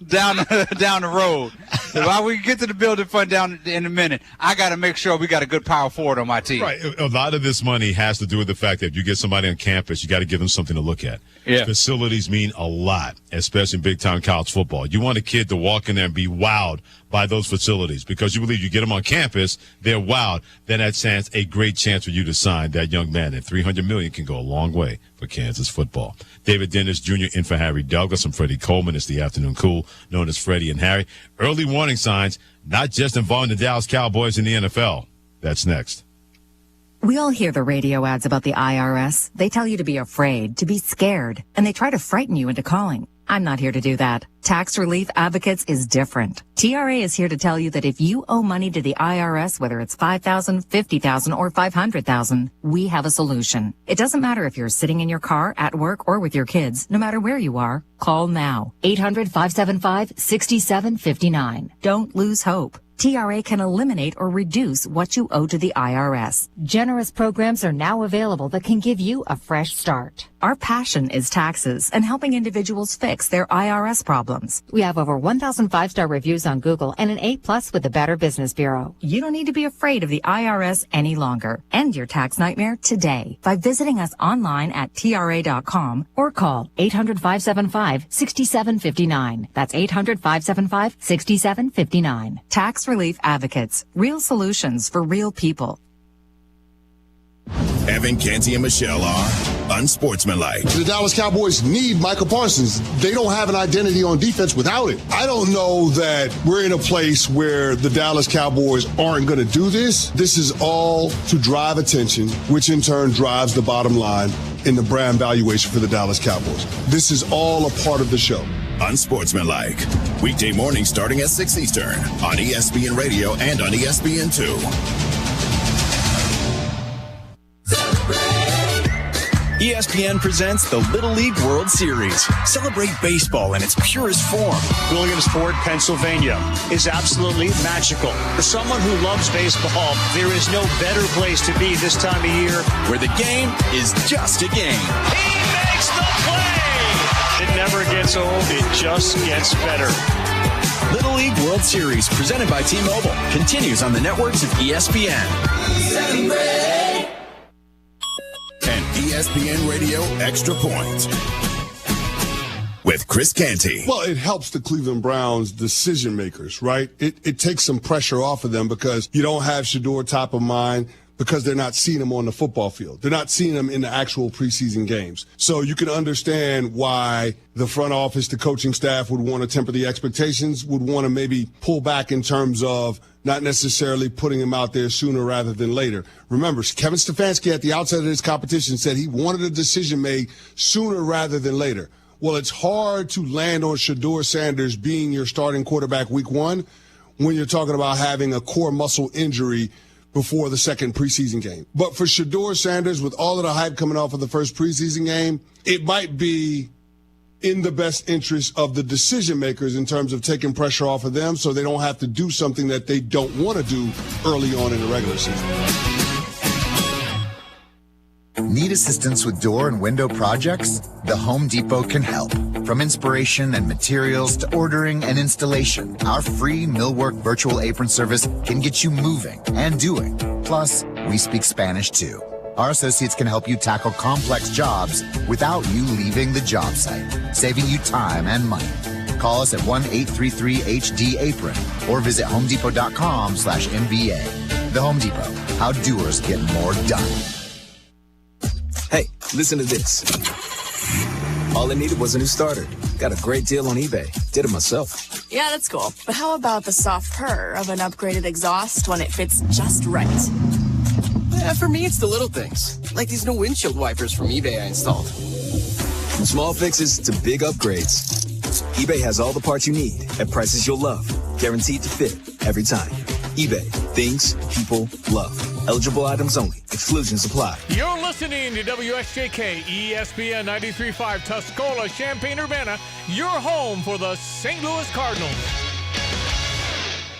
down the road. So while we get to the building fund down in a minute, I got to make sure we got a good power forward on my team. Right. A lot of this money has to do with the fact that if you get somebody on campus, you got to give them something to look at. Yeah. Facilities mean a lot, especially in big-time college football. You want a kid to walk in there and be wowed by those facilities because you believe you get them on campus, they're wowed, then that stands a great chance for you to sign that young man. And $300 million can go a long way for Kansas football. David Dennis Jr. in for Harry Douglas. I'm Freddie Coleman. It's the Afternoon Cool, known as Freddie and Harry. Early warning signs, not just involving the Dallas Cowboys in the NFL. That's next. We all hear the radio ads about the IRS. They tell you to be afraid, to be scared, and they try to frighten you into calling. I'm not here to do that. Tax Relief Advocates is different. TRA is here to tell you that if you owe money to the IRS, whether it's $5,000, $50,000, or $500,000, we have a solution. It doesn't matter if you're sitting in your car, at work, or with your kids. No matter where you are, call now. 800-575-6759. Don't lose hope. TRA can eliminate or reduce what you owe to the IRS. Generous programs are now available that can give you a fresh start. Our passion is taxes and helping individuals fix their IRS problems. We have over 1,000 5-star reviews on Google and an A+ with the Better Business Bureau. You don't need to be afraid of the IRS any longer. End your tax nightmare today by visiting us online at TRA.com or call 800-575-6759. That's 800-575-6759. Tax Relief Advocates. Real solutions for real people. Evan, Canty, and Michelle are unsportsmanlike. The Dallas Cowboys need Michael Parsons. They don't have an identity on defense without it. I don't know that we're in a place where the Dallas Cowboys aren't going to do this. This is all to drive attention, which in turn drives the bottom line in the brand valuation for the Dallas Cowboys. This is all a part of the show. Unsportsmanlike. Weekday mornings starting at 6 Eastern on ESPN Radio and on ESPN2. ESPN presents the Little League World Series. Celebrate baseball in its purest form. Williamsport, Pennsylvania is absolutely magical. For someone who loves baseball, there is no better place to be this time of year. Where the game is just a game. He makes the play! It never gets old, it just gets better. Little League World Series, presented by T-Mobile, continues on the networks of ESPN. Celebrate! And ESPN Radio Extra Point with Chris Canty. Well, it helps the Cleveland Browns decision makers, right? It takes some pressure off of them because you don't have Shedeur top of mind. because they're not seeing him on the football field. They're not seeing him in the actual preseason games. So you can understand why the front office, the coaching staff would want to temper the expectations, would want to maybe pull back in terms of not necessarily putting him out there sooner rather than later. Remember, Kevin Stefanski at the outset of this competition said he wanted a decision made sooner rather than later. Well, it's hard to land on Shedeur Sanders being your starting quarterback week one when you're talking about having a core muscle injury before the second preseason game. But for Shedeur Sanders, with all of the hype coming off of the first preseason game, it might be in the best interest of the decision makers in terms of taking pressure off of them so they don't have to do something that they don't want to do early on in the regular season. Need assistance with door and window projects? The Home Depot can help. From inspiration and materials to ordering and installation, our free Millwork virtual apron service can get you moving and doing. Plus, we speak Spanish too. Our associates can help you tackle complex jobs without you leaving the job site, saving you time and money. Call us at 1-833-HD-APRON or visit homedepot.com/MBA. The Home Depot, how doers get more done. Hey, listen to this. All I needed was a new starter. Got a great deal on eBay. Did it myself. Yeah, that's cool. But how about the soft purr of an upgraded exhaust when it fits just right? Yeah, for me, it's the little things. Like these new windshield wipers from eBay I installed. From small fixes to big upgrades, eBay has all the parts you need at prices you'll love. Guaranteed to fit every time. eBay. Things people love. Eligible items only. Exclusions apply. You're listening to WSJK ESPN 93.5 Tuscola, Champaign-Urbana, your home for the St. Louis Cardinals.